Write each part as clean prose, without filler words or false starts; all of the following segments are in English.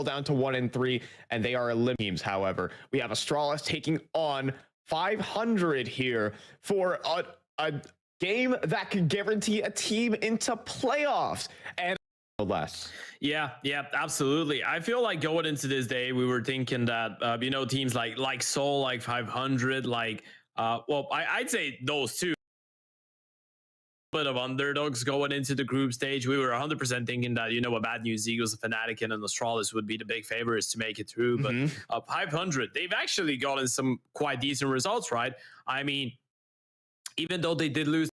fall down to 1-3, and they are eliminated teams. However, we have Astralis taking on 500 here for a game that could guarantee a team into playoffs and less. Yeah, absolutely. I feel like going into this day, we were thinking that teams like Soul, like 500, like I'd say those two bit of underdogs going into the group stage. We were 100% thinking that a Bad News Eagles, Fnatic, and Astralis would be the big favorites to make it through. But 500, they've actually gotten some quite decent results, right? I mean, even though they did lose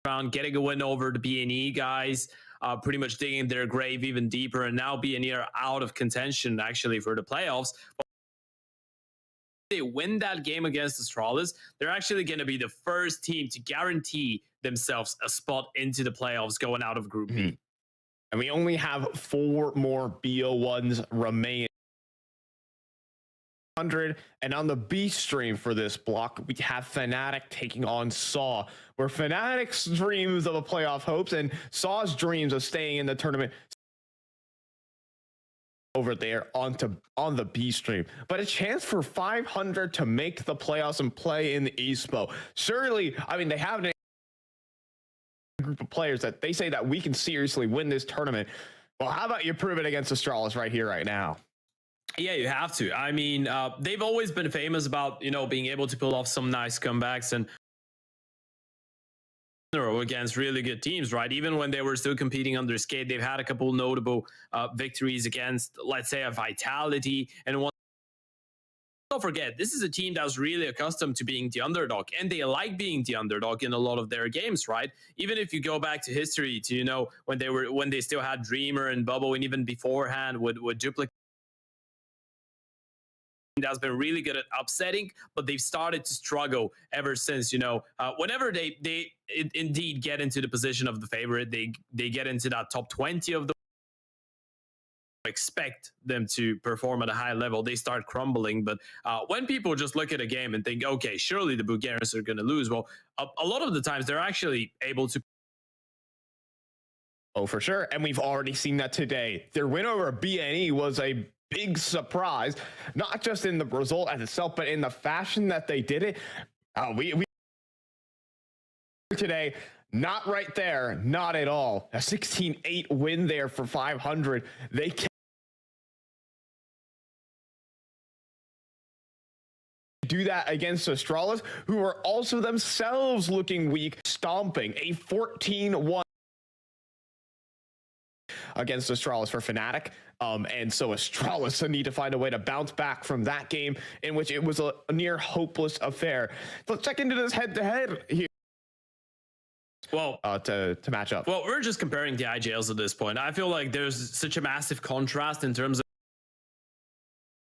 around, getting a win over the BNE guys, pretty much digging their grave even deeper, and now BNE are out of contention actually for the playoffs. But they win that game against Astralis, they're actually going to be the first team to guarantee themselves a spot into the playoffs going out of Group B. And we only have 4 more BO1s remaining. And on the B stream for this block, we have Fnatic taking on Saw, where Fnatic's dreams of a playoff hopes and Saw's dreams of staying in the tournament over there on the B stream. But a chance for 500 to make the playoffs and play in the ESPO. Surely, I mean, they have a group of players that they say that we can seriously win this tournament. Well, how about you prove it against Astralis right here, right now? Yeah, you have to. I mean, they've always been famous about, being able to pull off some nice comebacks and against really good teams, right? Even when they were still competing under Skate, they've had a couple notable victories against, let's say, a Vitality. And one, don't forget, this is a team that was really accustomed to being the underdog, and they like being the underdog in a lot of their games, right? Even if you go back to history to, when they still had Dreamer and Bubble, and even beforehand would duplicate. That's been really good at upsetting, but they've started to struggle ever since, whenever they indeed get into the position of the favorite, they get into that top 20 of the expect them to perform at a high level, they start crumbling. But when people just look at a game and think, okay, surely the Bulgarians are going to lose, well, a lot of the times they're actually able to. Oh, for sure. And we've already seen that today. Their win over BNE was a big surprise, not just in the result as itself, but in the fashion that they did it. We today, not right there, not at all. A 16-8 win there for 500. They can do that against Astralis, who are also themselves looking weak, stomping a 14-1 against Astralis for Fnatic. And so Astralis need to find a way to bounce back from that game in which it was a near hopeless affair. Let's check into this head-to-head here. Well, to match up. Well, we're just comparing the IGLs at this point. I feel like there's such a massive contrast in terms of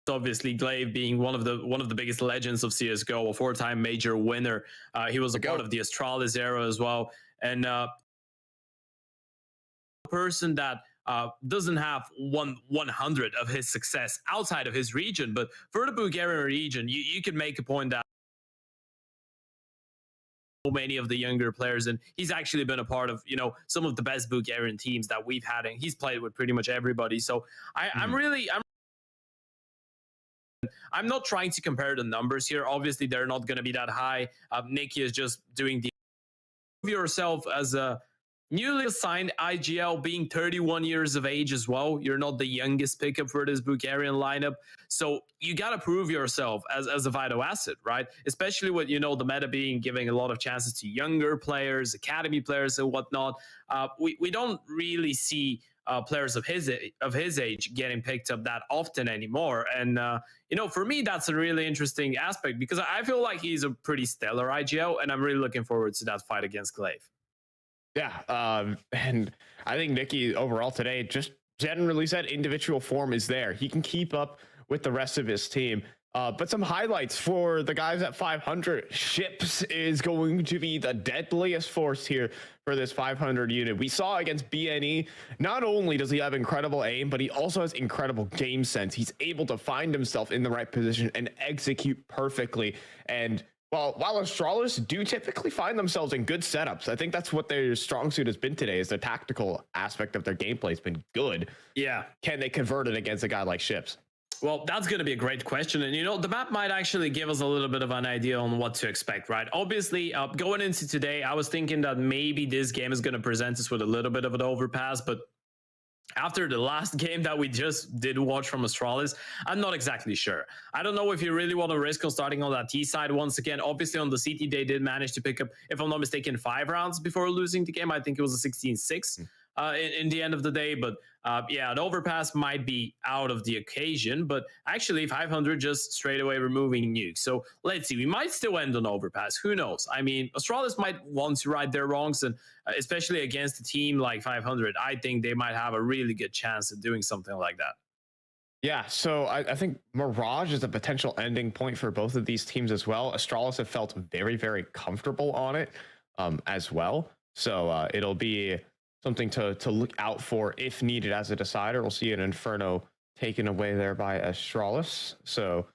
obviously Glaive being one of the biggest legends of CSGO, a 4-time major winner. He was a part of the Astralis era as well, and person that doesn't have 100 of his success outside of his region, but for the Bulgarian region, you can make a point that so many of the younger players, and he's actually been a part of some of the best Bulgarian teams that we've had, and he's played with pretty much everybody. So I'm not trying to compare the numbers here. Obviously, they're not going to be that high. Nikki is just doing the yourself as a newly assigned IGL, being 31 years of age as well. You're not the youngest pickup for this Bulgarian lineup. So you got to prove yourself as a vital asset, right? Especially with, the meta being giving a lot of chances to younger players, academy players and whatnot. We don't really see players of his age getting picked up that often anymore. And, for me, that's a really interesting aspect because I feel like he's a pretty stellar IGL, and I'm really looking forward to that fight against Glaive. Yeah, and I think Nikki overall today just generally said individual form is there. He can keep up with the rest of his team. But some highlights for the guys at 500. Ships is going to be the deadliest force here for this 500 unit. We saw against BNE, not only does he have incredible aim, but he also has incredible game sense. He's able to find himself in the right position and execute perfectly. And Well, while Astralis do typically find themselves in good setups, I think that's what their strong suit has been today. Is the tactical aspect of their gameplay has been good. Yeah. Can they convert it against a guy like Ships? Well, that's going to be a great question. And, the map might actually give us a little bit of an idea on what to expect, right? Obviously, going into today, I was thinking that maybe this game is going to present us with a little bit of an overpass, but after the last game that we just did watch from Astralis, I'm not exactly sure. I don't know if you really want to risk on starting on that T side once again. Obviously, on the CT, they did manage to pick up, if I'm not mistaken, 5 rounds before losing the game. I think it was a 16-6 in the end of the day. But yeah, an overpass might be out of the occasion. But actually, 500 just straight away removing nukes. So let's see. We might still end on overpass. Who knows? I mean, Astralis might want to right their wrongs, and especially against a team like 500, I think they might have a really good chance at doing something like that. Yeah, so I think Mirage is a potential ending point for both of these teams as well. Astralis have felt very, very comfortable on it as well. So it'll be something to look out for if needed as a decider. We'll see an Inferno taken away there by Astralis. So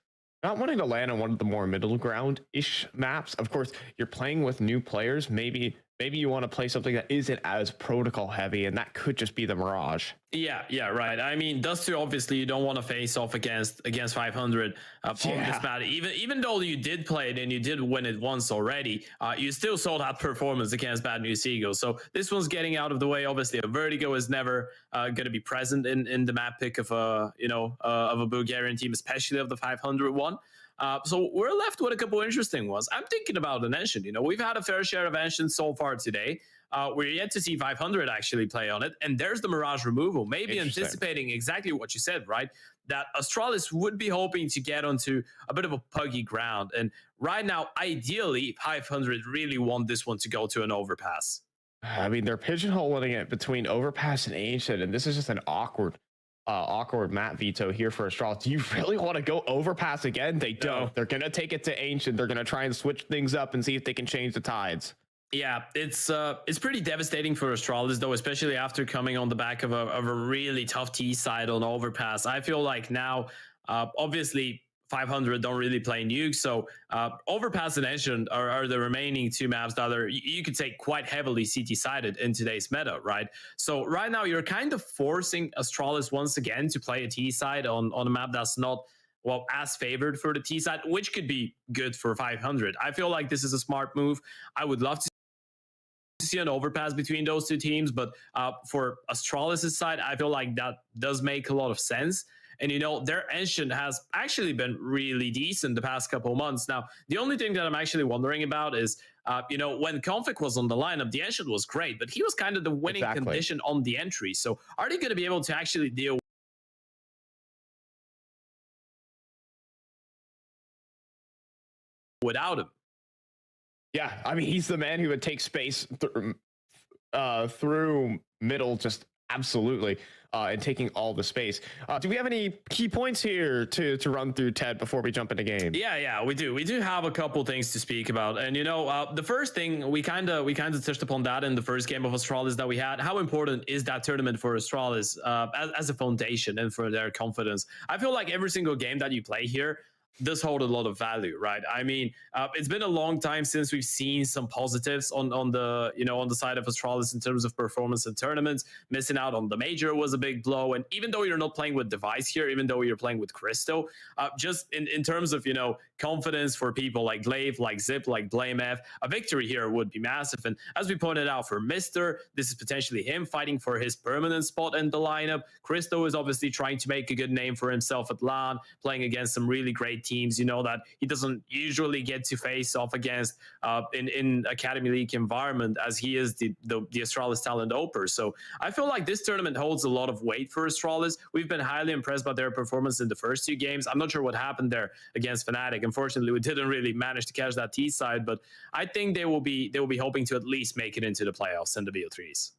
not wanting to land on one of the more middle ground-ish maps. Of course, you're playing with new players. Maybe you want to play something that isn't as protocol heavy, and that could just be the Mirage. Yeah, right. I mean, Dust 2, obviously, you don't want to face off against 500 on this map. Even though you did play it and you did win it once already, you still saw that performance against Bad News Eagles. So this one's getting out of the way. Obviously, a Vertigo is never going to be present in the map pick of a Bulgarian team, especially of the 500 one. So we're left with a couple interesting ones. I'm thinking about an Ancient. We've had a fair share of Ancients so far today. We're yet to see 500 actually play on it. And there's the Mirage removal, maybe anticipating exactly what you said, right? That Astralis would be hoping to get onto a bit of a puggy ground. And right now, ideally, 500 really want this one to go to an overpass. I mean, they're pigeonholing it between overpass and Ancient, and this is just an awkward map veto here for Astralis. Do you really want to go overpass again? They don't. No. They're going to take it to Ancient. They're going to try and switch things up and see if they can change the tides. Yeah, it's pretty devastating for Astralis, though, especially after coming on the back of a really tough T side on overpass. I feel like now, obviously, 500 don't really play nukes, so overpass and Ancient are the remaining two maps that are, you could say, quite heavily CT sided in today's meta, right? So right now you're kind of forcing Astralis once again to play a T side on a map that's not as favored for the T side, which could be good for 500. I feel like this is a smart move. I would love to see an overpass between those two teams, but for Astralis' side, I feel like that does make a lot of sense. And, their Ancient has actually been really decent the past couple of months. Now, the only thing that I'm actually wondering about is, when Config was on the lineup, the Ancient was great, but he was kind of the winning condition on the entry. So are they going to be able to actually deal without him? Yeah, I mean, he's the man who would take space through middle, just absolutely, and taking all the space. Do we have any key points here to run through, Ted, before we jump into game? Yeah, we do. We do have a couple things to speak about, and the first thing we kind of touched upon that in the first game of Astralis that we had. How important is that tournament for Astralis as a foundation and for their confidence? I feel like every single game that you play here does hold a lot of value, right? I mean, it's been a long time since we've seen some positives on the side of Astralis in terms of performance in tournaments. Missing out on the major was a big blow, and even though you're not playing with Device here, even though you're playing with Crystal, just in terms of confidence for people like Glaive, like Zip, like BlameF, a victory here would be massive. And as we pointed out for Mister, this is potentially him fighting for his permanent spot in the lineup. Crystal is obviously trying to make a good name for himself at LAN, playing against some really great teams, that he doesn't usually get to face off against in Academy League environment, as he is the Astralis talent oper. So I feel like this tournament holds a lot of weight for Astralis. We've been highly impressed by their performance in the first two games. I'm not sure what happened there against Fnatic. Unfortunately, we didn't really manage to catch that T side, but I think they will be hoping to at least make it into the playoffs and the BO3s.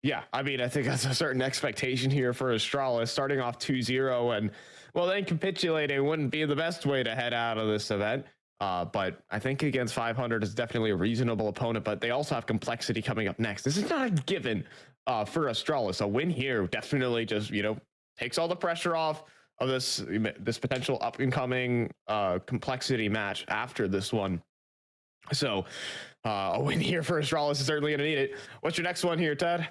Yeah, I mean, I think that's a certain expectation here for Astralis, starting off 2-0, and then capitulating wouldn't be the best way to head out of this event. But I think against 500 is definitely a reasonable opponent, but they also have complexity coming up next. This is not a given for Astralis. A win here definitely just, takes all the pressure off of this potential up and coming complexity match after this one. So a win here for Astralis is certainly going to need it. What's your next one here, Ted?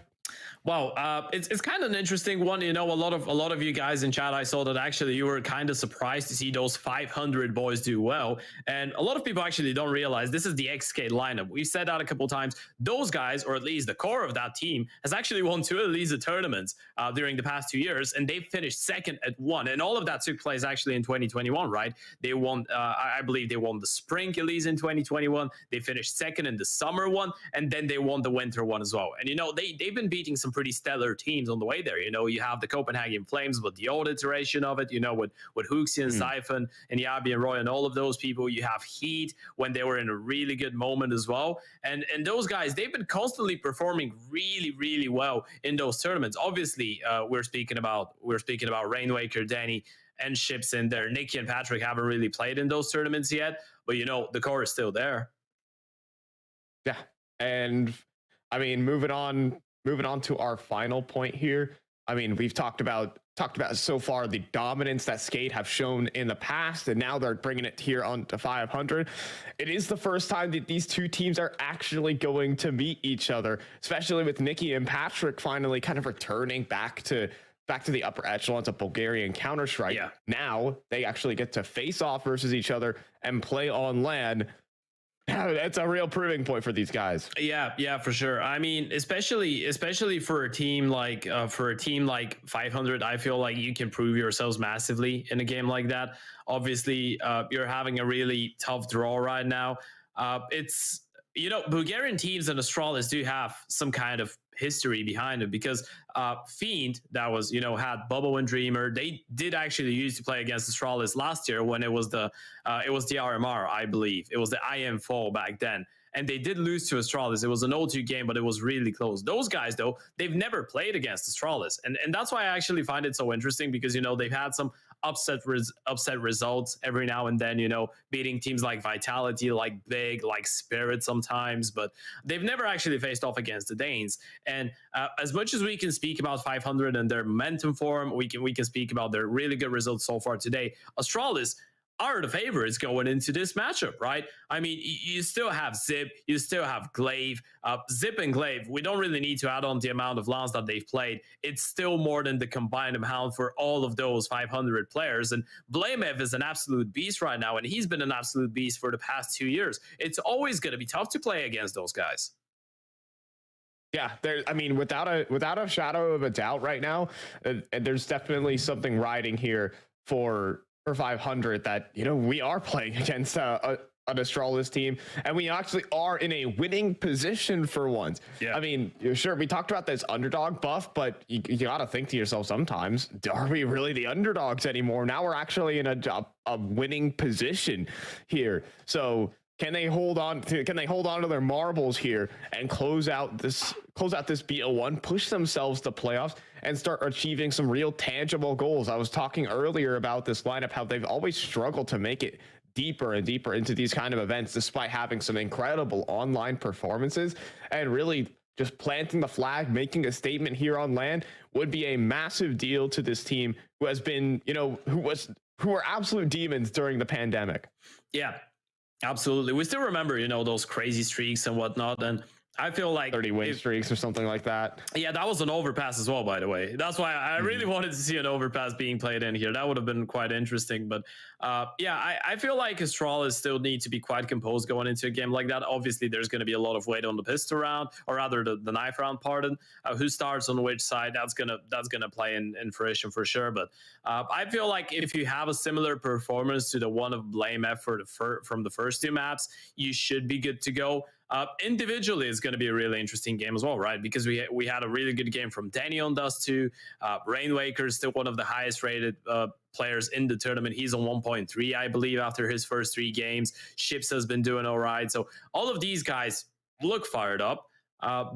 Wow, it's kind of an interesting one. You know, a lot of you guys in chat, I saw that actually you were kind of surprised to see those 500 boys do well, and a lot of people actually don't realize this is the XK lineup. We've said that a couple times. Those guys, or at least the core of that team, has actually won 2 Elisa tournaments during the past 2 years, and they finished second at 1, and all of that took place actually in 2021, right? They won, I believe they won the Spring Elisa in 2021. They finished second in the Summer one, and then they won the Winter one as well. And you know, they've been beating some pretty stellar teams on the way there. You know, you have the Copenhagen Flames with the old iteration of it, you know, with Hooksy and Siphon and Yabi and Roy and all of those people. You have Heat when they were in a really good moment as well. And those guys, they've been constantly performing really, really well in those tournaments. Obviously, we're speaking about Rainwaker, Danny, and Ships in there. Nicky and Patrick haven't really played in those tournaments yet, but you know, the core is still there. Yeah. And I mean, moving on to our final point here. I mean, we've talked about so far the dominance that Skate have shown in the past, and now they're bringing it here on to 500. It is the first time that these two teams are actually going to meet each other, especially with Nicky and Patrick finally kind of returning back to the upper echelons of Bulgarian Counter-Strike. Yeah. Now they actually get to face off versus each other and play on LAN. That's a real proving point for these guys. Yeah, for sure. I mean, especially for a team like 500, I feel like you can prove yourselves massively in a game like that. Obviously, you're having a really tough draw right now. It's, you know, Bulgarian teams and Astralis do have some kind of history behind it, because Fiend, that was, you know, had Bubble and Dreamer, they did actually used to play against Astralis last year when it was the RMR, I believe. It was the IM fall back then. And they did lose to Astralis. It was an 0-2 game, but it was really close. Those guys, though, they've never played against Astralis. And that's why I actually find it so interesting, because, you know, they've had some upset results every now and then, you know, beating teams like Vitality, like Big, like Spirit sometimes, but they've never actually faced off against the Danes. And as much as we can speak about 500 and their momentum form, we can speak about their really good results so far today. Astralis are the favorites going into this matchup, right? I mean, you still have Zip, you still have Glaive. Zip and Glaive, we don't really need to add on the amount of LANs that they've played. It's still more than the combined amount for all of those 500 players. And Blamev is an absolute beast right now, and he's been an absolute beast for the past 2 years. It's always going to be tough to play against those guys. Yeah, I mean, without a shadow of a doubt right now, there's definitely something riding here for 500 that, you know, we are playing against an Astralis team, and we actually are in a winning position for once. Yeah. I mean, sure, we talked about this underdog buff, but you got to think to yourself sometimes, are we really the underdogs anymore? Now we're actually in a winning position here. So can they hold on to their marbles here and close out this BO1, push themselves to playoffs, and start achieving some real tangible goals? I was talking earlier about this lineup, how they've always struggled to make it deeper and deeper into these kind of events, despite having some incredible online performances. And really just planting the flag, making a statement here on LAN would be a massive deal to this team who has been, you know, who were absolute demons during the pandemic. Yeah. Absolutely. We still remember, you know, those crazy streaks and whatnot. And I feel like 30 win streaks or something like that. Yeah, that was an overpass as well, by the way. That's why I really wanted to see an overpass being played in here. That would have been quite interesting. But yeah, I feel like Astralis still need to be quite composed going into a game like that. Obviously, there's going to be a lot of weight on the pistol round, or rather the knife round, pardon. Who starts on which side, that's gonna play in fruition for sure. But I feel like if you have a similar performance to the one of Blame effort from the first 2 maps, you should be good to go. Individually, it's going to be a really interesting game as well, right? Because we had a really good game from Danny on Dust 2. Rainwaker is still one of the highest rated players in the tournament. He's on 1.3, I believe, after his first 3 games. Ships has been doing all right. So all of these guys look fired up.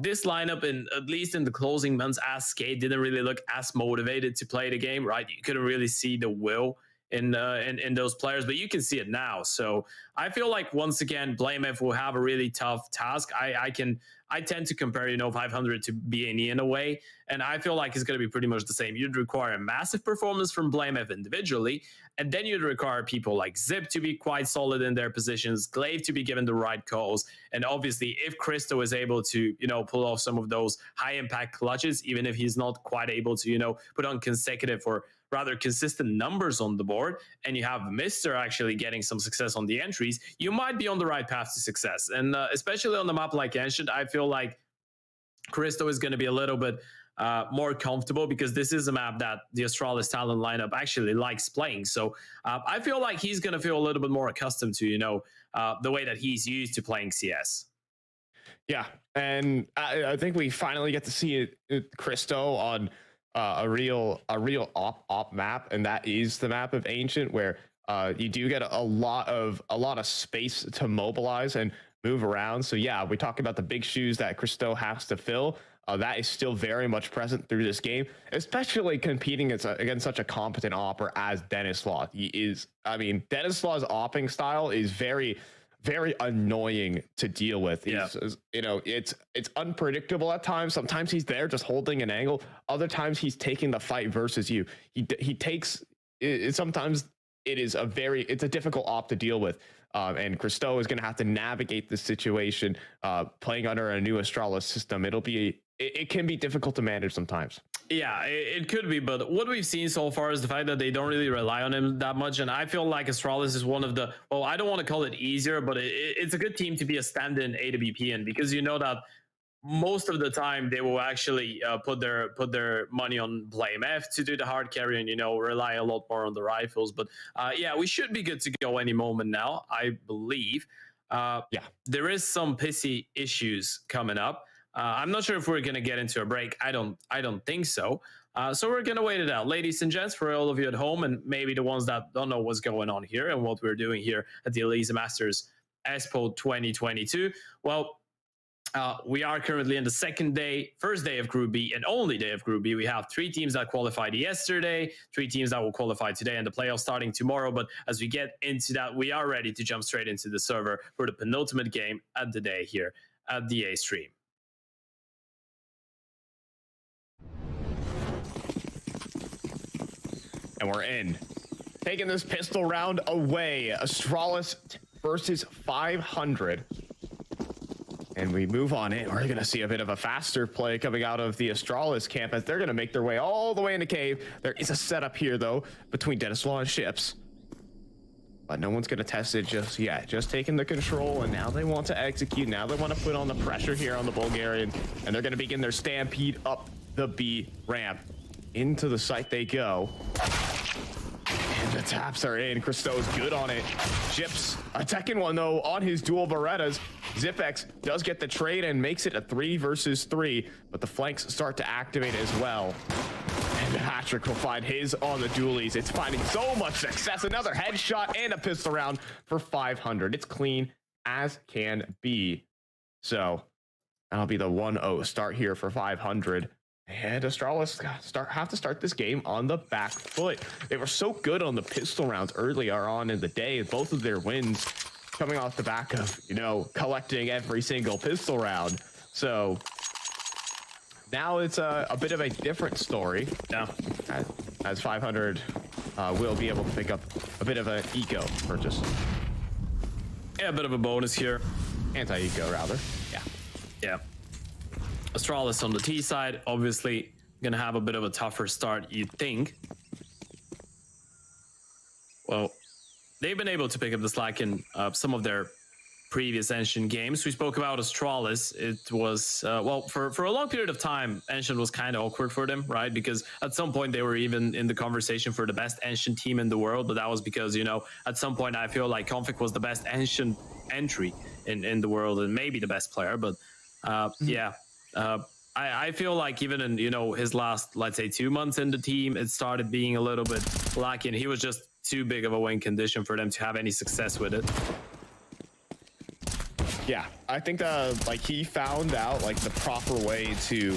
This lineup, at least in the closing months, as Skate didn't really look as motivated to play the game, right? You couldn't really see the will in those players, but you can see it now. So I feel like once again, Blamev will have a really tough task. I can I tend to compare, 500 to BNE in a way, and I feel like it's going to be pretty much the same. You'd require a massive performance from BlameF individually, and then you'd require people like Zip to be quite solid in their positions, Glaive to be given the right calls, and obviously if Christo is able to, pull off some of those high impact clutches, even if he's not quite able to, put on consecutive or rather consistent numbers on the board, and you have Mr. actually getting some success on the entries, you might be on the right path to success. And especially on the map like Ancient, I feel like Christo is going to be a little bit more comfortable because this is a map that the Astralis talent lineup actually likes playing. So I feel like he's going to feel a little bit more accustomed to, the way that he's used to playing CS. Yeah, and I think we finally get to see Christo on a real op map, and that is the map of Ancient, where you do get a lot of space to mobilize and move around. So yeah, we talk about the big shoes that Christo has to fill. That is still very much present through this game, especially competing against such a competent opper as Dennis Law. Dennis Law's opping style is very annoying to deal with. Yeah. It's unpredictable at times. Sometimes he's there just holding an angle. Other times he's taking the fight versus you. He takes it. Sometimes it's a difficult op to deal with. And Christo is going to have to navigate this situation playing under a new Astralis system. It can be difficult to manage sometimes. Yeah, it could be, but what we've seen so far is the fact that they don't really rely on him that much, and I feel like Astralis is one of the, well, I don't want to call it easier, but it's a good team to be a stand-in AWP in, because you know that most of the time they will actually put their money on BlameF to do the hard carry and, rely a lot more on the rifles. But yeah, we should be good to go any moment now, I believe. There is some pissy issues coming up. I'm not sure if we're going to get into a break. I don't think so. So we're going to wait it out. Ladies and gents, for all of you at home and maybe the ones that don't know what's going on here and what we're doing here at the Elisa Masters Expo 2022. Well, we are currently in the first day of Group B and only day of Group B. We have 3 teams that qualified yesterday, 3 teams that will qualify today, and the playoffs starting tomorrow. But as we get into that, we are ready to jump straight into the server for the penultimate game at the day here at the A stream. And we're in. Taking this pistol round away. Astralis versus 500. And we move on in. We're going to see a bit of a faster play coming out of the Astralis camp as they're going to make their way all the way into cave. There is a setup here, though, between Dennis Law and Ships. But no one's going to test it just yet. Just taking the control, and now they want to execute. Now they want to put on the pressure here on the Bulgarian. And they're going to begin their stampede up the B ramp. Into the site they go. And the taps are in. Christo's good on it. Ships attacking one, though, on his dual Berettas. Zipex does get the trade and makes it a 3 versus 3, but the flanks start to activate as well. And Patrick will find his on the dualies. It's finding so much success. Another headshot and a pistol round for 500. It's clean as can be. So that'll be the 1-0 start here for 500. And Astralis have to start this game on the back foot. They were so good on the pistol rounds earlier on in the day. Both of their wins coming off the back of, collecting every single pistol round. So now it's a bit of a different story. Yeah. As 500 will be able to pick up a bit of an eco purchase. Yeah, a bit of a bonus here. Anti-eco, rather. Yeah. Astralis on the T side, obviously gonna have a bit of a tougher start, you'd think. Well, they've been able to pick up the slack in some of their previous Ancient games. We spoke about Astralis. It was, for a long period of time, Ancient was kind of awkward for them, right? Because at some point they were even in the conversation for the best Ancient team in the world, but that was because, at some point I feel like Config was the best Ancient entry in the world and maybe the best player, but yeah. I feel like even in, his last, let's say 2 months in the team, it started being a little bit lacking. He was just too big of a win condition for them to have any success with it. Yeah, I think he found out the proper way to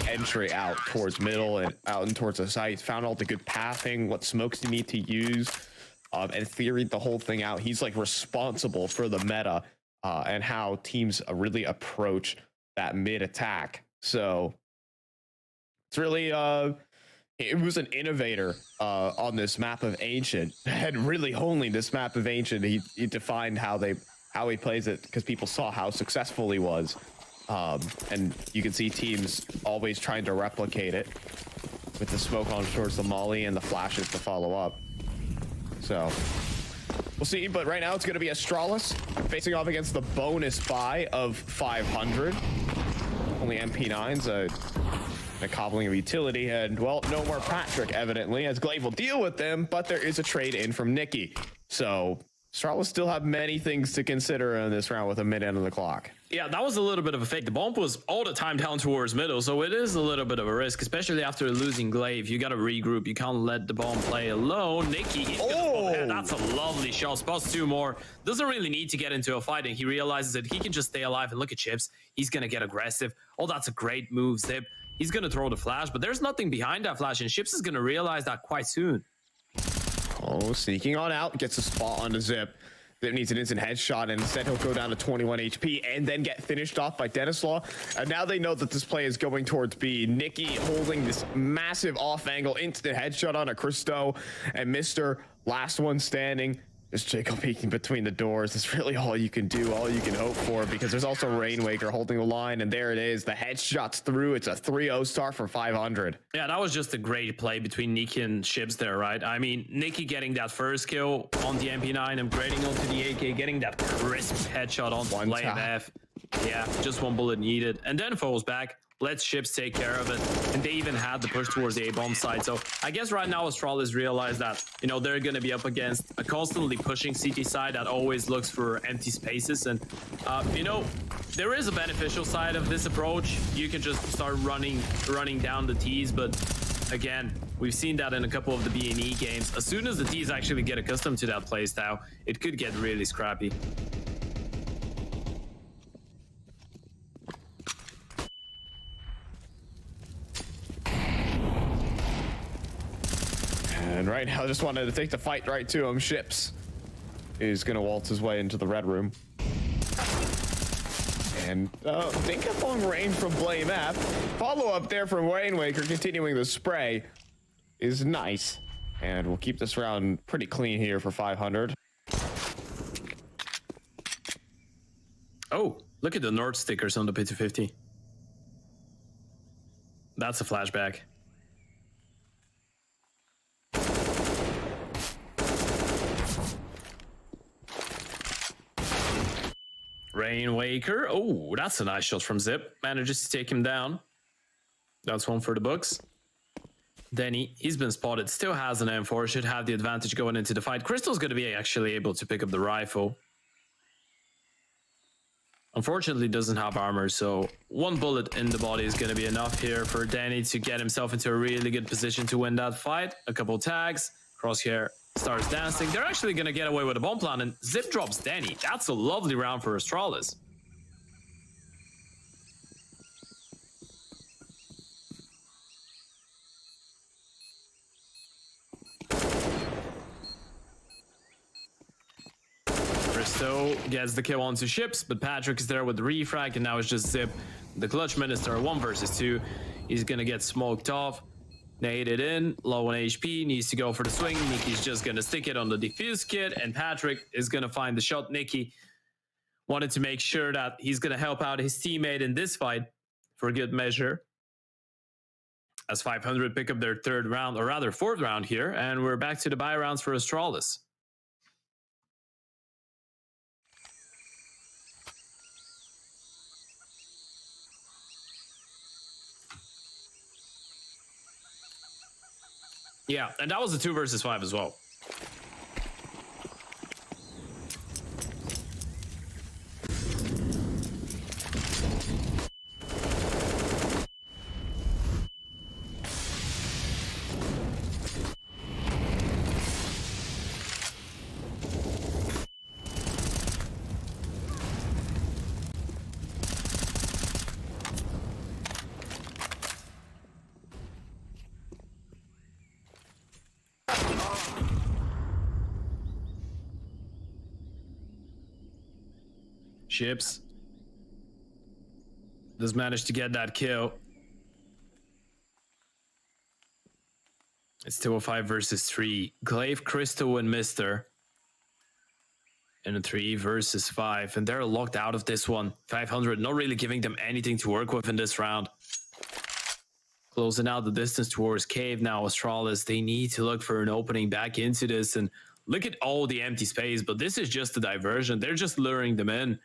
entry out towards middle and out and towards the site, found all the good pathing, what smokes you need to use, and theoried the whole thing out. He's responsible for the meta and how teams really approach that mid attack. So it's really it was an innovator on this map of Ancient, and really only this map of Ancient. He defined how he plays it because people saw how successful he was, and you can see teams always trying to replicate it with the smoke on towards the molly and the flashes to follow up. So we'll see, but right now it's going to be Astralis facing off against the bonus buy of 500. Only MP9s, a cobbling of utility, and well, no more Patrick, evidently, as Glaive will deal with them, but there is a trade in from Nikki. So Astralis still have many things to consider in this round with a mid end of the clock. Yeah, that was a little bit of a fake. The bomb was all the time down towards middle, so it is a little bit of a risk, especially after losing Glaive. You got to regroup. You can't let the bomb play alone. Nikki, that's a lovely shot. Spots 2 more. Doesn't really need to get into a fight, and he realizes that he can just stay alive. And look at Chips. He's going to get aggressive. Oh, that's a great move, Zip. He's going to throw the flash, but there's nothing behind that flash, and Chips is going to realize that quite soon. Oh, sneaking on out, gets a spot on the Zip. Zip needs an instant headshot, and instead he'll go down to 21 HP and then get finished off by Denislaw. And now they know that this play is going towards B. Nikki holding this massive off angle, instant headshot on a Christo, and Mr. Last One Standing. Just Jacob peeking between the doors. It's really all you can do, all you can hope for, because there's also Rainwaker holding the line, and there it is. The headshot's through. It's a 3-0 star for 500. Yeah, that was just a great play between Nikki and Chips there, right? I mean, Nikki getting that first kill on the MP9, upgrading onto the AK, getting that crisp headshot on the play F. Yeah, just 1 bullet needed. And then falls back. Lets Chips take care of it, and they even had the push towards the A-bomb side. So I guess right now Astralis realized that, you know, they're going to be up against a constantly pushing CT side that always looks for empty spaces. And, you know, there is a beneficial side of this approach. You can just start running down the Ts, but again, we've seen that in a couple of the B&E games. As soon as the Ts actually get accustomed to that playstyle, it could get really scrappy. And right now, just wanted to take the fight right to him. Ships is going to waltz his way into the red room. And think of long range from Blame F. Follow up there from Rainwaker, continuing the spray, is nice. And we'll keep this round pretty clean here for 500. Oh, look at the North stickers on the P250. That's a flashback. Rainwaker. Oh, that's a nice shot from Zip. Manages to take him down. That's 1 for the books. Denny, he's been spotted. Still has an M4. Should have the advantage going into the fight. Crystal's going to be actually able to pick up the rifle. Unfortunately, doesn't have armor, so 1 bullet in the body is going to be enough here for Denny to get himself into a really good position to win that fight. A couple tags. Crosshair starts dancing. They're actually going to get away with a bomb plan, and Zip drops Denny. That's a lovely round for Astralis. Christo gets the kill onto Ships, but Patrick is there with the refrag, and now it's just Zip. The Clutch Minister, 1 versus 2. He's going to get smoked off. Naded in, low on HP, needs to go for the swing. Nikki's just going to stick it on the defuse kit, and Patrick is going to find the shot. Nikki wanted to make sure that he's going to help out his teammate in this fight for good measure. As 500 pick up their 3rd round, or rather 4th round here, and we're back to the buy rounds for Astralis. Yeah, and that was a 2 versus 5 as well. Ships. Does manage to get that kill. It's 205 versus 3. Glaive, Crystal, and Mister. In a 3 versus 5. And they're locked out of this one. 500, not really giving them anything to work with in this round. Closing out the distance towards Cave now, Astralis. They need to look for an opening back into this. And look at all the empty space. But this is just a diversion. They're just luring them in.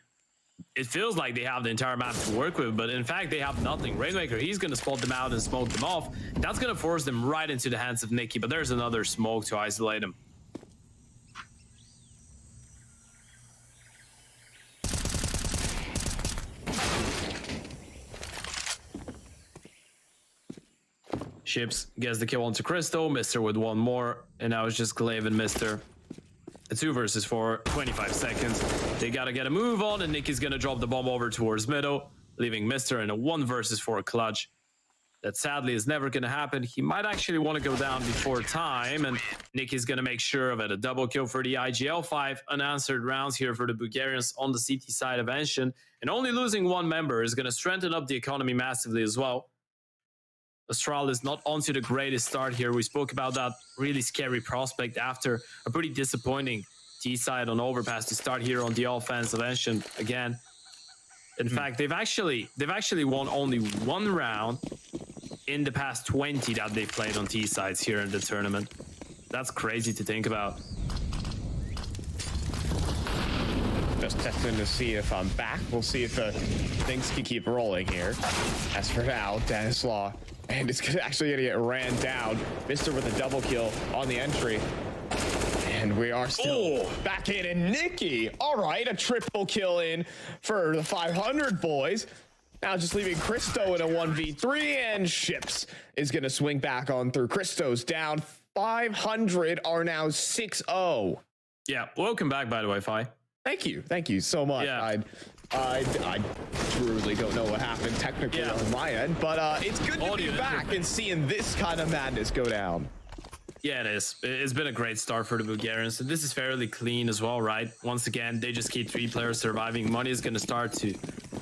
It feels like they have the entire map to work with, but in fact, they have nothing. Rainmaker, he's going to spot them out and smoke them off. That's going to force them right into the hands of Nikki, but there's another smoke to isolate him. Ships gets the kill onto Crystal, Mister with one more, and now it's just Glaive and Mister. A 2 versus 4, 25 seconds. They gotta get a move on, and Nicky's gonna drop the bomb over towards middle, leaving Mister in a 1 versus 4 clutch. That sadly is never gonna happen. He might actually want to go down before time, and Nicky's gonna make sure of it. A double kill for the IGL. 5 unanswered rounds here for the Bulgarians on the CT side of Ension, and only losing 1 member is gonna strengthen up the economy massively as well. Astralis not onto the greatest start here. We spoke about that really scary prospect after a pretty disappointing T-side on overpass to start here on the offensive Ension again. In fact, they've actually won only 1 round in the past 20 that they've played on T-sides here in the tournament. That's crazy to think about. Just testing to see if I'm back. We'll see if things can keep rolling here. As for now, Denislaw, and it's actually going to get ran down. Mister with a double kill on the entry. And we are still back in. And Nikki, all right, a triple kill in for the 500 boys. Now just leaving Christo in a 1v3, and Ships is going to swing back on through. Christo's down. 500 are now 6-0. Yeah, welcome back, by the way, Fi. Thank you so much. Yeah. I truly don't know what happened technically on my end, but it's good to be back and seeing this kind of madness go down. Yeah, it is. It's been a great start for the Bulgarians. So this is fairly clean as well, right? Once again, they just keep 3 players surviving. Money is going to start to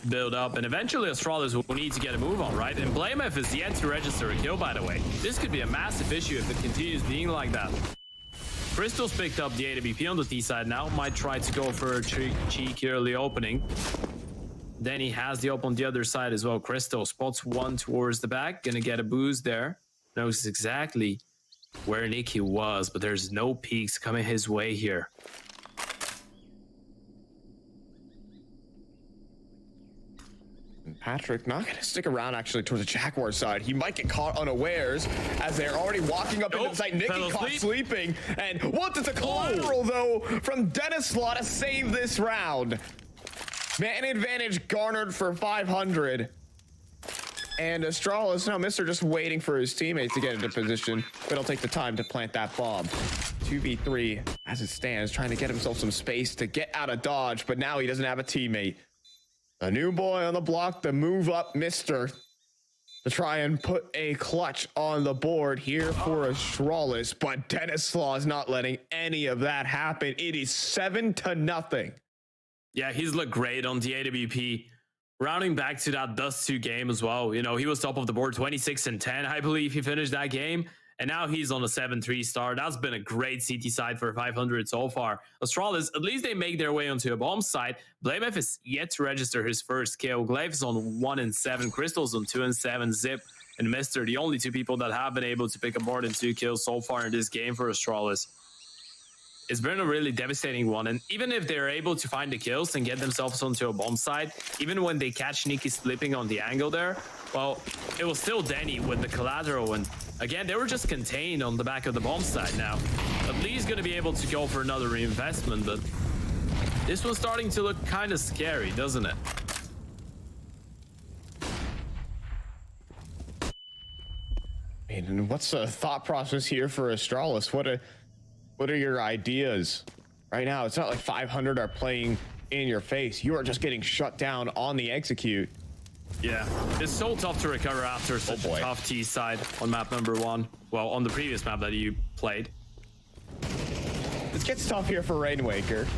build up, and eventually Astralis will need to get a move on, right? And BlameF is yet to register a kill, by the way. This could be a massive issue if it continues being like that. Crystal's picked up the AWP on the T side now. Might try to go for a cheeky early opening. Then he has the op on the other side as well. Crystal spots 1 towards the back. Gonna get a boost there. Knows exactly where Nicky was, but there's no peeks coming his way here. Patrick not going to stick around actually towards the Jaguar side. He might get caught unawares as they're already walking up into the site. Nicky caught sleeping. And what is a collateral though from Denislaw to save this round? Man advantage garnered for 500. And Astralis, now Mister just waiting for his teammates to get into position, but he'll take the time to plant that bomb. 2v3 as it stands, trying to get himself some space to get out of dodge, but now he doesn't have a teammate. A new boy on the block to move up Mister to try and put a clutch on the board here for Astralis, but Denislaw is not letting any of that happen. It is 7-0. Yeah, he's looked great on the AWP. Rounding back to that Dust 2 game as well. You know, he was top of the board, 26-10, I believe he finished that game. And now he's on a 7-3 star. That's been a great CT side for 500 so far. Astralis, at least they make their way onto a bomb site. BlameF is yet to register his first kill. Glaive is on 1-7. Crystal's on 2-7. Zip and Mister, the only 2 people that have been able to pick up more than 2 kills so far in this game for Astralis. It's been a really devastating one, and even if they're able to find the kills and get themselves onto a bomb site, even when they catch Nicky slipping on the angle there, well, it was still Denny with the collateral, and again, they were just contained on the back of the bomb site now. At least going to be able to go for another reinvestment, but this one's starting to look kind of scary, doesn't it? And what's the thought process here for Astralis? What are your ideas right now? It's not like 500 are playing in your face. You are just getting shut down on the execute. Yeah, it's so tough to recover after such a tough T side on map number 1. Well, on the previous map that you played. This gets tough here for Rainmaker.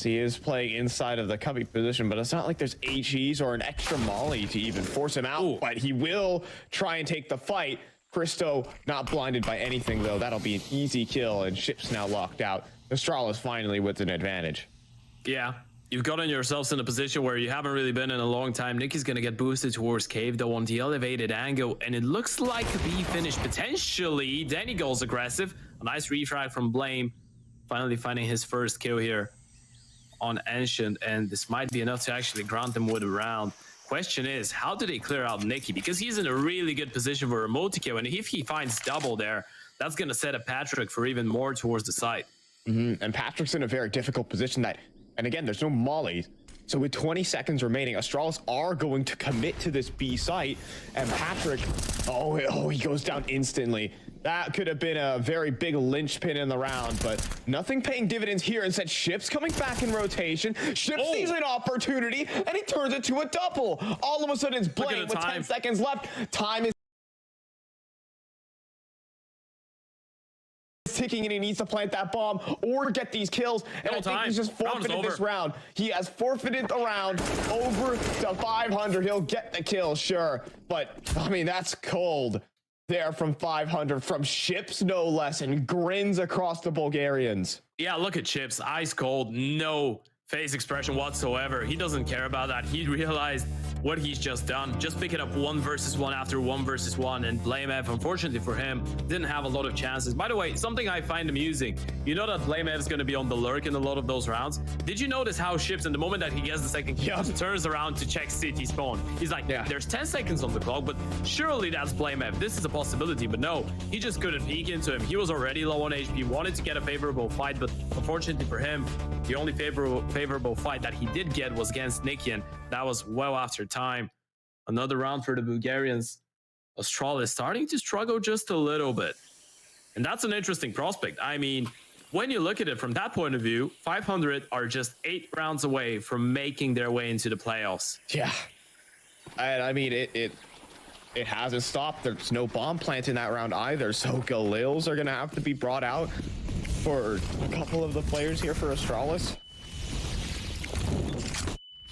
He is playing inside of the cubby position, but it's not like there's HEs or an extra molly to even force him out. Ooh. But he will try and take the fight. Christo not blinded by anything, though. That'll be an easy kill, and Ship's now locked out. Astralis finally with an advantage. Yeah, you've gotten yourselves in a position where you haven't really been in a long time. Nicky's going to get boosted towards Cave, though, on the elevated angle, and it looks like a B finish potentially. Danny goes aggressive. A nice refrag from Blame. Finally finding his first kill here on Ancient, and this might be enough to actually grant them with a round. Question is, how do they clear out Nicky? Because he's in a really good position for a multi-kill, and if he finds double there, that's going to set up Patrick for even more towards the side. And Patrick's in a very difficult position and again, there's no molly. So with 20 seconds remaining, Astralis are going to commit to this B site, and Patrick, oh, he goes down instantly. That could have been a very big linchpin in the round, but nothing paying dividends here. Instead, Ship's coming back in rotation. Ship sees an opportunity, and he turns it to a double. All of a sudden, it's Blame with 10 seconds left. Time is ticking, and he needs to plant that bomb or get these kills. And I think he's just forfeited this round. He has forfeited the round over to 500. He'll get the kill, sure. But, I mean, that's cold there from 500, from Ships no less, and grins across the Bulgarians. Yeah, look at Chips, ice cold, no face expression whatsoever. He doesn't care about that. He realized what he's just done, just picking up 1 versus 1 after 1 versus 1, and Blamev, unfortunately for him, didn't have a lot of chances. By the way, something I find amusing, you know that Blamev is going to be on the lurk in a lot of those rounds. Did you notice how Ships, in the moment that he gets the second kill, turns around to check city spawn? He's like, there's 10 seconds on the clock, but surely that's Blamev. This is a possibility, but no, he just couldn't peek into him. He was already low on HP, wanted to get a favorable fight, but unfortunately for him, the only favorable fight that he did get was against Nicky, and that was well after time. Another round for the Bulgarians. Astralis starting to struggle just a little bit, and that's an interesting prospect. I mean, when you look at it from that point of view, 500 are just 8 rounds away from making their way into the playoffs. Yeah, and I mean, it hasn't stopped. There's no bomb plant in that round either, so Galils are gonna have to be brought out for a couple of the players here for Astralis.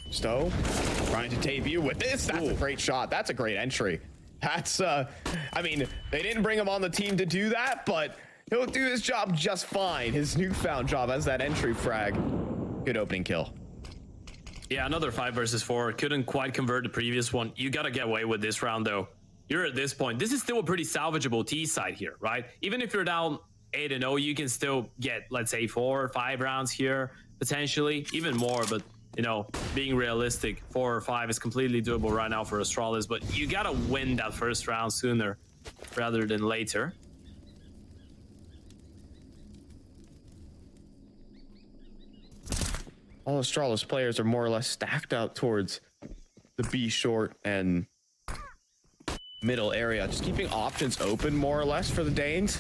Stowe trying to debut with this. That's a great shot. That's a great entry. That's I mean, they didn't bring him on the team to do that, but he'll do his job just fine. His newfound job as that entry frag. Good opening kill. Yeah, another 5 versus 4. Couldn't quite convert the previous one. You got to get away with this round, though. You're at this point. This is still a pretty salvageable T side here, right? Even if you're down 8-0, you can still get, let's say, 4 or 5 rounds here, potentially. Even more, but, you know, being realistic, 4 or 5 is completely doable right now for Astralis. But you got to win that first round sooner rather than later. All Astralis players are more or less stacked out towards the B short and middle area, just keeping options open more or less for the Danes.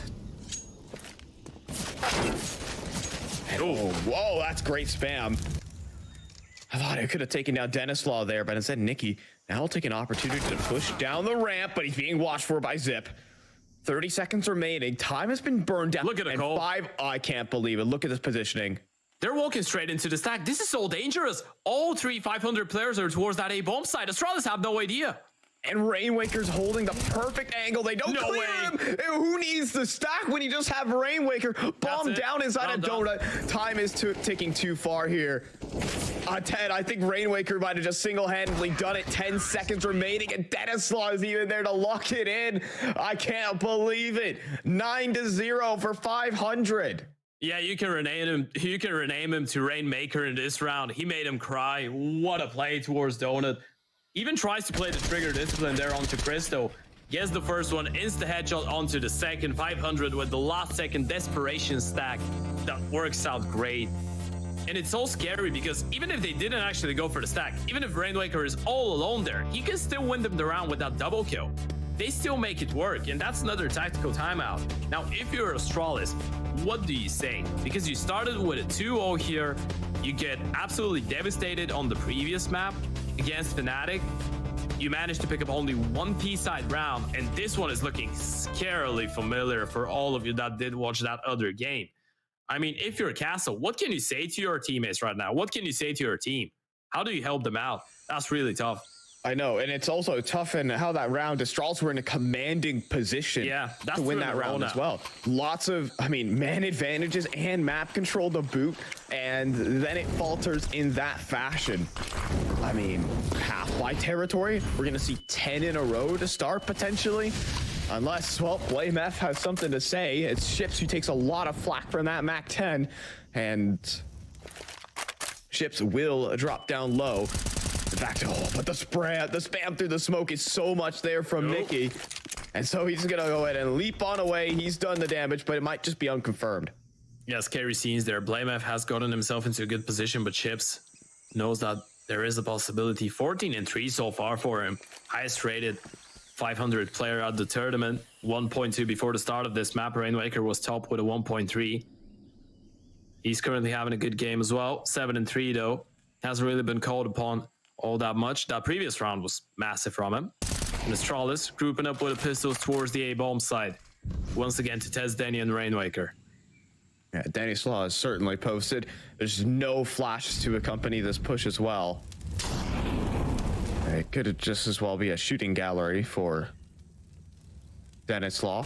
And, oh, whoa, that's great spam. I thought I could have taken down Denislaw there, but instead Nicky now will take an opportunity to push down the ramp, but he's being watched for by Zip. 30 seconds remaining. Time has been burned down. Look at it, Cole. 5. Oh, I can't believe it. Look at this positioning. They're walking straight into the stack. This is so dangerous. All 3 500 players are towards that A bomb side. Astralis have no idea. And Rainwaker's holding the perfect angle. They don't clear him. Who needs the stack when you just have Rainwaker bomb down inside a donut? Time is ticking too far here. 10. I think Rainwaker might have just single-handedly done it. 10 seconds remaining, and Denislaw is even there to lock it in. I can't believe it. 9-0 for 500. Yeah, you can rename him. You can rename him to Rainmaker in this round. He made him cry. What a play towards Donut. Even tries to play the trigger discipline there onto Christo. Gets the first one, insta headshot onto the second. 500 with the last second desperation stack. That works out great. And it's so scary because even if they didn't actually go for the stack, even if Rainwaker is all alone there, he can still win them the round with that double kill. They still make it work, and that's another tactical timeout. Now, if you're Astralis, what do you say? Because you started with a 2-0 here, you get absolutely devastated on the previous map against Fnatic. You managed to pick up only 1 P-side round, and this one is looking scarily familiar for all of you that did watch that other game. I mean, if you're Castle, what can you say to your teammates right now? What can you say to your team? How do you help them out? That's really tough. I know, and it's also tough in how that round, Astralis were in a commanding position to win that round as well. Lots of, I mean, man advantages and map control to boot, and then it falters in that fashion. I mean, half-by territory, we're going to see 10 in a row to start potentially. Unless, well, BlameF has something to say. It's Ships who takes a lot of flack from that Mac 10, and Ships will drop down low. Back to but the spam through the smoke is so much there from Nicky, and so he's gonna go ahead and leap on away. He's done the damage, but it might just be unconfirmed. Yeah, scary scenes there. BlameF has gotten himself into a good position, but Chips knows that there is a possibility. 14-3 so far for him. Highest rated 500 player at the tournament. 1.2 before the start of this map. Rainmaker was top with a 1.3. He's currently having a good game as well. 7-3 though. Hasn't really been called upon all that much. That previous round was massive from him. And Astralis grouping up with the pistols towards the A-bomb side. Once again to test Danny and Rainmaker. Yeah, Danny Slaw is certainly posted. There's no flashes to accompany this push as well. It could just as well be a shooting gallery for Dennis Slaw.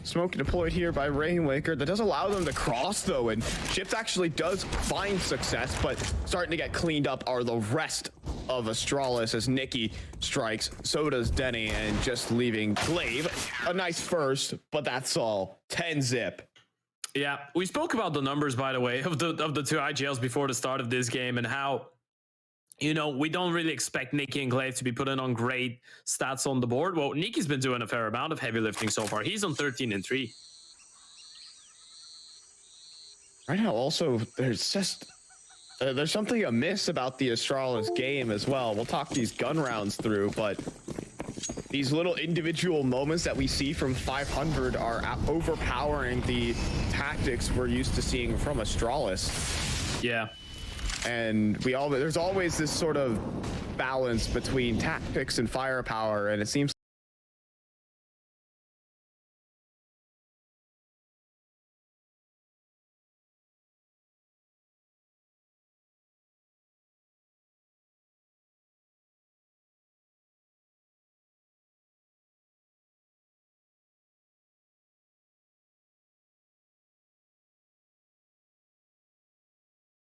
Smoke deployed here by Rainmaker. That does allow them to cross though, and Chips actually does find success, but starting to get cleaned up are the rest of Astralis as Nicky strikes. So does Denny, and just leaving Glaive. A nice first, but that's all. 10 zip. Yeah, we spoke about the numbers, by the way, of the two IGLs before the start of this game, and how, you know, we don't really expect Nicky and Glaive to be putting on great stats on the board. Well, Nicky's been doing a fair amount of heavy lifting so far. He's on 13-3. Right now, also, there's just there's something amiss about the Astralis game as well. We'll talk these gun rounds through, but these little individual moments that we see from 500 are overpowering the tactics we're used to seeing from Astralis. Yeah. And there's always this sort of balance between tactics and firepower, and it seems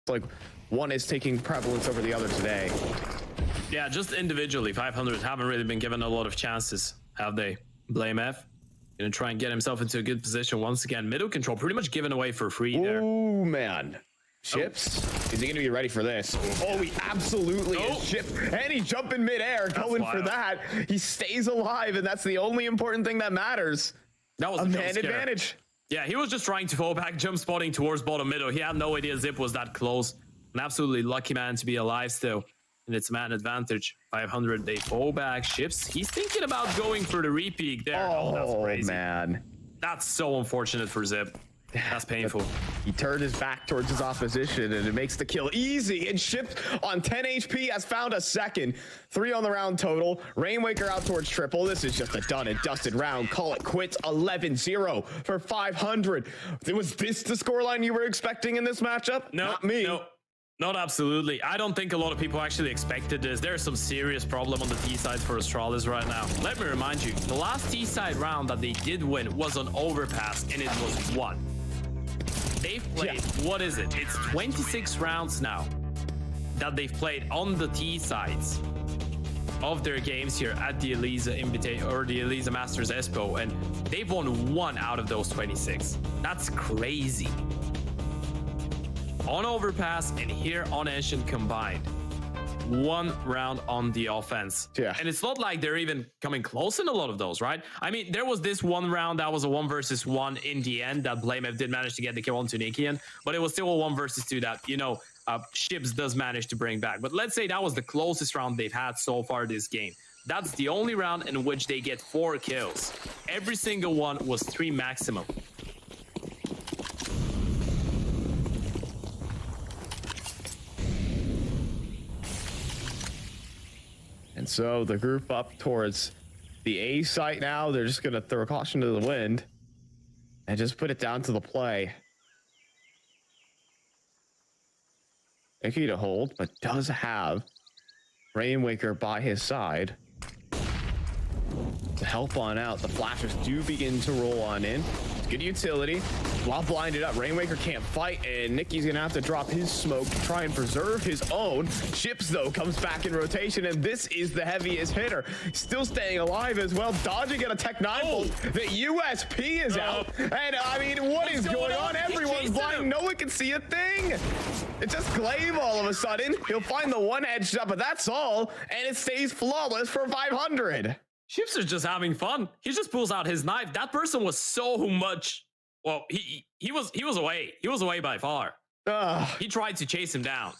like one is taking prevalence over the other today. Yeah, just individually, 500 haven't really been given a lot of chances, have they? BlameF gonna try and get himself into a good position once again. Middle control pretty much given away for free there. Oh man. Chips, is he gonna be ready for this? Oh, he absolutely is. Chips, and he jumped in midair, going for that. He stays alive, and that's the only important thing that matters. That was a man advantage. Yeah, he was just trying to fall back, jump spotting towards bottom middle. He had no idea Zip was that close. An absolutely lucky man to be alive still. And it's man advantage. 500, they fall back. Ships, he's thinking about going for the repeat there. Oh, that's crazy. Man. That's so unfortunate for Zip. That's painful. He turned his back towards his opposition, and it makes the kill easy. And Ships on 10 HP has found a second. 3 on the round total. Rainmaker out towards triple. This is just a done and dusted round. Call it quits. 11-0 for 500. Was this the scoreline you were expecting in this matchup? No, not me. No, not absolutely. I don't think a lot of people actually expected this. There's some serious problem on the T side for Astralis right now. Let me remind you, the last T side round that they did win was on overpass, and it was 1. They've played, what is it? It's 26 rounds now that they've played on the T sides of their games here at the Elisa the Elisa Masters Expo, and they've won 1 out of those 26. That's crazy. On overpass and here on Ancient combined. 1 round on the offense. Yeah. And it's not like they're even coming close in a lot of those, right? I mean, there was this 1 round that was a 1 versus 1 in the end that BlameF did manage to get the kill onto Nikian, but it was still a 1 versus 2 that, you know, Ships does manage to bring back. But let's say that was the closest round they've had so far this game. That's the only round in which they get 4 kills. Every single one was 3 maximum. And so the group up towards the A site now. They're just going to throw caution to the wind. and just put it down to the play. Nicky to hold, but does have Rainwaker by his side to help on out. The flashes do begin to roll on in. It's good utility. While blinded up, Rainwaker can't fight, and Nicky's gonna have to drop his smoke to try and preserve his own. Ships, though, comes back in rotation, and this is the heaviest hitter. Still staying alive as well, dodging at a Tech 9 bolt. The USP is out, and I mean, what is going on? Everyone's blind. No one can see a thing. It's just Glaive all of a sudden. He'll find the one edge up, but that's all, and it stays flawless for 500. Ships are just having fun. He just pulls out his knife. That person was so much. Well, he was away. He was away by far. He tried to chase him down.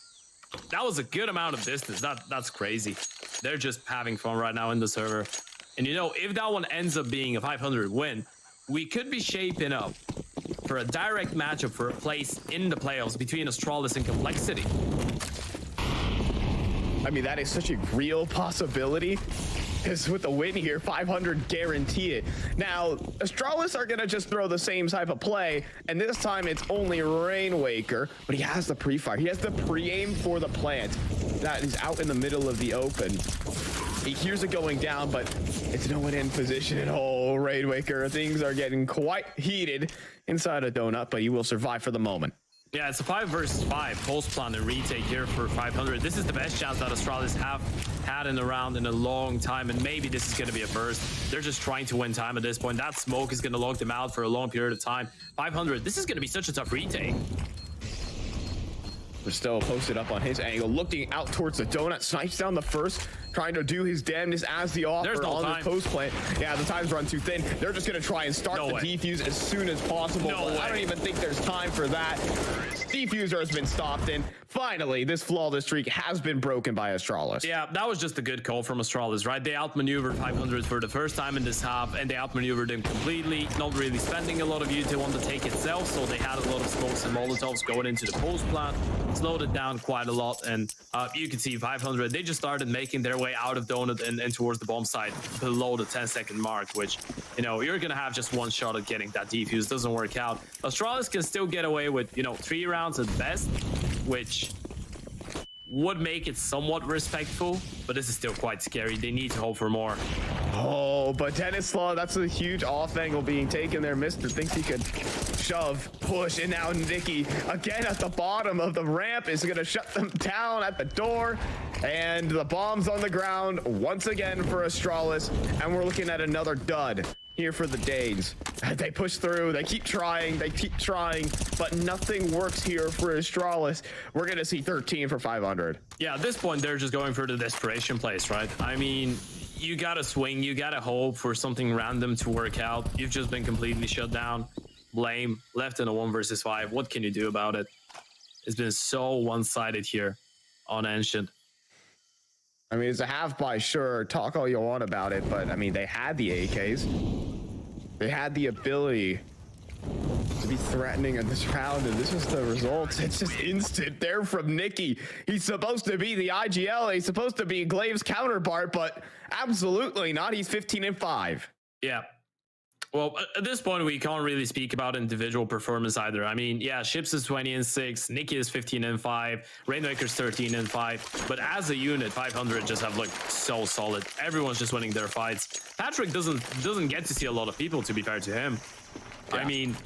That was a good amount of distance. That's crazy. They're just having fun right now in the server. And you know, if that one ends up being a 500 win, we could be shaping up for a direct matchup for a place in the playoffs between Astralis and Complexity. I mean, that is such a real possibility. Because with the win here, 500 guarantee it. Now, Astralis are going to just throw the same type of play, and this time it's only Rainwaker, but he has the pre-fire. He has the pre-aim for the plant. That is out in the middle of the open. He hears it going down, but it's no one in position. Oh, Rainwaker, things are getting quite heated inside a donut, but he will survive for the moment. Yeah, it's a 5 versus 5 post plan and retake here for 500. This is the best chance that Astralis have had in a round in a long time, and maybe this is going to be a burst. They're just trying to win time at this point. That smoke is going to lock them out for a long period of time. 500, this is going to be such a tough retake. Bristow posted up on his angle, looking out towards the donut, snipes down the first, trying to do his damnedest as the offer on this post plant. Yeah, the time's run too thin. They're just going to try and start the defuse as soon as possible. I don't even think there's time for that. Defuser has been stopped, and finally, this flawless streak has been broken by Astralis. Yeah, that was just a good call from Astralis, right? They outmaneuvered 500 for the first time in this half, and they outmaneuvered them completely, not really spending a lot of util on the take itself, so they had a lot of smokes and molotovs going into the post plant, slowed it down quite a lot, and you can see 500, they just started making their way out of donut and towards the bomb site below the 10-second mark, which, you know, you're gonna have just one shot at getting that defuse. Doesn't work out. Astralis can still get away with, you know, 3 rounds at best, which would make it somewhat respectful, but this is still quite scary. They need to hope for more. Oh, but Dennis Law, that's a huge off angle being taken there. Mister thinks he could shove, push, and now Nicky again at the bottom of the ramp is going to shut them down at the door, and the bomb's on the ground once again for Astralis, and we're looking at another dud here for the Danes. They push through, they keep trying, but nothing works here for Astralis. We're gonna see 13 for 500. Yeah, at this point, they're just going for the desperation plays, right? I mean, you gotta swing, you gotta hope for something random to work out. You've just been completely shut down. Blame, left in a 1 versus 5. What can you do about it? It's been so one-sided here on Ancient. I mean, it's a half by sure. Talk all you want about it, but I mean, they had the AKs. They had the ability to be threatening in this round, and this is the results. It's just instant there from Nicky. He's supposed to be the IGL. He's supposed to be Glaive's counterpart, but absolutely not. He's 15 and 5. Yeah. Well, at this point, we can't really speak about individual performance either. I mean, yeah, Ships is 20 and 6, Nicky is 15 and 5, Rainwaker's 13 and 5. But as a unit, 500 just have looked so solid. Everyone's just winning their fights. Patrick doesn't get to see a lot of people, to be fair to him. Yeah. I mean,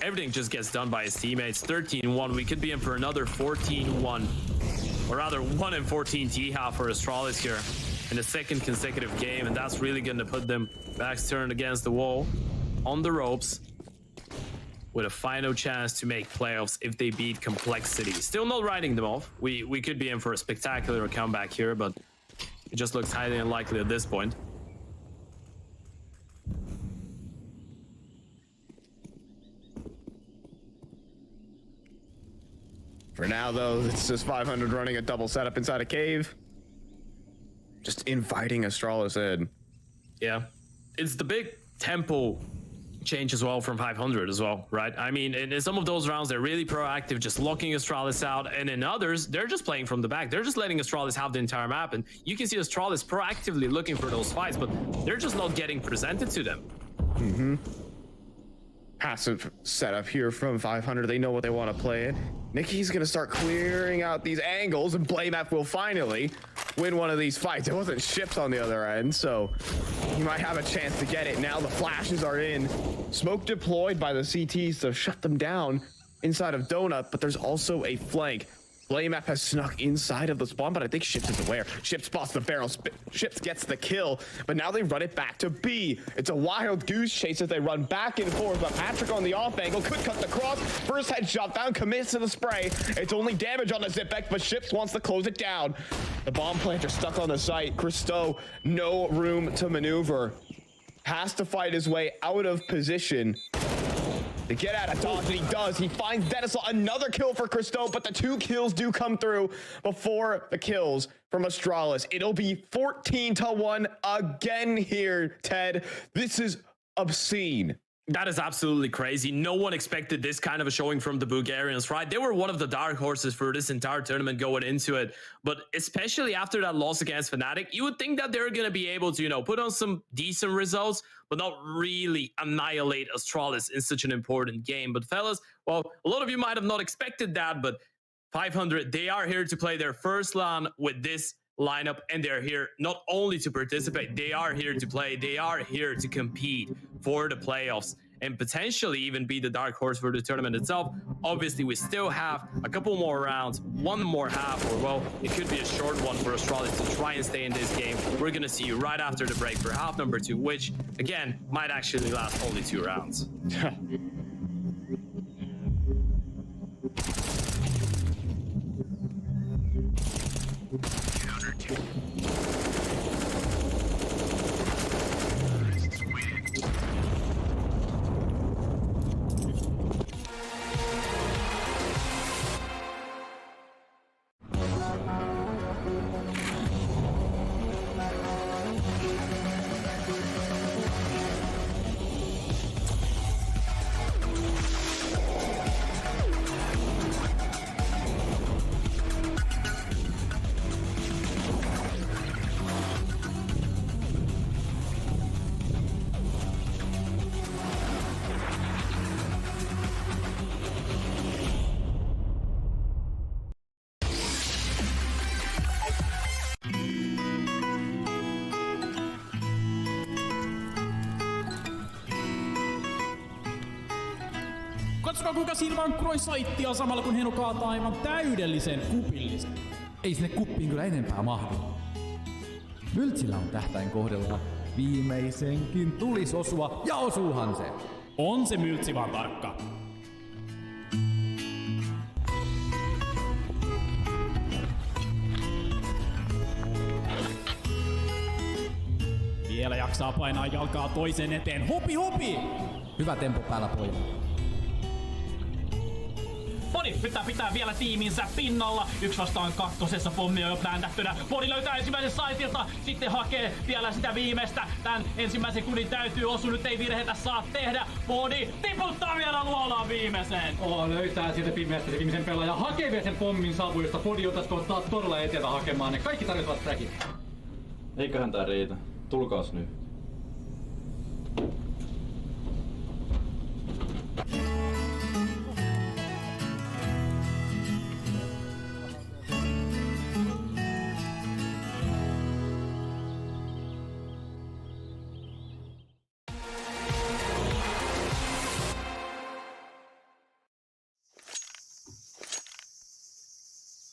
everything just gets done by his teammates. 13-1. We could be in for another 14-1, or rather 1 and 14 T-half for Astralis here in the second consecutive game, and that's really going to put them backs turned against the wall on the ropes with a final chance to make playoffs if they beat Complexity. Still not writing them off. We could be in for a spectacular comeback here, but it just looks highly unlikely at this point. For now, though, it's just 500 running a double setup inside a cave. Just inviting Astralis in. Yeah. It's the big tempo change as well from 500 as well, right? I mean, in some of those rounds, they're really proactive, just locking Astralis out. And in others, they're just playing from the back. They're just letting Astralis have the entire map. And you can see Astralis proactively looking for those fights, but they're just not getting presented to them. passive setup here from 500. They know what they want to play in. Nicki's going to start clearing out these angles, and BlameF will finally win one of these fights. It wasn't Ships on the other end, so he might have a chance to get it. Now the flashes are in. Smoke deployed by the CTs to shut them down inside of Donut, but there's also a flank. BlameF has snuck inside of the spawn, but I think Ships is aware. Ships spots the barrel. Ships gets the kill, but now they run it back to B. It's a wild goose chase as they run back and forth, but Patrick on the off angle could cut the cross. First headshot down, commits to the spray. It's only damage on the Zipek, but Ships wants to close it down. The bomb planter stuck on the site. Christo, no room to maneuver. Has to fight his way out of position to get out of dodge, and he does. He finds Denisol. Another kill for Christo, but the 2 kills do come through before the kills from Astralis. It'll be 14-1 again here, Ted. This is obscene. That is absolutely crazy. No one expected this kind of a showing from the Bulgarians, right? They were one of the dark horses for this entire tournament going into it. But especially after that loss against Fnatic, you would think that they're going to be able to, put on some decent results, but not really annihilate Astralis in such an important game. But fellas, well, a lot of you might have not expected that, but 500, they are here to play their first LAN with this lineup, and they're here not only to participate, they are here to play, they are here to compete for the playoffs and potentially even be the dark horse for the tournament itself. Obviously, we still have a couple more rounds, one more half, or well, it could be a short one for Astralis to try and stay in this game. We're gonna see you right after the break for half number 2, which again might actually last only 2 rounds. Katsokaa kuinka silvankroi saittia samalla kun Henu kaataa aivan täydellisen kupillisen. Ei sinne kuppiin kyllä enempää mahdu. Myltsillä on tähtäin kohdalla. Viimeisenkin tulis osua, ja osuuhan se. On se Myltsi vaan tarkka. Vielä jaksaa painaa jalkaa toisen eteen. Hopi hopi! Hyvä tempo päällä pojat. Podi pitää vielä tiiminsä pinnalla. 1 vastaan 2. Pommi on jo brändättynä. Podi löytää ensimmäisen saitilta. Sitten hakee vielä sitä viimeistä. Tän ensimmäisen kunin täytyy osua. Nyt ei virheitä saa tehdä. Podi tiputtaa vielä luolaan viimeisen. Löytää sieltä pimeästä se viimeisen pelaajan. Hakee vielä sen pommin savuista. Podi otaisiko ottaa todella eteltä hakemaan. Ne kaikki tarvitsevat trackit. Eiköhän tää riitä. Tulkaas nyt.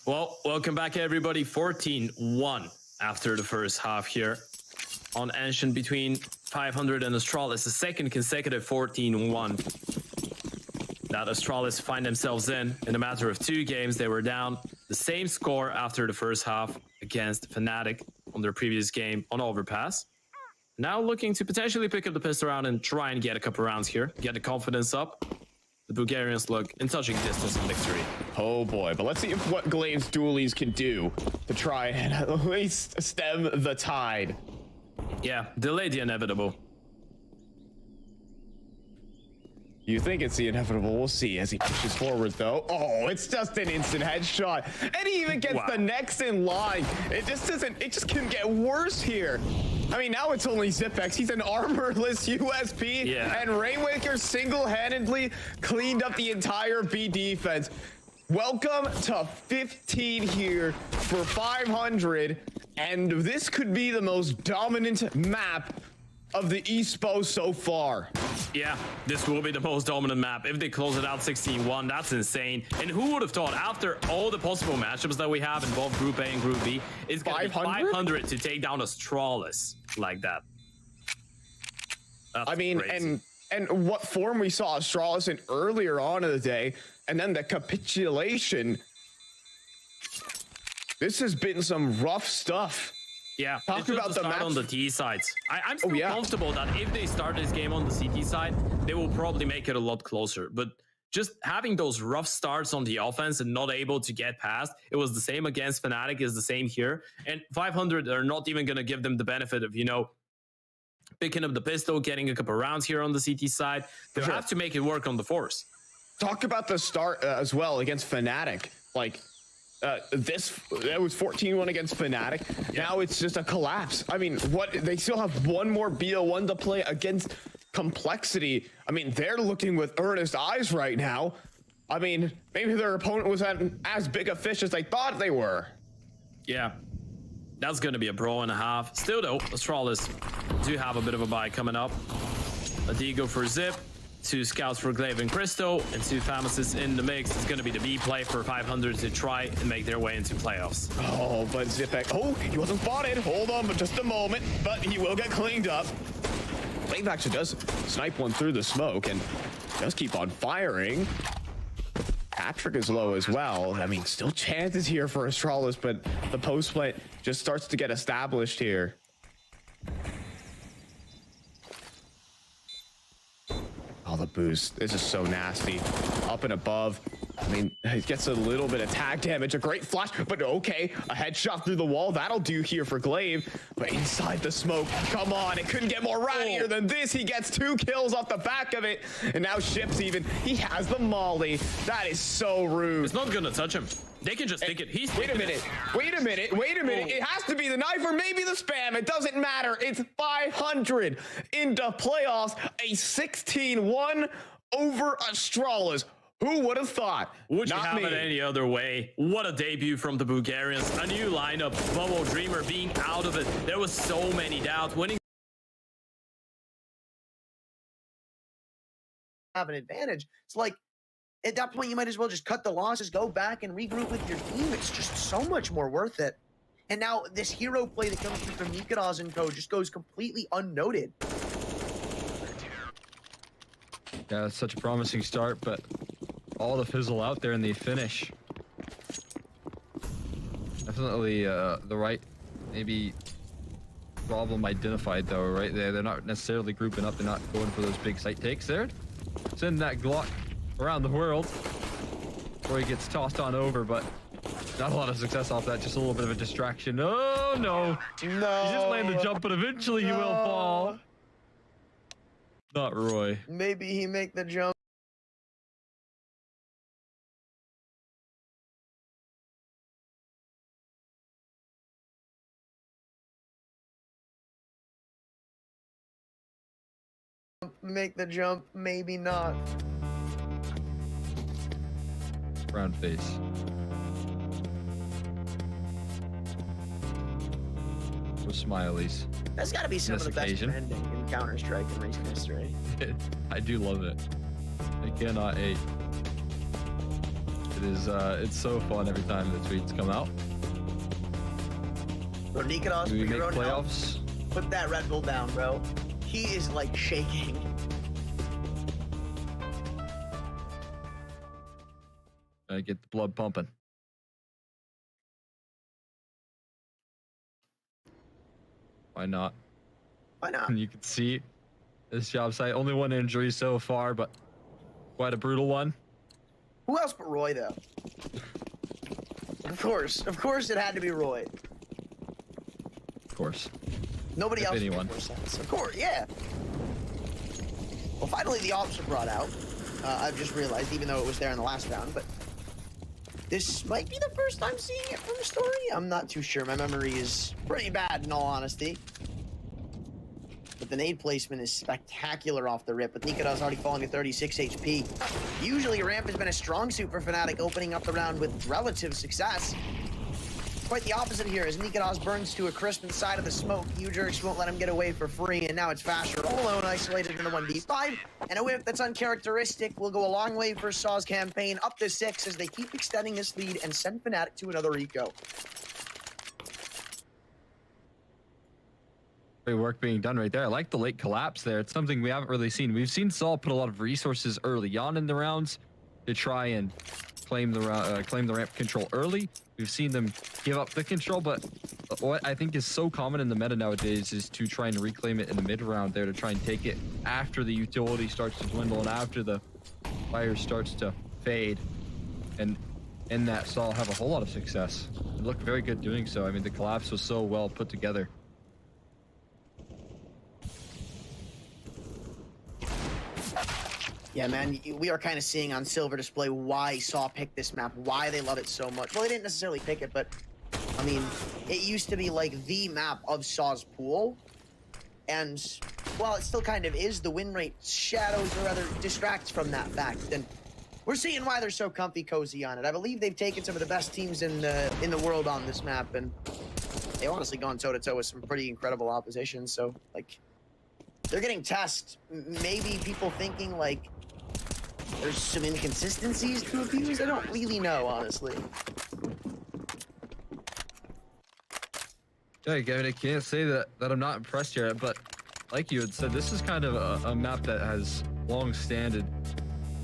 Well, welcome back everybody. 14-1 after the first half here on Ancient between 500 and Astralis. The second consecutive 14-1 that Astralis find themselves in a matter of 2 games. They were down the same score after the first half against Fnatic on their previous game on Overpass. Now looking to potentially pick up the pistol round and try and get a couple rounds here, get the confidence up. The Bulgarians look in touching distance of victory. Oh boy, but let's see what Glaive's dualies can do to try and at least stem the tide. Yeah, delay the inevitable. You think it's the inevitable. We'll see as he pushes forward, though. Oh, it's just an instant headshot. And he even gets the next in line. It just couldn't get worse here. I mean, now it's only Zipex. He's an armorless USP. Yeah. And Rainwaker single-handedly cleaned up the entire B defense. Welcome to 15 here for 500. And this could be the most dominant map of the Esports so far. Yeah, this will be the most dominant map. If they close it out 16-1, that's insane. And who would have thought, after all the possible matchups that we have in both Group A and Group B, it's going to be 500 to take down Astralis like that. That's I mean, crazy. and what form we saw Astralis in earlier on in the day, and then the capitulation. This has been some rough stuff. Yeah, Talk it's just about the the start match- on the T sides. I'm still yeah. comfortable that if they start this game on the CT side, they will probably make it a lot closer. But just having those rough starts on the offense and not able to get past, it was the same against Fnatic, is the same here. And 500 are not even going to give them the benefit of, you know, picking up the pistol, getting a couple rounds here on the CT side. They Sure. have to make it work on the force. Talk about the start as well against Fnatic. Like, that was 14-1 against Fnatic. Now it's just a collapse. I mean, what, they still have one more BO1 to play against Complexity. I mean, they're looking with earnest eyes right now. I mean, maybe their opponent was as big a fish as they thought they were. Yeah, that's going to be a brawl and a half. Still though, Astralis do have a bit of a bye coming up. A Deagle for Zip, 2 scouts for Glaive and Christo, and 2 Pharmacists in the mix. It's going to be the B play for 500 to try and make their way into playoffs. Oh, but Zipex, oh, he wasn't spotted. Hold on, but just a moment, but he will get cleaned up. Glaive actually does snipe one through the smoke and does keep on firing. Patrick is low as well. I mean, still chances here for Astralis, but the post play just starts to get established here. Oh, the boost. This is so nasty. Up and above. I mean, he gets a little bit of tag damage. A great flash, but okay. A headshot through the wall. That'll do here for Glaive. But inside the smoke, come on. It couldn't get more rattier than this. He gets 2 kills off the back of it. And now Ships even. He has the molly. That is so rude. It's not going to touch him. They can just take it. He's Wait a taking it. minute. Wait a minute. Wait a minute. It has to be the knife or maybe the spam. It doesn't matter. It's 500 into playoffs. A 16-1 over Astralis. Who would have thought? Would you Not have me. it any other way? What a debut from the Bulgarians. A new lineup. Bubble Dreamer being out of it. There was so many doubts. Winning have an advantage. It's like, at that point, you might as well just cut the losses, go back and regroup with your team. It's just so much more worth it. And now this hero play that comes through from Nikados and co just goes completely unnoted. Yeah, it's such a promising start, but all the fizzle out there in the finish. Definitely the right, maybe problem identified though, right there. They're not necessarily grouping up. They're not going for those big site takes there. Send that Glock around the world before he gets tossed on over, but not a lot of success off that. Just a little bit of a distraction. Oh no! No. He just landed the jump, but eventually he will fall. Not Roy. Maybe he make the jump. Make the jump, maybe not. Round face. With smileys. That's got to be some This of the occasion. best ending in Counter-Strike in recent history. I do love it. I cannot hate. It is it's so fun every time the tweets come out. Bro, Nikados, Do we for make your own health, playoffs? put that Red Bull down, bro. He is like shaking. Get the blood pumping. Why not? Why not? And you can see this job site. Only 1 injury so far, but quite a brutal one. Who else but Roy, though? Of course it had to be Roy. Of course. Nobody If else anyone. makes more sense. Of course, yeah. Well, finally the ops are brought out. I've just realized, even though it was there in the last round, but this might be the first time seeing it from the story. I'm not too sure. My memory is pretty bad, in all honesty. but the nade placement is spectacular off the rip, with Nikodas already falling to 36 HP. Usually ramp has been a strong suit for Fnatic, opening up the round with relative success. Quite the opposite here, as Nikodas burns to a crisp inside of the smoke. U-Jerks won't let him get away for free, and now it's Fasher all alone, isolated in the 1v5. And a whip that's uncharacteristic will go a long way for Saw's campaign, up to 6 as they keep extending this lead and send Fnatic to another eco. Great work being done right there. I like the late collapse there. It's something we haven't really seen. We've seen Saw put a lot of resources early on in the rounds to try and claim the ramp control early. We've seen them give up the control, but what I think is so common in the meta nowadays is to try and reclaim it in the mid round there, to try and take it after the utility starts to dwindle and after the fire starts to fade. And in that, Saw have a whole lot of success. They look very good doing so. I mean, the collapse was so well put together. Yeah, man, we are kind of seeing on Silver display why Saw picked this map, why they love it so much. Well, they didn't necessarily pick it, but I mean, it used to be like the map of Saw's pool. And while it still kind of is, the win rate shadows or rather distracts from that fact. And we're seeing why they're so comfy cozy on it. I believe they've taken some of the best teams in the world on this map, and they've honestly gone toe-to-toe with some pretty incredible opposition. So, like, they're getting tested. Maybe people thinking, like, there's some inconsistencies to abuse. I don't really know, honestly. Yeah, Gavin, I can't say that I'm not impressed here, but like you had said, this is kind of a map that has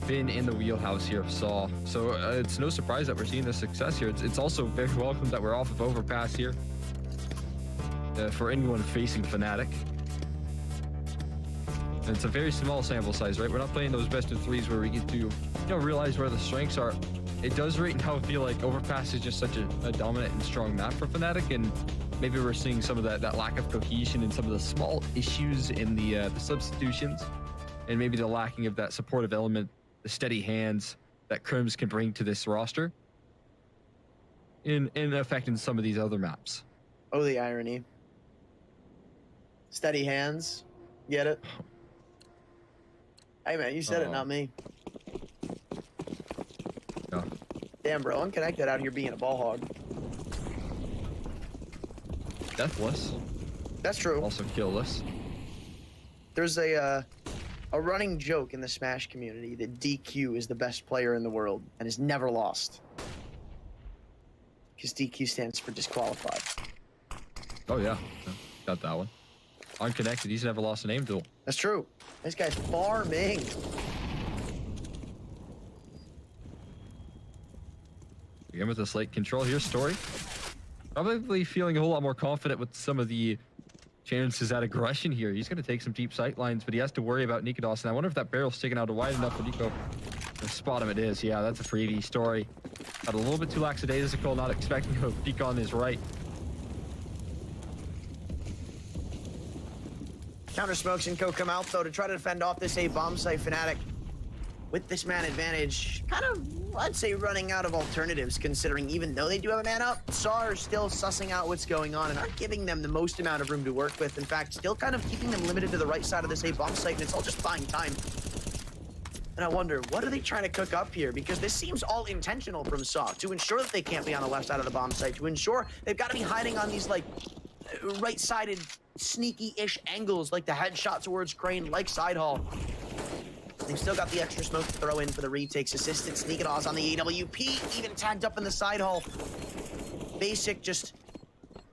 been in the wheelhouse here of Saw. So it's no surprise that we're seeing this success here. It's also very welcome that we're off of Overpass here for anyone facing Fnatic. And it's a very small sample size, right? We're not playing those best of threes where we get to, realize where the strengths are. It does right now feel like Overpass is just such a dominant and strong map for Fnatic, and maybe we're seeing some of that lack of cohesion and some of the small issues in the substitutions, and maybe the lacking of that supportive element, the steady hands that Crims can bring to this roster in affecting some of these other maps. Oh, the irony. Steady hands. Get it? Hey, man, you said it, not me. Yeah. Damn, bro, unconnected out here being a ball hog. Deathless. That's true. Also killless. There's a running joke in the Smash community that DQ is the best player in the world and has never lost. Because DQ stands for disqualified. Oh, yeah. Got that one. Unconnected, he's never lost a name duel. That's true. This guy's farming. Again with this late control here, Story. Probably feeling a whole lot more confident with some of the chances at aggression here. He's going to take some deep sight lines, but he has to worry about Nikodas. And I wonder if that barrel's sticking out wide enough for Nico to spot him. It is. Yeah, that's a freebie. Story. Got a little bit too lackadaisical, not expecting a peek on his right. Counter smokes and Co come out, though, to try to defend off this A bomb site. Fnatic, with this man advantage, kind of, I'd say, running out of alternatives, considering even though they do have a man up, Saw are still sussing out what's going on and aren't giving them the most amount of room to work with. In fact, still kind of keeping them limited to the right side of this A bomb site, and it's all just buying time. And I wonder, what are they trying to cook up here? Because this seems all intentional from Saw, to ensure that they can't be on the left side of the bomb site, to ensure they've got to be hiding on these, like, right-sided, sneaky-ish angles, like the headshot towards Crane, like side haul. They've still got the extra smoke to throw in for the retakes. Assistant Sneakados on the AWP, even tagged up in the side haul. Basic just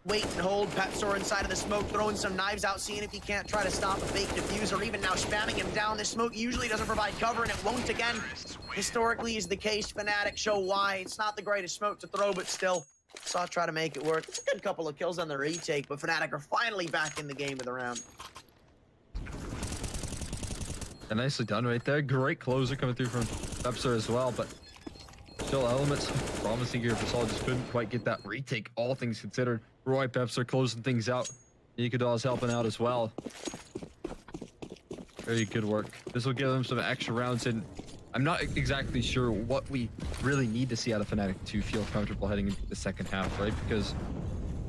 wait and hold. Pepsor inside of the smoke, throwing some knives out, seeing if he can't try to stop a fake defuse, or even now spamming him down. This smoke usually doesn't provide cover, and it won't again. Historically is the case. Fnatic show why. It's not the greatest smoke to throw, but still, Saw try to make it work. It's a good couple of kills on the retake, but Fnatic are finally back in the game of the round. And nicely done right there. Great closer coming through from Pepsor as well, but still elements promising here for Saw. Just couldn't quite get that retake, all things considered. Roy Pepsor closing things out. Nikodas helping out as well. Very good work. This will give them some extra rounds in. I'm not exactly sure what we really need to see out of Fnatic to feel comfortable heading into the second half, right? Because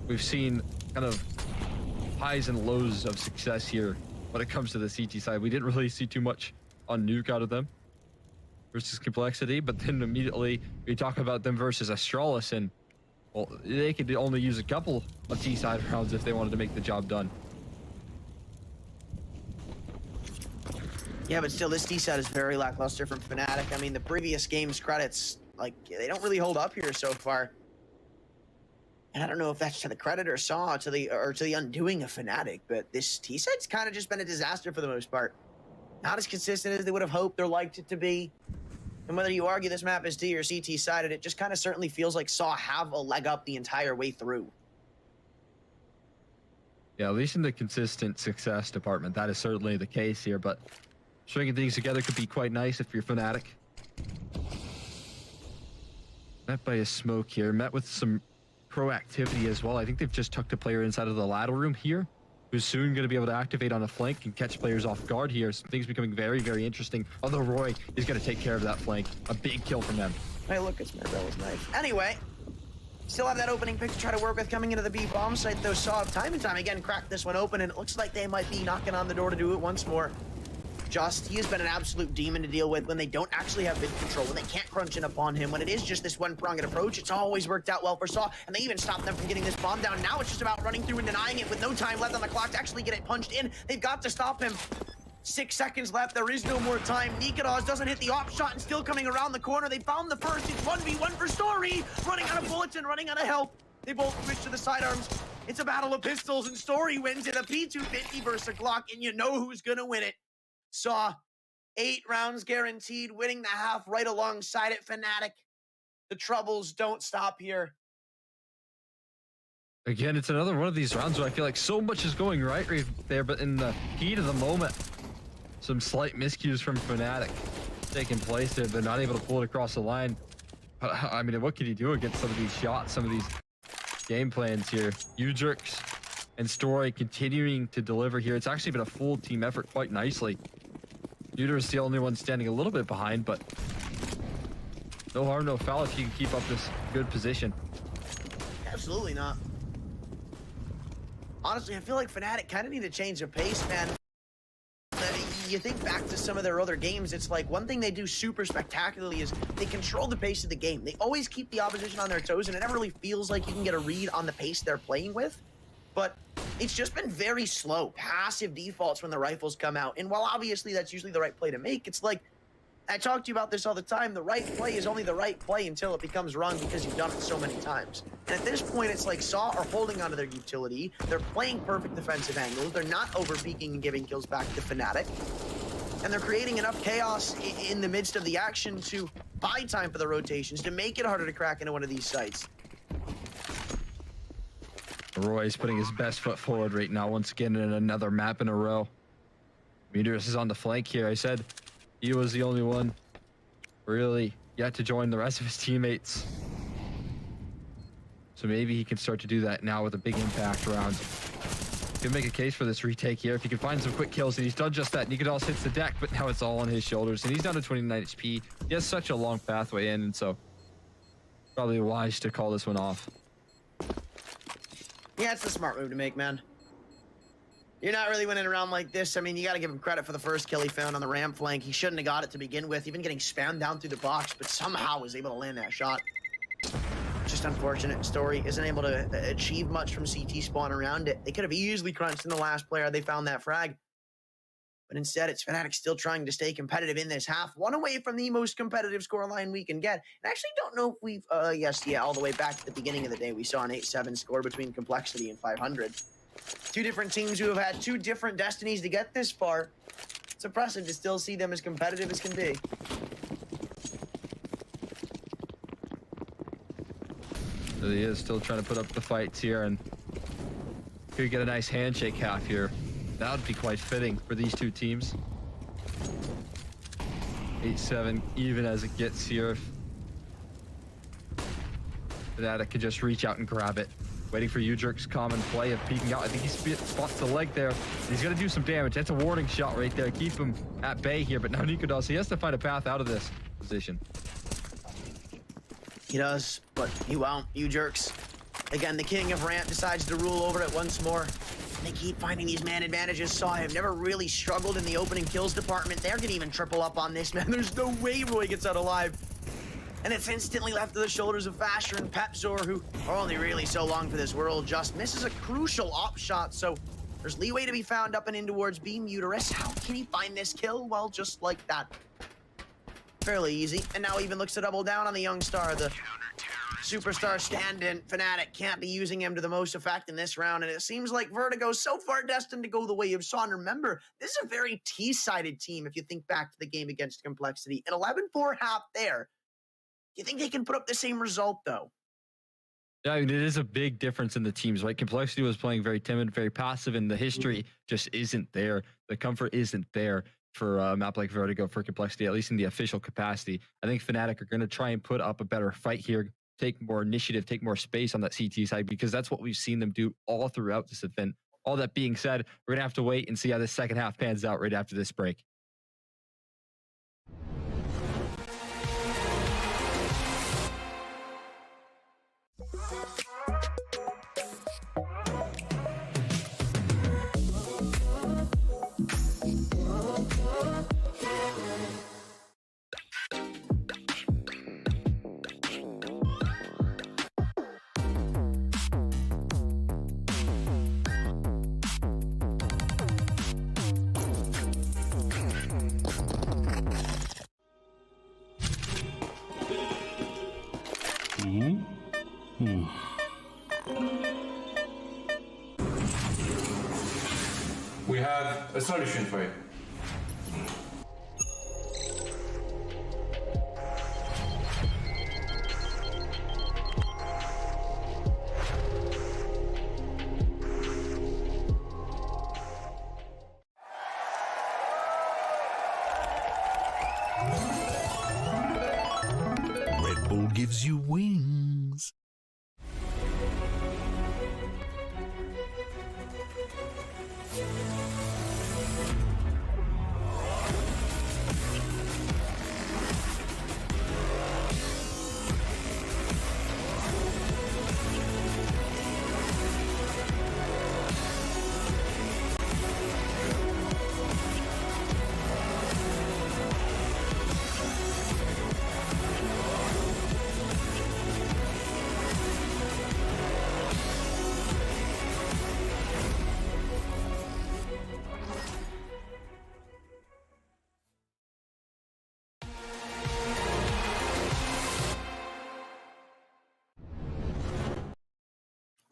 we've seen kind of highs and lows of success here when it comes to the CT side. We didn't really see too much on Nuke out of them versus Complexity, but then immediately we talk about them versus Astralis, and well, they could only use a couple of T-side rounds if they wanted to make the job done. Yeah, but still, this T-side is very lackluster from Fnatic. I mean, the previous game's credits, like, they don't really hold up here so far. And I don't know if that's to the credit or Saw, to the undoing of Fnatic, but this T-side's kind of just been a disaster for the most part. Not as consistent as they would have hoped or liked it to be. And whether you argue this map is T or CT-sided, it just kind of certainly feels like Saw have a leg up the entire way through. Yeah, at least in the consistent success department, that is certainly the case here, but stringing things together could be quite nice if you're Fnatic. Met by a smoke here, met with some proactivity as well. I think they've just tucked a player inside of the ladder room here, who's soon going to be able to activate on a flank and catch players off guard here. So things becoming very, very interesting. Although Roy is going to take care of that flank. A big kill from them. Hey, look, it's Marabella's knife. Anyway, still have that opening pick to try to work with coming into the B bomb site, though. Saw time and time again cracked this one open, and it looks like they might be knocking on the door to do it once more. He has been an absolute demon to deal with when they don't actually have mid control, when they can't crunch in upon him, when it is just this one-pronged approach. It's always worked out well for Saw, and they even stopped them from getting this bomb down. Now it's just about running through and denying it with no time left on the clock to actually get it punched in. They've got to stop him. 6 seconds left. There is no more time. Nikodos doesn't hit the op shot and still coming around the corner. They found the first. It's 1v1 for Story. Running out of bullets and running out of help. They both switch to the sidearms. It's a battle of pistols, and Story wins it. A P250 versus a Glock, and you know who's going to win it. Saw 8 rounds guaranteed, winning the half right alongside it. Fnatic, the troubles don't stop here. Again, it's another one of these rounds where I feel like so much is going right there, but in the heat of the moment, some slight miscues from Fnatic taking place there. They're not able to pull it across the line. I mean, what can you do against some of these shots, some of these game plans here? U-Jerks and Story continuing to deliver here. It's actually been a full team effort quite nicely. Uter is the only one standing a little bit behind, but no harm, no foul if you can keep up this good position. Absolutely not. Honestly, I feel like Fnatic kind of need to change their pace, man. You think back to some of their other games, it's like one thing they do super spectacularly is they control the pace of the game. They always keep the opposition on their toes, and it never really feels like you can get a read on the pace they're playing with. But it's just been very slow, passive defaults when the rifles come out. And while obviously that's usually the right play to make, it's like, I talk to you about this all the time, the right play is only the right play until it becomes wrong because you've done it so many times. And at this point, it's like Saw are holding onto their utility. They're playing perfect defensive angles. They're not over-peaking and giving kills back to Fnatic. And they're creating enough chaos in the midst of the action to buy time for the rotations, to make it harder to crack into one of these sites. Roy's putting his best foot forward right now, once again in another map in a row. Meteorus is on the flank here. I said he was the only one really yet to join the rest of his teammates. So maybe he can start to do that now with a big impact round. Can make a case for this retake here if he can find some quick kills, and he's done just that. Nikodos hits the deck, but now it's all on his shoulders, and he's down to 29 HP. He has such a long pathway in, and so probably wise to call this one off. Yeah, it's the smart move to make, man. You're not really winning around like this. I mean, you got to give him credit for the first kill he found on the ramp flank. He shouldn't have got it to begin with, even getting spammed down through the box, but somehow was able to land that shot. Just unfortunate. Story isn't able to achieve much from CT spawn around it. They could have easily crunched in the last player. They found that frag. But instead, it's Fnatic still trying to stay competitive in this half. One away from the most competitive scoreline we can get. And I actually don't know if we've, all the way back to the beginning of the day, we saw an 8-7 score between Complexity and 500. Two different teams who have had two different destinies to get this far. It's impressive to still see them as competitive as can be. He is still trying to put up the fights here, and could get a nice handshake half here. That would be quite fitting for these two teams. 8-7 even as it gets here. Fnatic could just reach out and grab it. Waiting for U-Jerk's common play of peeking out. I think he spots the leg there. He's going to do some damage. That's a warning shot right there. Keep him at bay here, but now Nikodos, he has to find a path out of this position. He does, but he won't. U-Jerks. Again, the king of ramp decides to rule over it once more. They keep finding these man advantages. Saw have never really struggled in the opening kills department. They're gonna even triple up on this, man. There's no way Roy gets out alive. And it's instantly left to the shoulders of Fasher and Pepzor, who are only really so long for this world. Just misses a crucial op shot, so there's leeway to be found up and in towards Beam Uterus. How can he find this kill? Well, just like that. Fairly easy. And now even looks to double down on the young star. The superstar stand-in. Fnatic can't be using him to the most effect in this round, and it seems like Vertigo's so far destined to go the way of Saw. And remember, this is a very T-sided team if you think back to the game against Complexity. An 11-4 half there. Do you think they can put up the same result, though? Yeah, I mean, it is a big difference in the teams, right? Complexity was playing very timid, very passive, and the history just isn't there. The comfort isn't there for a map like Vertigo for Complexity, at least in the official capacity. I think Fnatic are going to try and put up a better fight here, take more initiative, take more space on that CT side, because that's what we've seen them do all throughout this event. All that being said, we're going to have to wait and see how the second half pans out right after this break. We have a solution for you. Red Bull gives you wings.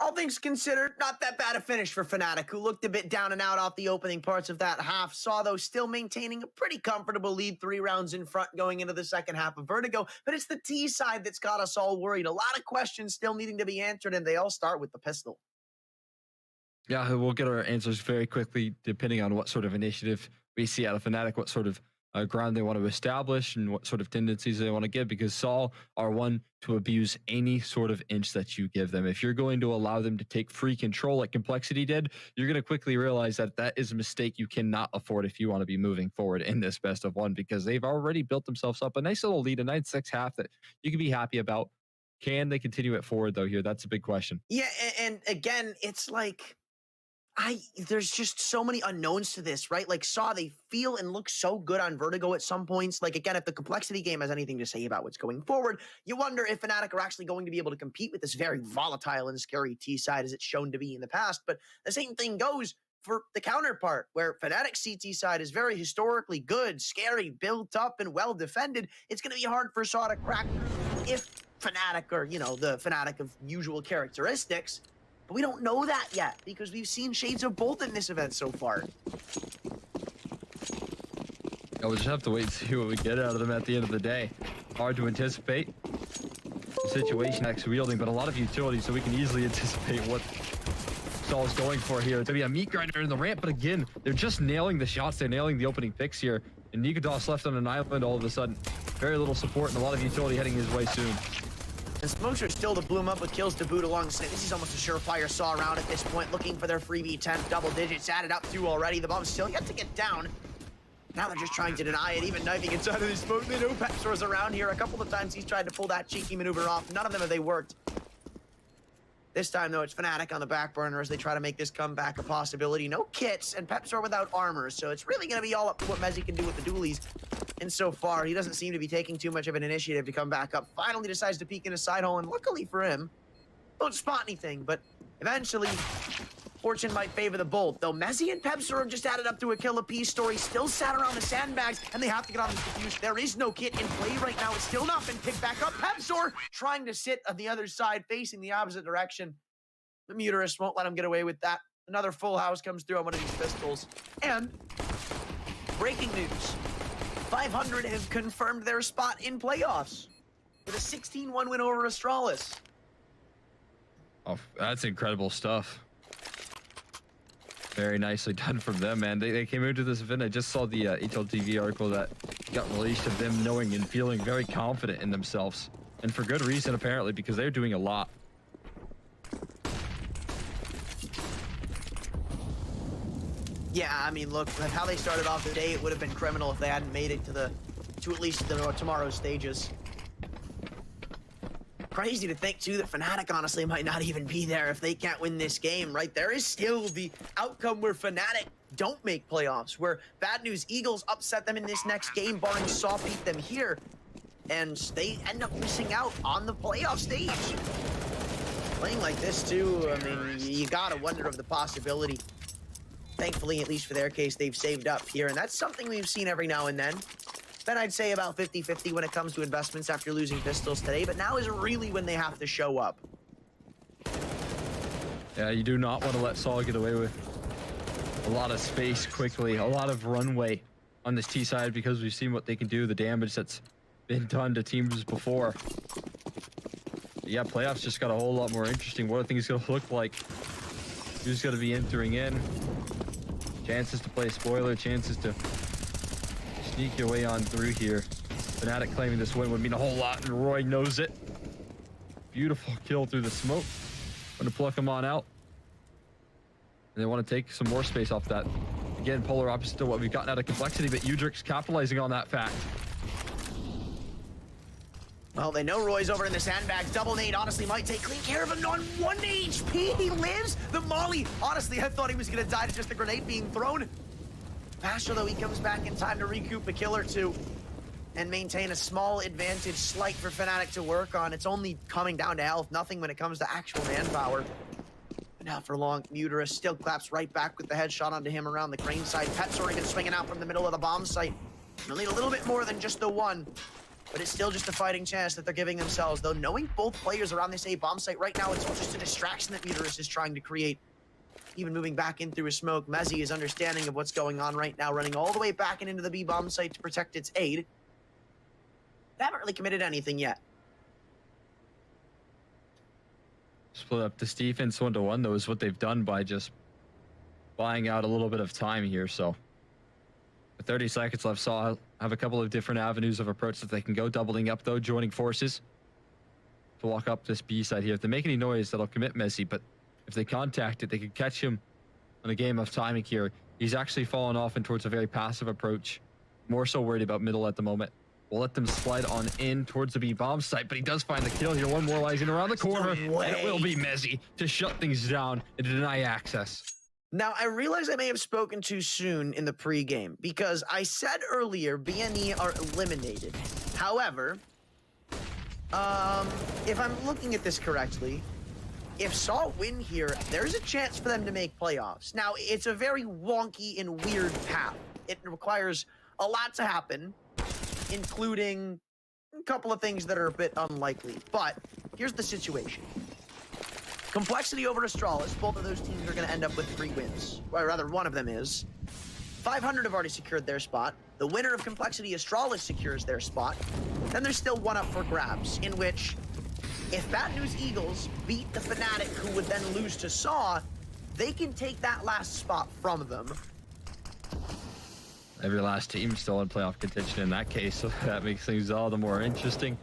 All things considered, not that bad a finish for Fnatic, who looked a bit down and out off the opening parts of that half. Saw, though, still maintaining a pretty comfortable lead, 3 rounds in front going into the second half of Vertigo. But it's the T side that's got us all worried. A lot of questions still needing to be answered, and they all start with the pistol. Yeah, we'll get our answers very quickly, depending on what sort of initiative we see out of Fnatic, what sort of ground they want to establish, and what sort of tendencies they want to give, because Saw are one to abuse any sort of inch that you give them. If you're going to allow them to take free control like Complexity did, you're going to quickly realize that that is a mistake you cannot afford if you want to be moving forward in this best of one, because they've already built themselves up a nice little lead, a 9-6 half that you can be happy about. Can they continue it forward, though, here? That's a big question. Yeah, and again, it's like, there's just so many unknowns to this, right? Like, Saw, they feel and look so good on Vertigo at some points. Like, again, if the Complexity game has anything to say about what's going forward, you wonder if Fnatic are actually going to be able to compete with this very volatile and scary T side as it's shown to be in the past. But the same thing goes for the counterpart, where Fnatic's CT side is very historically good, scary, built up, and well defended. It's going to be hard for Saw to crack through if Fnatic are, you know, the Fnatic of usual characteristics. But we don't know that yet, because we've seen shades of both in this event so far. We'll just have to wait and see what we get out of them at the end of the day. Hard to anticipate the situation X wielding, but a lot of utility, so we can easily anticipate what Saw's going for here. It's going to be a meat grinder in the ramp, but again, they're just nailing the shots. They're nailing the opening picks here. And Nikodos left on an island all of a sudden. Very little support and a lot of utility heading his way soon. And Smokes are still to bloom up with kills to boot alongside. This is almost a surefire Saw round at this point, looking for their freebie 10 double digits added up to already. The bomb's still yet to get down. Now they're just trying to deny it, even knifing inside of the smoke. They know Pepzor's around here. A couple of times he's tried to pull that cheeky maneuver off. None of them have they worked. This time, though, it's Fnatic on the back burner as they try to make this comeback a possibility. No kits, and Pepsor without armor, so it's really going to be all up to what Mezzi can do with the dualies. And so far, he doesn't seem to be taking too much of an initiative to come back up. Finally decides to peek in his side hole, and luckily for him, don't spot anything, but eventually, fortune might favor the Bolt. Though Mezzi and Pepsor have just added up to a kill apiece. Story still sat around the sandbags, and they have to get on this diffuse. There is no kit in play right now. It's still not been picked back up. Pepsor trying to sit on the other side, facing the opposite direction. The Muterus won't let him get away with that. Another full house comes through on one of these pistols. And breaking news. 500 have confirmed their spot in playoffs with a 16-1 win over Astralis. Oh, that's incredible stuff. Very nicely done from them, man. They came into this event. I just saw the HLTV article that got released of them knowing and feeling very confident in themselves. And for good reason, apparently, because they're doing a lot. Yeah, I mean, look, with how they started off the day, it would have been criminal if they hadn't made it to at least tomorrow's stages. Crazy to think, too, that Fnatic honestly might not even be there if they can't win this game, right? There is still the outcome where Fnatic don't make playoffs, where Bad News Eagles upset them in this next game, barring Saw beat them here, and they end up missing out on the playoff stage. Playing like this, too, I mean, you gotta wonder of the possibility. Thankfully, at least for their case, they've saved up here, and that's something we've seen every now and then. Then I'd say about 50-50 when it comes to investments after losing pistols today, but now is really when they have to show up. Yeah, you do not want to let Saw get away with a lot of space quickly, a lot of runway on this T side, because we've seen what they can do, the damage that's been done to teams before. Yeah, playoffs just got a whole lot more interesting. What are things going to look like? Who's going to be entering in? Chances to play spoiler, chances to sneak your way on through here. Fnatic claiming this win would mean a whole lot, and Roy knows it. Beautiful kill through the smoke. Going to pluck him on out. And they want to take some more space off that. Again, polar opposite to what we've gotten out of Complexity, but Udric's capitalizing on that fact. Well, they know Roy's over in the sandbags. Double nade honestly might take clean care of him on 1 HP. He lives. The Molly, honestly, I thought he was going to die to just the grenade being thrown. Pastor, though, he comes back in time to recoup a kill or two and maintain a small advantage, slight for Fnatic to work on. It's only coming down to health, nothing when it comes to actual manpower. But not for long. Muterus still claps right back with the headshot onto him around the crane side. Pepsor even swinging out from the middle of the bomb site. They'll need a little bit more than just the one. But it's still just a fighting chance that they're giving themselves, though knowing both players around this A bomb site right now, it's just a distraction that Muterus is trying to create. Even moving back in through a smoke, Mezzi is understanding of what's going on right now, running all the way back and into the B bomb site to protect its aid. They haven't really committed anything yet. Split up this defense 1-1, though, is what they've done by just buying out a little bit of time here, so. With 30 seconds left, Saw have a couple of different avenues of approach that they can go, doubling up, though, joining forces to walk up this B side here. If they make any noise, that'll commit Messi, but if they contact it, they could catch him on a game of timing here. He's actually fallen off and towards a very passive approach. More so worried about middle at the moment. We'll let them slide on in towards the B bomb site, but he does find the kill here. One more lies in around the corner, and it will be Messi to shut things down and to deny access. Now, I realize I may have spoken too soon in the pregame because I said earlier BNE are eliminated. However, if I'm looking at this correctly, if Saw win here, there's a chance for them to make playoffs. Now, it's a very wonky and weird path. It requires a lot to happen, including a couple of things that are a bit unlikely. But here's the situation. Complexity over Astralis, both of those teams are going to end up with 3 wins. Or rather, one of them is. 500 have already secured their spot. The winner of Complexity Astralis secures their spot. Then there's still one up for grabs, in which, if Bad News Eagles beat the Fnatic, who would then lose to Saw, they can take that last spot from them. Every last team still in playoff contention in that case, so that makes things all the more interesting.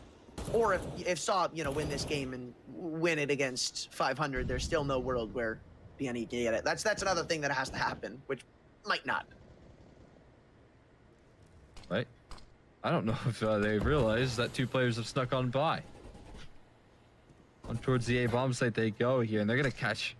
Or if Saw, win this game and win it against 500, there's still no world where BNE can get it. That's another thing that has to happen, which might not. Right? I don't know if they've realized that 2 players have snuck on by. On towards the A bomb site they go here, and they're gonna catch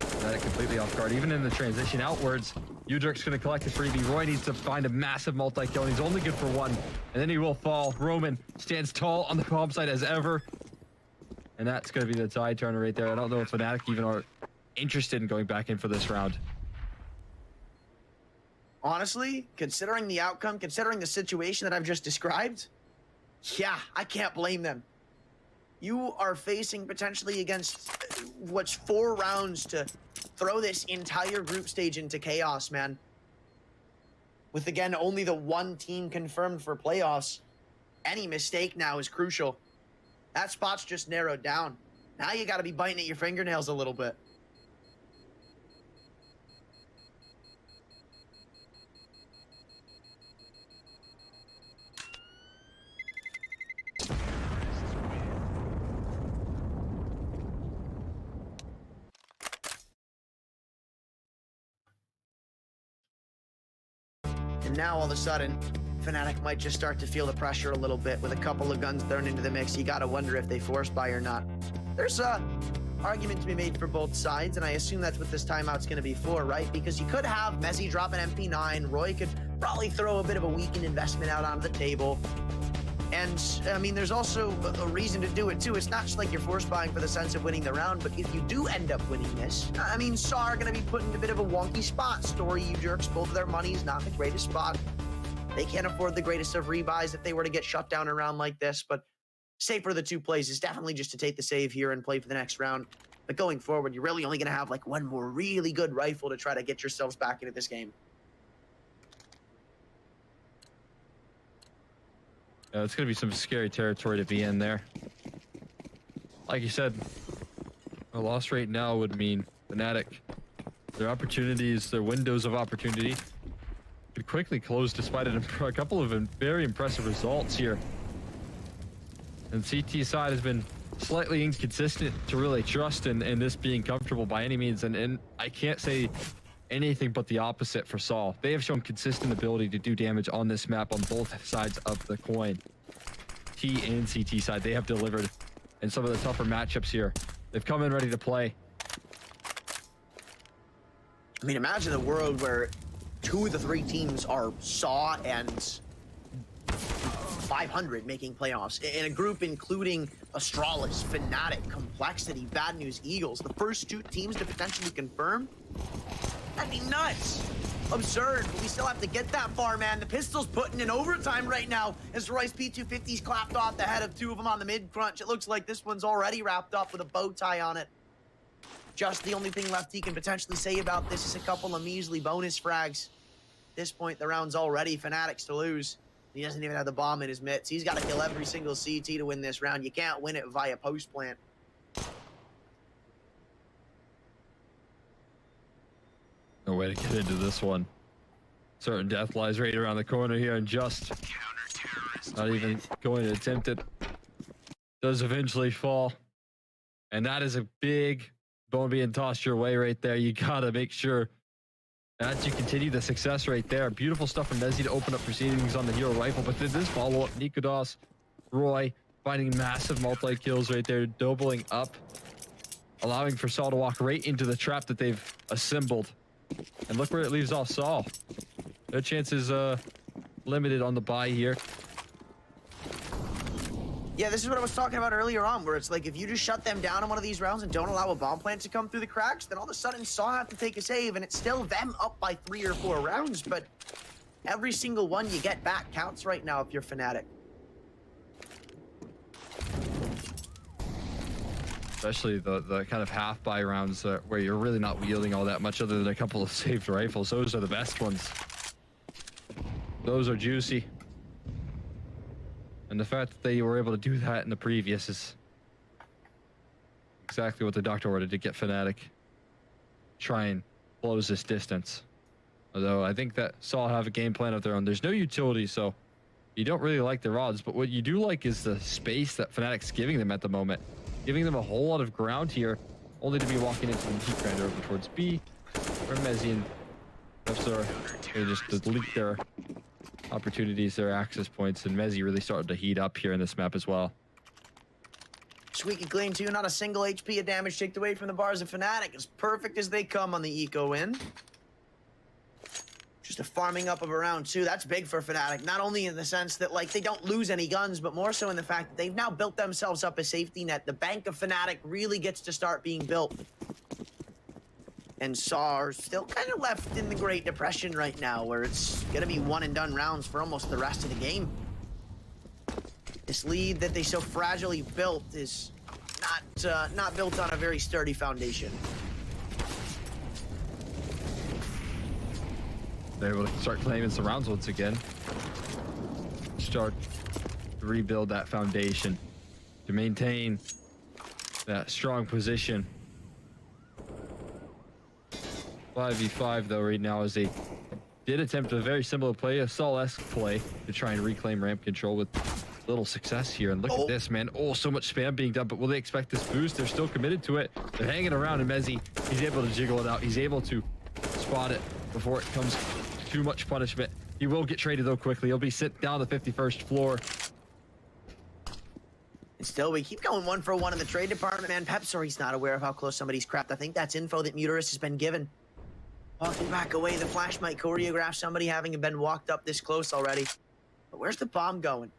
that completely off guard. Even in the transition outwards, Udrik's gonna collect a freebie. Roy needs to find a massive multi-kill, and he's only good for one. And then he will fall. Roman stands tall on the bomb site as ever. And that's gonna be the tide turner right there. I don't know if Fnatic even are interested in going back in for this round. Honestly, considering the outcome, considering the situation that I've just described, yeah, I can't blame them. You are facing potentially against what's 4 rounds to throw this entire group stage into chaos, man. With, again, only the one team confirmed for playoffs, any mistake now is crucial. That spot's just narrowed down. Now you got to be biting at your fingernails a little bit. And now all of a sudden, Fnatic might just start to feel the pressure a little bit with a couple of guns thrown into the mix. You gotta wonder if they force buy or not. There's a argument to be made for both sides, and I assume that's what this timeout's gonna be for, right? Because you could have Messi drop an MP9, Roy could probably throw a bit of a weakened investment out onto the table. And, I mean, there's also a reason to do it, too. It's not just like you're force buying for the sense of winning the round, but if you do end up winning this, I mean, Saw are going to be put in a bit of a wonky spot. Story, you jerks, both of their money is not in the greatest spot. They can't afford the greatest of rebuys if they were to get shut down around like this, but safer of the two plays is definitely just to take the save here and play for the next round. But going forward, you're really only going to have, like, one more really good rifle to try to get yourselves back into this game. It's going to be some scary territory to be in there. Like you said, a loss rate now would mean Fnatic, their opportunities, their windows of opportunity could quickly close despite a couple of very impressive results here. And CT side has been slightly inconsistent to really trust in this being comfortable by any means. And I can't say anything but the opposite for Saw. They have shown consistent ability to do damage on this map on both sides of the coin. T and CT side, they have delivered in some of the tougher matchups here. They've come in ready to play. I mean, imagine a world where 2 of the 3 teams are Saw and 500 making playoffs. In a group including Astralis, Fnatic, Complexity, Bad News Eagles, the first 2 teams to potentially confirm. That'd be nuts. Absurd, but we still have to get that far, man. The pistol's putting in overtime right now as Roy's P250's clapped off the head of 2 of them on the mid-crunch. It looks like this one's already wrapped up with a bow tie on it. Just the only thing left he can potentially say about this is a couple of measly bonus frags. At this point, the round's already Fnatic's to lose. He doesn't even have the bomb in his mitts. He's got to kill every single CT to win this round. You can't win it via post-plant. No way to get into this one. Certain death lies right around the corner here, and just not even going to attempt it. Does eventually fall. And that is a big bone being tossed your way right there. You gotta make sure that you continue the success right there. Beautiful stuff from Nezzy to open up proceedings on the hero rifle, but then this follow-up, Nikodos, Roy finding massive multi-kills right there, doubling up, allowing for Saw to walk right into the trap that they've assembled. And look where it leaves off Saw. Their chances limited on the buy here. Yeah, this is what I was talking about earlier on, where it's like if you just shut them down in one of these rounds and don't allow a bomb plant to come through the cracks, then all of a sudden Saw have to take a save, and it's still them up by 3 or 4 rounds, but every single one you get back counts right now if you're Fnatic. Especially the kind of half buy rounds where you're really not wielding all that much other than a couple of saved rifles. Those are the best ones. Those are juicy. And the fact that they were able to do that in the previous is exactly what the doctor ordered to get Fnatic. Try and close this distance. Although I think that Saw have a game plan of their own. There's no utility, so you don't really like their odds. But what you do like is the space that Fnatic's giving them at the moment. Giving them a whole lot of ground here, only to be walking into the heat grinder over towards B, where Messi and Nefsar, they just delete their opportunities, their access points, and Messi really started to heat up here in this map as well. Squeaky clean too, not a single HP of damage taken away from the bars of Fnatic. As perfect as they come on the eco win. Just a farming up of a round 2. That's big for Fnatic, not only in the sense that like they don't lose any guns, but more so in the fact that they've now built themselves up a safety net. The bank of Fnatic really gets to start being built. And Saw are still kind of left in the Great Depression right now, where it's gonna be one and done rounds for almost the rest of the game. This lead that they so fragilely built is not built on a very sturdy foundation. They're able to start claiming some rounds once again. Start to rebuild that foundation to maintain that strong position. 5v5 though right now, as they did attempt a very similar play, a Saul-esque play, to try and reclaim ramp control with little success here. And look at this, man. Oh, so much spam being done, but will they expect this boost? They're still committed to it. They're hanging around, and Mezzi, he's able to jiggle it out. He's able to spot it before it comes too much punishment. He will get traded though quickly. He'll be sent down the 51st floor. And still, we keep going 1 for 1 in the trade department, man. Pepsor, not aware of how close somebody's crapped. I think that's info that Muterus has been given. Walking back away, the flash might choreograph somebody having been walked up this close already. But where's the bomb going?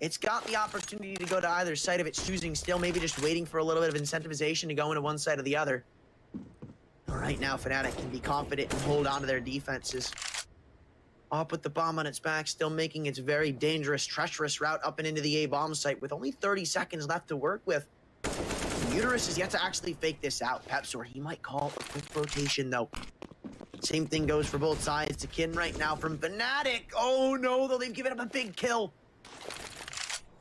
It's got the opportunity to go to either side of its choosing, still maybe just waiting for a little bit of incentivization to go into one side or the other. But right now, Fnatic can be confident and hold on to their defenses. Up with the bomb on its back, still making its very dangerous, treacherous route up and into the A bomb site with only 30 seconds left to work with. Muterus is yet to actually fake this out. Pepsor, he might call a quick rotation though. Same thing goes for both sides. To Kin right now from Fnatic. Oh no, though they've given up a big kill.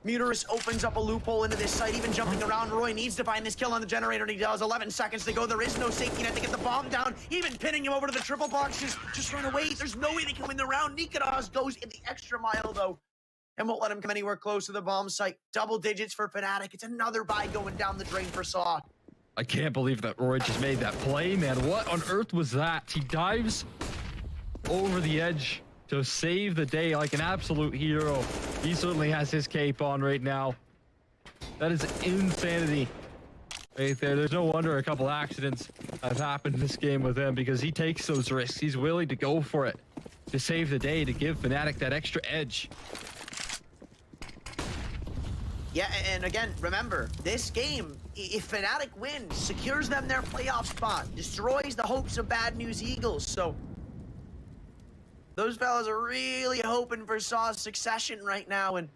Muterus opens up a loophole into this site, even jumping around. Roy needs to find this kill on the generator, and he does. 11 seconds to go. There is no safety net to get the bomb down. Even pinning him over to the triple box. Just run away. There's no way they can win the round. Nikolas goes in the extra mile, though, and won't let him come anywhere close to the bomb site. Double digits for Fnatic. It's another buy going down the drain for Saw. I can't believe that Roy just made that play, man. What on earth was that? He dives over the edge to save the day like an absolute hero. He certainly has his cape on right now. That is insanity right there. There's no wonder a couple accidents have happened in this game with him, because he takes those risks. He's willing to go for it to save the day, to give Fnatic that extra edge. Yeah, and again, remember, this game, if Fnatic wins, secures them their playoff spot, destroys the hopes of Bad News Eagles. So those fellas are really hoping for Saw's succession right now, and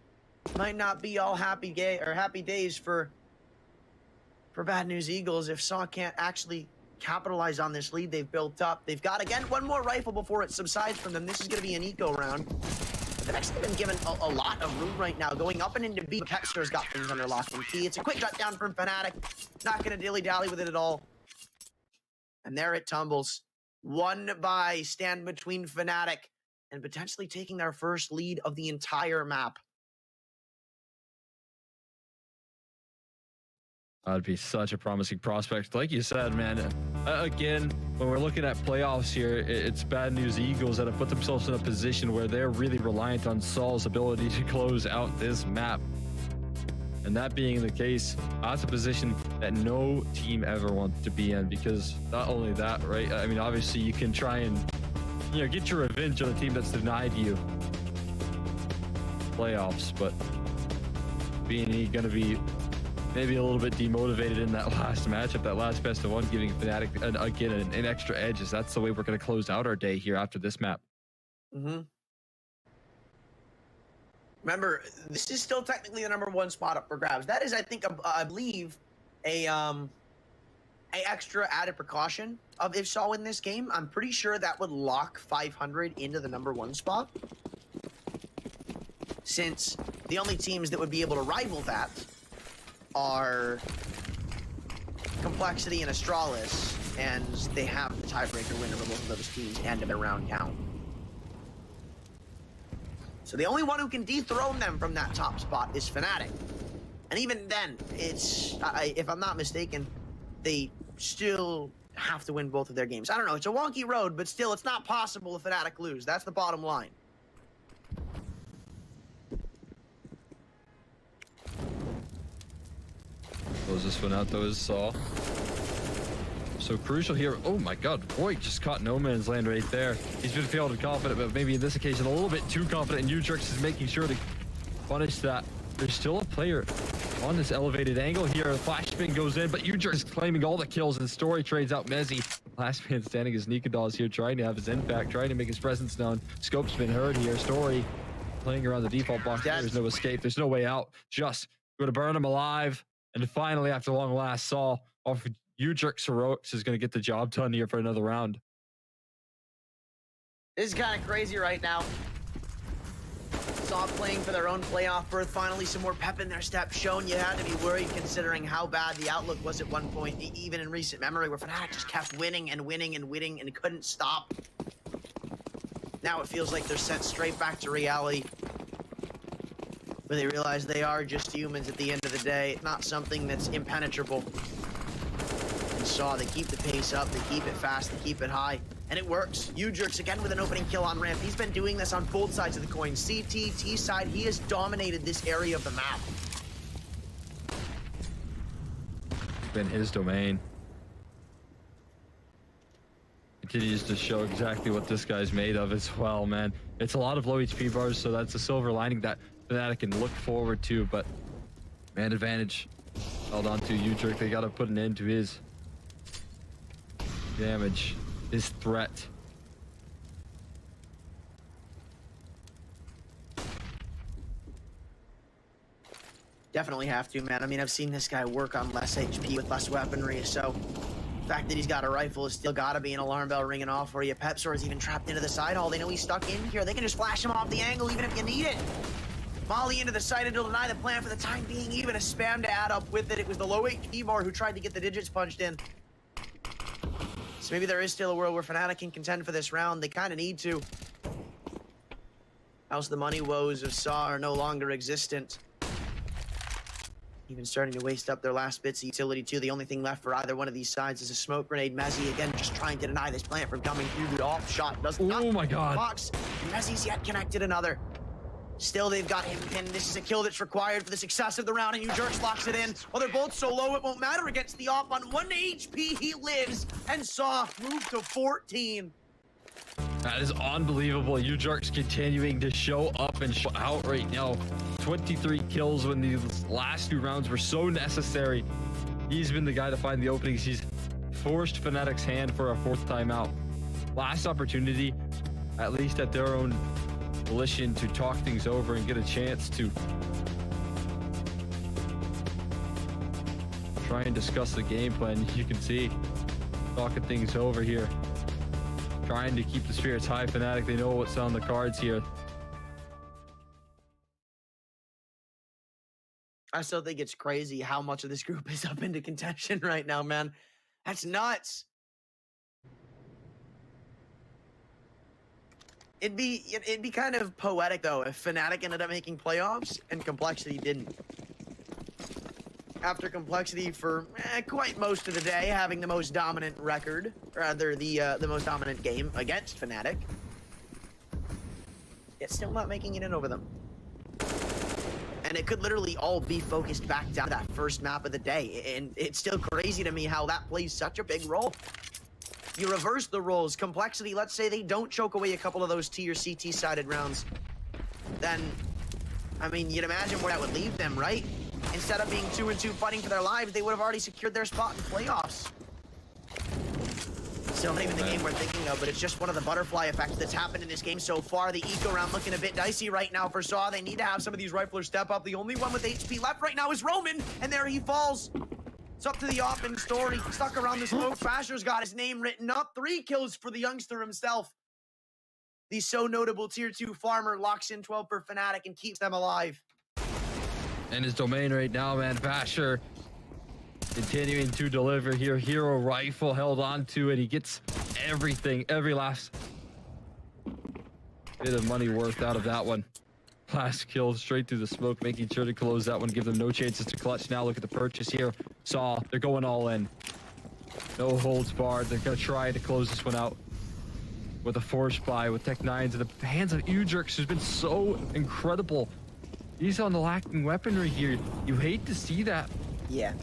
might not be all happy days for Bad News Eagles if Saw can't actually capitalize on this lead they've built up. They've got, again, one more rifle before it subsides from them. This is going to be an eco round. They've actually been given a lot of room right now, going up and into B. Pepsor's got things under lock and key. It's a quick shutdown from Fnatic. Not going to dilly-dally with it at all. And there it tumbles. One by stand between Fnatic and potentially taking their first lead of the entire map. That'd be such a promising prospect. Like you said, man, again, when we're looking at playoffs here, it's Bad News Eagles that have put themselves in a position where they're really reliant on Saul's ability to close out this map. And that being the case, that's a position that no team ever wants to be in, because not only that, right? I mean, obviously you can try and, you know, get your revenge on a team that's denied you playoffs, but being going to be maybe a little bit demotivated in that last matchup, that last best of one, giving Fnatic an extra edge, as that's the way we're going to close out our day here after this map. Mm-hmm. Remember, this is still technically the #1 spot up for grabs. That is, I think, I believe, a extra added precaution of if Saw win this game. I'm pretty sure that would lock 500 into the #1 spot, since the only teams that would be able to rival that are Complexity and Astralis, and they have the tiebreaker winner for both of those teams and a round count. So the only one who can dethrone them from that top spot is Fnatic. And even then, it's, if I'm not mistaken, they still have to win both of their games. I don't know, it's a wonky road, but still, it's not possible if Fnatic lose. That's the bottom line. close this one out though is Saw. So crucial here. Oh my god, Roy just caught no man's land right there. He's been feeling confident, but maybe in this occasion a little bit too confident, and Udrix is making sure to punish that. There's still a player on this elevated angle here. The flash spin goes in, but Udrix is claiming all the kills, and Story trades out Mezzy. Last man standing is Nikadaz here, trying to have his impact, trying to make his presence known. Scope's been heard here. Story playing around the default box. There's no escape. There's no way out. Just going to burn him alive. And finally, after long last, Saw off Udrix Heroics is going to get the job done here for another round. This is kind of crazy right now. Saw playing for their own playoff berth. Finally, some more pep in their step shown. You had to be worried considering how bad the outlook was at one point, even in recent memory, where Fnatic just kept winning and winning and winning and couldn't stop. Now it feels like they're sent straight back to reality, where they realize they are just humans at the end of the day, not something that's impenetrable. And Saw, they keep the pace up, they keep it fast, they keep it high, and it works. Udrix again with an opening kill on ramp. He's been doing this on both sides of the coin. CT, T side, he has dominated this area of the map. It's been his domain. Continues to show exactly what this guy's made of as well, man. It's a lot of low HP bars, so that's a silver lining that Fnatic can look forward to, but man advantage held on to Udrix. They got to put an end to his damage, his threat. Definitely have to, man. I mean, I've seen this guy work on less HP with less weaponry, so the fact that he's got a rifle has still got to be an alarm bell ringing off for you. Pepsor is even trapped into the side hall. They know he's stuck in here. They can just flash him off the angle even if you need it. Molly into the site, it'll deny the plan for the time being, even a spam to add up with it. It was the low HP bar who tried to get the digits punched in. So maybe there is still a world where Fnatic can contend for this round. They kind of need to. Else the money woes of Saw are no longer existent. Even starting to waste up their last bits of utility too. The only thing left for either one of these sides is a smoke grenade. Mezzy again just trying to deny this plant from coming through. The off shot does not. Oh my god. Box. And Mezzy's yet connected another. Still, they've got him pinned. This is a kill that's required for the success of the round, and Udrix locks it in. Well, they're both so low, it won't matter against the op. On 1 HP, he lives, and Saw moved to 14. That is unbelievable. Udrix continuing to show up and show out right now. 23 kills when these last 2 rounds were so necessary. He's been the guy to find the openings. He's forced Fnatic's hand for a 4th timeout. Last opportunity, at least at their own volition, to talk things over and get a chance to try and discuss the game plan. You can see talking things over here, trying to keep the spirits high. Fnatic, they know what's on the cards here. I still think it's crazy how much of this group is up into contention right now, man. That's nuts. It'd be kind of poetic though if Fnatic ended up making playoffs and Complexity didn't. After Complexity for quite most of the day having the most dominant record, rather the most dominant game against Fnatic, yet still not making it in over them. And it could literally all be focused back down to that first map of the day, and it's still crazy to me how that plays such a big role. You reverse the roles. Complexity, let's say they don't choke away a couple of those T or CT sided rounds. Then, I mean, you'd imagine where that would leave them, right? Instead of being 2-2 fighting for their lives, they would have already secured their spot in playoffs. Still not even the game we're thinking of, but it's just one of the butterfly effects that's happened in this game so far. The eco round looking a bit dicey right now for Saw. They need to have some of these riflers step up. The only one with HP left right now is Roman, and there he falls. It's up to the op in Story. Stuck around the smoke. Fasher's got his name written up. 3 kills for the youngster himself. The so notable tier 2 farmer locks in 12 for Fnatic and keeps them alive. And his domain right now, man. Fasher continuing to deliver here. Hero rifle held on to it. He gets everything, every last bit of money worth out of that one. Last kill straight through the smoke, making sure to close that one, give them no chances to clutch. Now look at the purchase here. Saw, they're going all in. No holds barred. They're going to try to close this one out with a force buy with Tech 9s in the hands of Udrix, who's been so incredible. He's on the lacking weaponry here. You hate to see that. Yeah.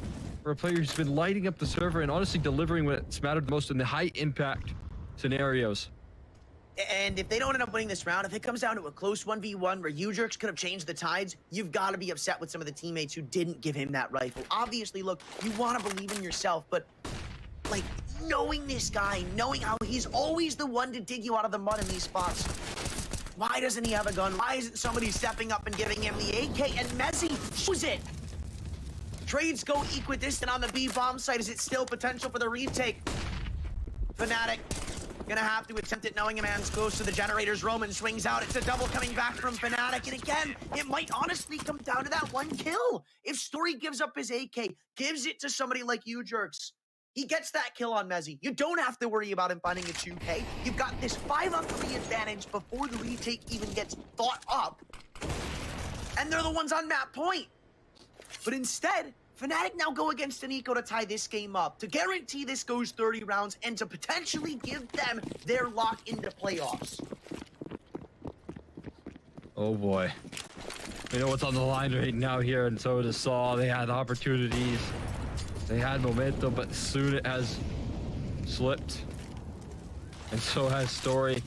for a player who's been lighting up the server and honestly delivering when it's mattered most in the high impact scenarios. And if they don't end up winning this round, if it comes down to a close 1v1 where U-Jerks could have changed the tides, you've got to be upset with some of the teammates who didn't give him that rifle. Obviously, look, you want to believe in yourself, but like knowing this guy, knowing how he's always the one to dig you out of the mud in these spots. Why doesn't he have a gun? Why isn't somebody stepping up and giving him the AK? And Mezzi shows it. Trades go equidistant on the B bomb site. Is it still potential for the retake? Fnatic gonna have to attempt it knowing a man's close to the generators. Roman swings out. It's a double coming back from Fnatic. And again, it might honestly come down to that one kill. If Story gives up his AK, gives it to somebody like U-Jerks, he gets that kill on Mezzi. You don't have to worry about him finding a 2K. You've got this 5-on-3 advantage before the retake even gets thought up. And they're the ones on map point. But instead, Fnatic now go against an Eco to tie this game up, to guarantee this goes 30 rounds, and to potentially give them their lock into playoffs. Oh boy. We know what's on the line right now here, and so does Saw. They had opportunities. They had momentum, but soon it has slipped. And so has Story.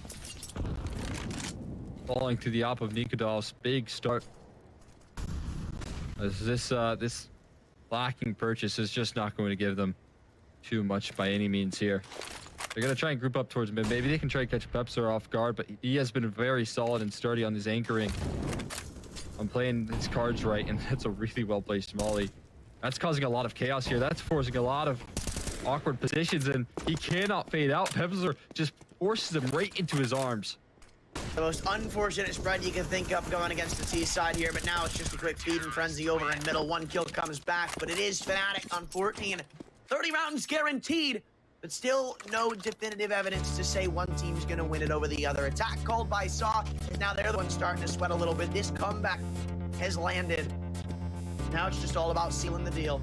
Falling to the op of Nikodov's big start. As this lacking purchase is just not going to give them too much by any means here. They're going to try and group up towards mid. Maybe they can try and catch Pepser off guard, but he has been very solid and sturdy on his anchoring. I'm playing his cards right, and that's a really well-placed molly. That's causing a lot of chaos here. That's forcing a lot of awkward positions, and he cannot fade out. Pepser just forces him right into his arms. The most unfortunate spread you can think of going against the T side here, but now it's just a quick feed and frenzy over in middle. One kill comes back, but it is Fnatic on 14. 30 rounds guaranteed, but still no definitive evidence to say one team's going to win it over the other. Attack called by Saw, and now they're the ones starting to sweat a little bit. This comeback has landed. Now it's just all about sealing the deal.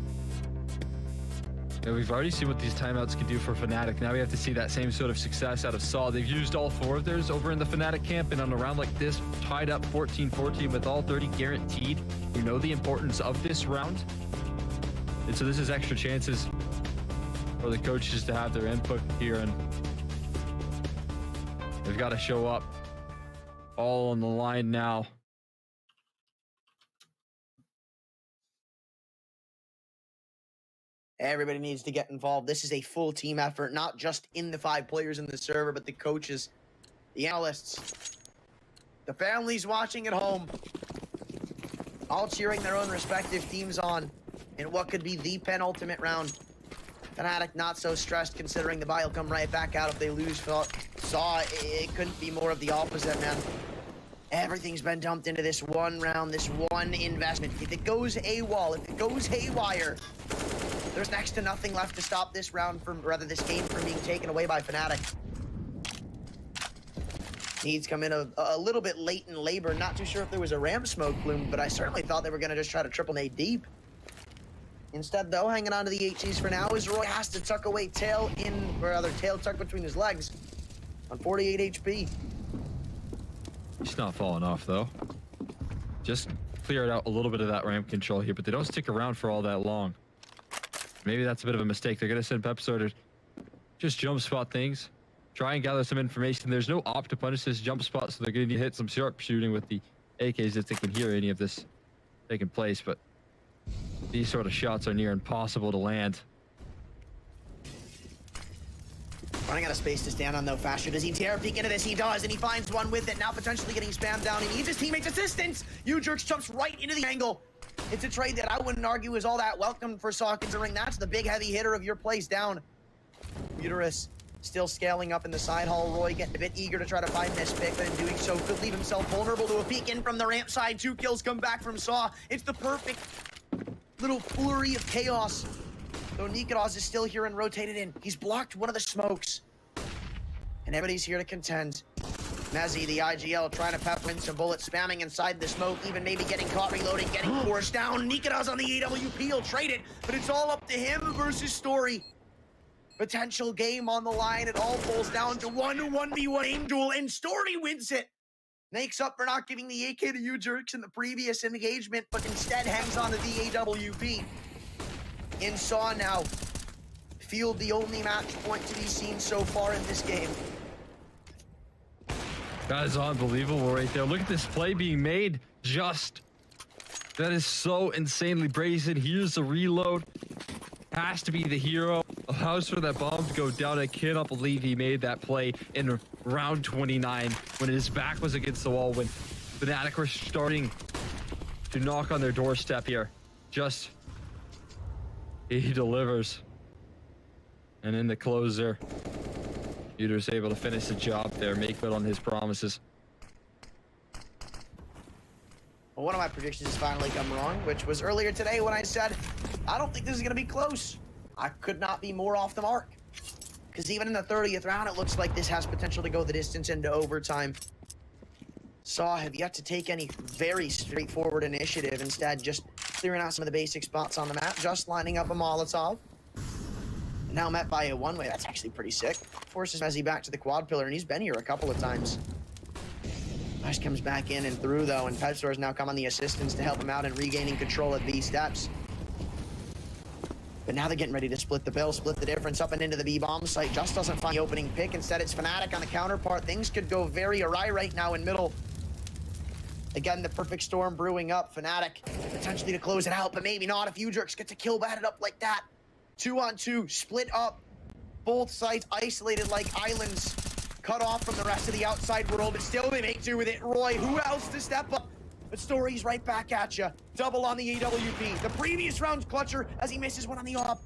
Yeah, we've already seen what these timeouts can do for Fnatic. Now we have to see that same sort of success out of Saw. They've used all 4 of theirs over in the Fnatic camp, and on a round like this, tied up 14-14 with all 30 guaranteed. You know the importance of this round. And so this is extra chances for the coaches to have their input here, and they've got to show up all on the line now. Everybody needs to get involved. This is a full team effort, not just in the 5 players in the server, but the coaches, the analysts, the families watching at home, all cheering their own respective teams on in what could be the penultimate round. Fnatic not so stressed considering the buy will come right back out if they lose. Saw it couldn't be more of the opposite, man. Everything's been dumped into this one round, this one investment. If it goes AWOL, if it goes haywire, there's next to nothing left to stop this round from, rather this game from being taken away by Fnatic. Needs come in a little bit late in labor. Not too sure if there was a ramp smoke bloom, but I certainly thought they were going to just try to triple nade deep. Instead, though, hanging on to the HCs for now is Roy has to tuck away tail in, or rather tail tucked between his legs on 48 HP. He's not falling off, though. Just cleared out a little bit of that ramp control here, but they don't stick around for all that long. Maybe that's a bit of a mistake. They're going to send Pepsor to just jump spot things, try and gather some information. There's no op to punish this jump spot, so they're going to hit some sharp shooting with the AKs if they can hear any of this taking place, but these sort of shots are near impossible to land. Running out of space to stand on, though. Faster. Does he dare peek into this? He does, and he finds one with it. Now potentially getting spammed down. He needs his teammates' assistance. U-Jerks jumps right into the angle. It's a trade that I wouldn't argue is all that welcome for Saw, considering that's the big heavy hitter of your plays down. Uterus still scaling up in the side hall. Roy getting a bit eager to try to find this pick, but in doing so could leave himself vulnerable to a peek in from the ramp side. 2 kills come back from Saw. It's the perfect little flurry of chaos. Though Nikodov is still here and rotated in. He's blocked one of the smokes. And everybody's here to contend. Mezzi, the IGL, trying to pepper in some bullets, spamming inside the smoke, even maybe getting caught reloading, getting forced down. Nikodov's on the AWP, he'll trade it, but it's all up to him versus Story. Potential game on the line, it all falls down to 1v1 aim duel, and Story wins it. Makes up for not giving the AK to U-Jerks in the previous engagement, but instead hangs on to the AWP. in Saw now field the only match point to be seen so far in this game. That is unbelievable right there. Look at this play being made. That is so insanely brazen. Here's the reload. Has to be the hero. Allows for that bomb to go down. I cannot believe he made that play in round 29 when his back was against the wall, when Fnatic were starting to knock on their doorstep here. He delivers. And in the closer, Uter's able to finish the job there, make good on his promises. Well, one of my predictions has finally come wrong, which was earlier today when I said, I don't think this is going to be close. I could not be more off the mark. Because even in the 30th round, it looks like this has potential to go the distance into overtime. Saw have yet to take any very straightforward initiative. Instead, just clearing out some of the basic spots on the map, just lining up a Molotov. Now met by a one-way. That's actually pretty sick. Forces Mezzy back to the quad pillar, and he's been here a couple of times. Nice comes back in and through, though, and Pepstor's now come on the assistance to help him out in regaining control at B steps. But now they're getting ready to split the bill, split the difference up and into the B bomb site. Just doesn't find the opening pick. Instead, it's Fnatic on the counterpart. Things could go very awry right now in middle. Again, the perfect storm brewing up. Fnatic potentially to close it out, but maybe not if Udrix gets a kill batted up like that. 2-on-2, split up. Both sides isolated like islands, cut off from the rest of the outside world, but still they make do with it. Roy, who else to step up? But Story's right back at you. Double on the AWP. The previous round's clutcher as he misses one on the op.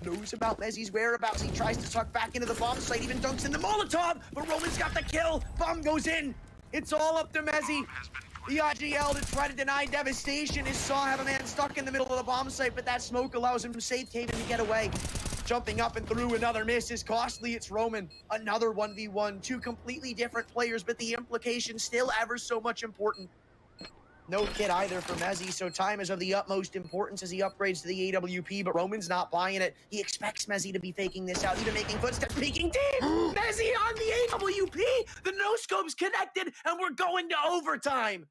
Knows about Mezzy's whereabouts. He tries to tuck back into the bomb site, even dunks in the Molotov, but Roman's got the kill. Bomb goes in. It's all up to Mezzy. The IGL to try to deny devastation. His Saw have a man stuck in the middle of the bomb site, but that smoke allows him from safe haven to get away. Jumping up and through, another miss is costly. It's Roman. Another 1v1. Two completely different players, but the implication still ever so much important. No kit either for Mezzy, so time is of the utmost importance as he upgrades to the AWP, but Roman's not buying it. He expects Mezzy to be faking this out, even making footsteps, peeking deep! Mezzy on the AWP! The no-scope's connected, and we're going to overtime!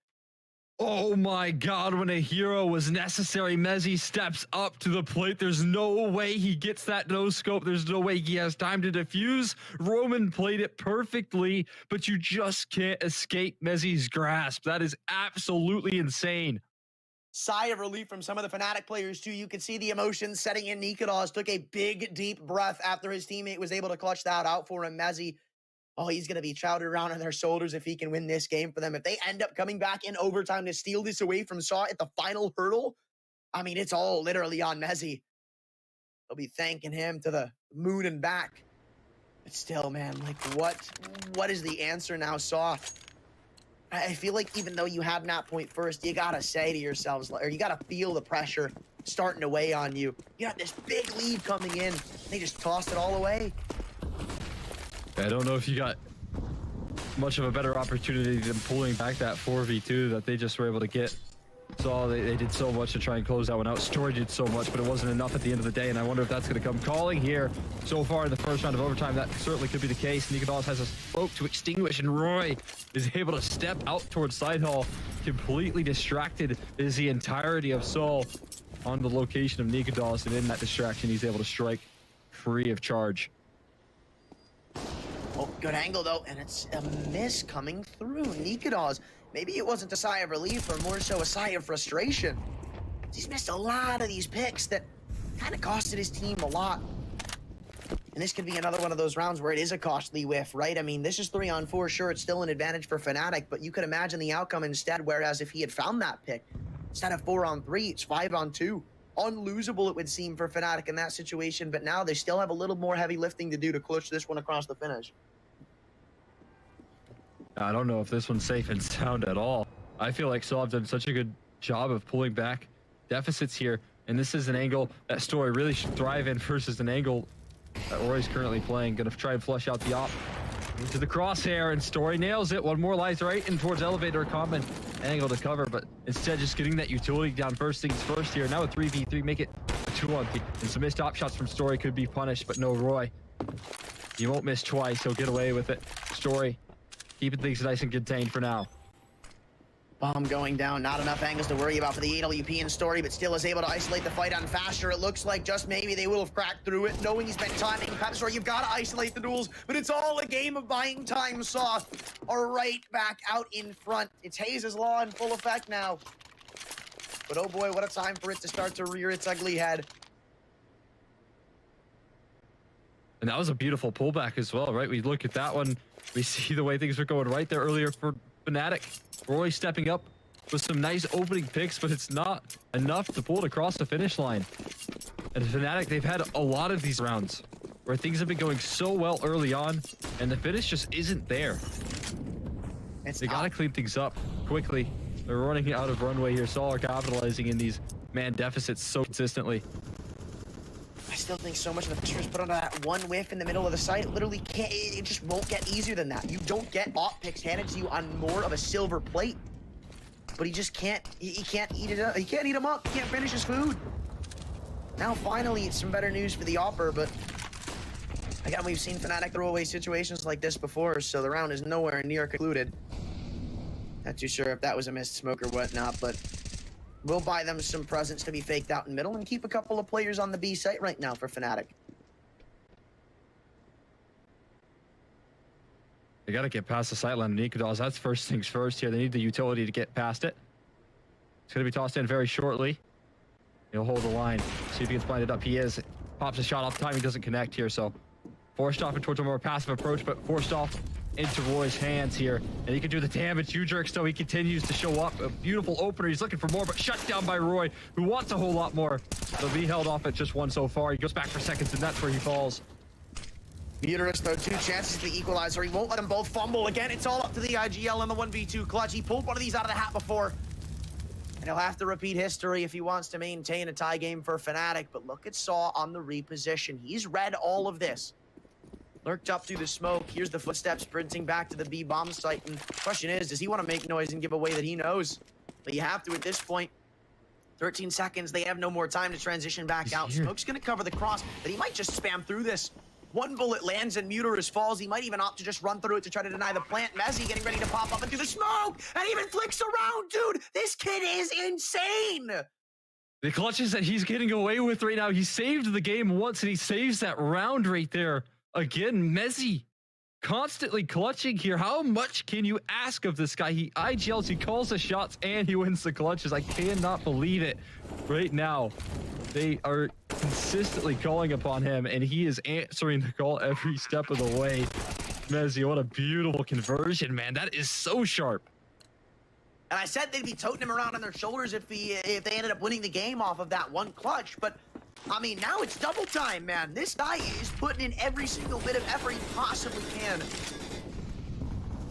Oh my god, when a hero was necessary, Mezzy steps up to the plate. There's no way he gets that no scope. There's no way he has time to defuse. Roman played it perfectly, but you just can't escape Mezzy's grasp. That is absolutely insane. Sigh of relief from some of the Fnatic players too. You could see the emotions setting in. Nikodas took a big, deep breath after his teammate was able to clutch that out for him. Mezzy, oh, he's going to be chowdered around on their shoulders if he can win this game for them. If they end up coming back in overtime to steal this away from Saw at the final hurdle, I mean, it's all literally on Mezzy. They'll be thanking him to the moon and back. But still, man, like, what is the answer now, Saw? I feel like even though you had map point first, you got to say to yourselves, or you got to feel the pressure starting to weigh on you. You got this big lead coming in. They just tossed it all away. I don't know if you got much of a better opportunity than pulling back that 4v2 that they just were able to get. So they did so much to try and close that one out. Story did so much, but it wasn't enough at the end of the day, and I wonder if that's going to come calling here. So far in the first round of overtime, that certainly could be the case. Nikodas has a smoke to extinguish, and Roy is able to step out towards side hall. Completely distracted is the entirety of Saul on the location of Nikodas, and in that distraction, he's able to strike free of charge. Oh, good angle though, and it's a miss coming through. Nikodas, maybe it wasn't a sigh of relief or more so a sigh of frustration. He's missed a lot of these picks that kind of costed his team a lot. And this could be another one of those rounds where it is a costly whiff, right? I mean, this is 3-on-4. Sure, it's still an advantage for Fnatic, but you could imagine the outcome instead, whereas if he had found that pick, instead of 4-on-3, it's 5-on-2. Unlosable, it would seem, for Fnatic in that situation, but now they still have a little more heavy lifting to do to clutch this one across the finish. I don't know if this one's safe and sound at all. I feel like Saw have done such a good job of pulling back deficits here, and this is an angle that Story really should thrive in versus an angle that Roy's currently playing. Gonna try and flush out the op into the crosshair, and Story nails it. One more lies right in towards elevator, common angle to cover, but instead just getting that utility down first things first here. Now a 3v3, make it a 2-on-3, and some missed op shots from Story could be punished, but no, Roy, you won't miss twice. He'll get away with it. Story keeping things nice and contained for now. Bomb going down, not enough angles to worry about for the AWP in story, but still is able to isolate the fight on Faster. It looks like just maybe they will have cracked through it, knowing he's been timing. Pepsor, you've got to isolate the duels, but it's all a game of buying time. Saw are right back out in front. It's Hayes' Law in full effect now. But oh boy, what a time for it to start to rear its ugly head. And that was a beautiful pullback as well, right? We look at that one. We see the way things were going right there earlier for Fnatic. Roy stepping up with some nice opening picks, but it's not enough to pull it across the finish line. And Fnatic, they've had a lot of these rounds where things have been going so well early on, and the finish just isn't there. They gotta clean things up quickly. They're running out of runway here. Saw are capitalizing in these man deficits so consistently. I still think so much of the pressure is put onto that one whiff in the middle of the site. Literally can't, it just won't get easier than that. You don't get op picks handed to you on more of a silver plate. But he just can't, he can't eat it up. He can't eat them up. He can't finish his food. Now finally it's some better news for the opper, but again, we've seen Fnatic throw away situations like this before, so the round is nowhere near concluded. Not too sure if that was a missed smoke or whatnot, but we'll buy them some presents to be faked out in middle and keep a couple of players on the B site right now for Fnatic. They got to get past the sightline of Nikodos. That's first things first here. They need the utility to get past it. It's going to be tossed in very shortly. He'll hold the line. See if he gets blinded up. He is. Pops a shot off time. He doesn't connect here, so forced off towards a more passive approach, but forced off into Roy's hands here, and he can do the damage. U-Jerks, though, he continues to show up. A beautiful opener. He's looking for more, but shut down by Roy, who wants a whole lot more. So he held off at just one so far. He goes back for seconds, and that's where he falls. Uterus, though, 2 chances to the equalizer. He won't let them both fumble. Again, it's all up to the IGL in the 1v2 clutch. He pulled one of these out of the hat before, and he'll have to repeat history if he wants to maintain a tie game for Fnatic. But look at Saw on the reposition. He's read all of this. Lurked up through the smoke. Here's the footsteps sprinting back to the B bomb site. And the question is, does he want to make noise and give away that he knows? But you have to at this point. 13 seconds. They have no more time to transition back out. Smoke's going to cover the cross, but he might just spam through this. One bullet lands and Muterus falls. He might even opt to just run through it to try to deny the plant. Mezzy getting ready to pop up into the smoke and even flicks around. Dude, this kid is insane. The clutches that he's getting away with right now. He saved the game once, and he saves that round right there. Again, Mezzy constantly clutching here. How much can you ask of this guy? He IGLs, he calls the shots, and he wins the clutches. I cannot believe it right now. They are consistently calling upon him, and he is answering the call every step of the way. Mezzy, what a beautiful conversion, man. That is so sharp. And I said they'd be toting him around on their shoulders if they ended up winning the game off of that one clutch, but I mean, now it's double time, man. This guy is putting in every single bit of effort he possibly can.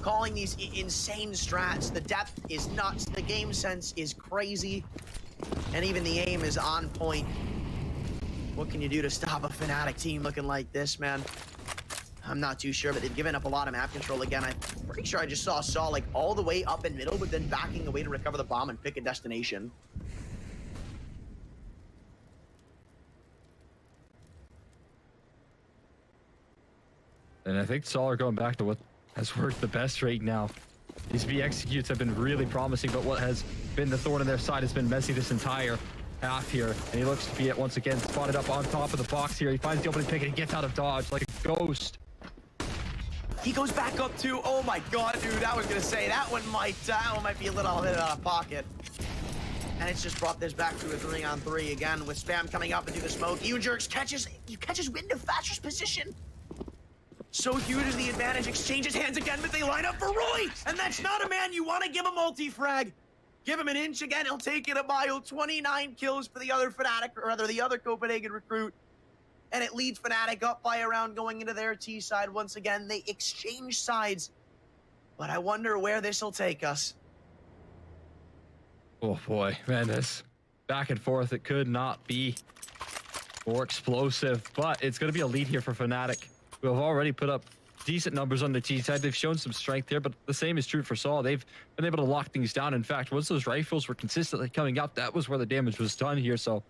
Calling these insane strats. The depth is nuts. The game sense is crazy. And even the aim is on point. What can you do to stop a Fnatic team looking like this, man? I'm not too sure, but they've given up a lot of map control again. I'm pretty sure I just saw like all the way up in middle, but then backing away to recover the bomb and pick a destination. And I think Saw are going back to what has worked the best right now. These B executes have been really promising, but what has been the thorn in their side has been Messy this entire half here. And he looks to be once again spotted up on top of the box here. He finds the opening pick and he gets out of dodge like a ghost. He goes back up too. Oh my god, dude, I was gonna say that one might be a little bit out of pocket. And it's just brought this back to a 3-on-3 again with spam coming up into the smoke. U-Jerks catches wind of Thatcher's position. So huge is the advantage, exchanges hands again, but they line up for Roy! And that's not a man you want to give a multi-frag. Give him an inch again, he'll take it a mile. 29 kills for the other Fnatic, or rather the other Copenhagen recruit. And it leads Fnatic up by a round going into their T side once again. They exchange sides. But I wonder where this will take us. Oh boy, man, this back and forth, it could not be more explosive, but it's going to be a lead here for Fnatic, who have already put up decent numbers on the T side. They've shown some strength here, but the same is true for Saw. They've been able to lock things down. In fact, once those rifles were consistently coming up, that was where the damage was done here. So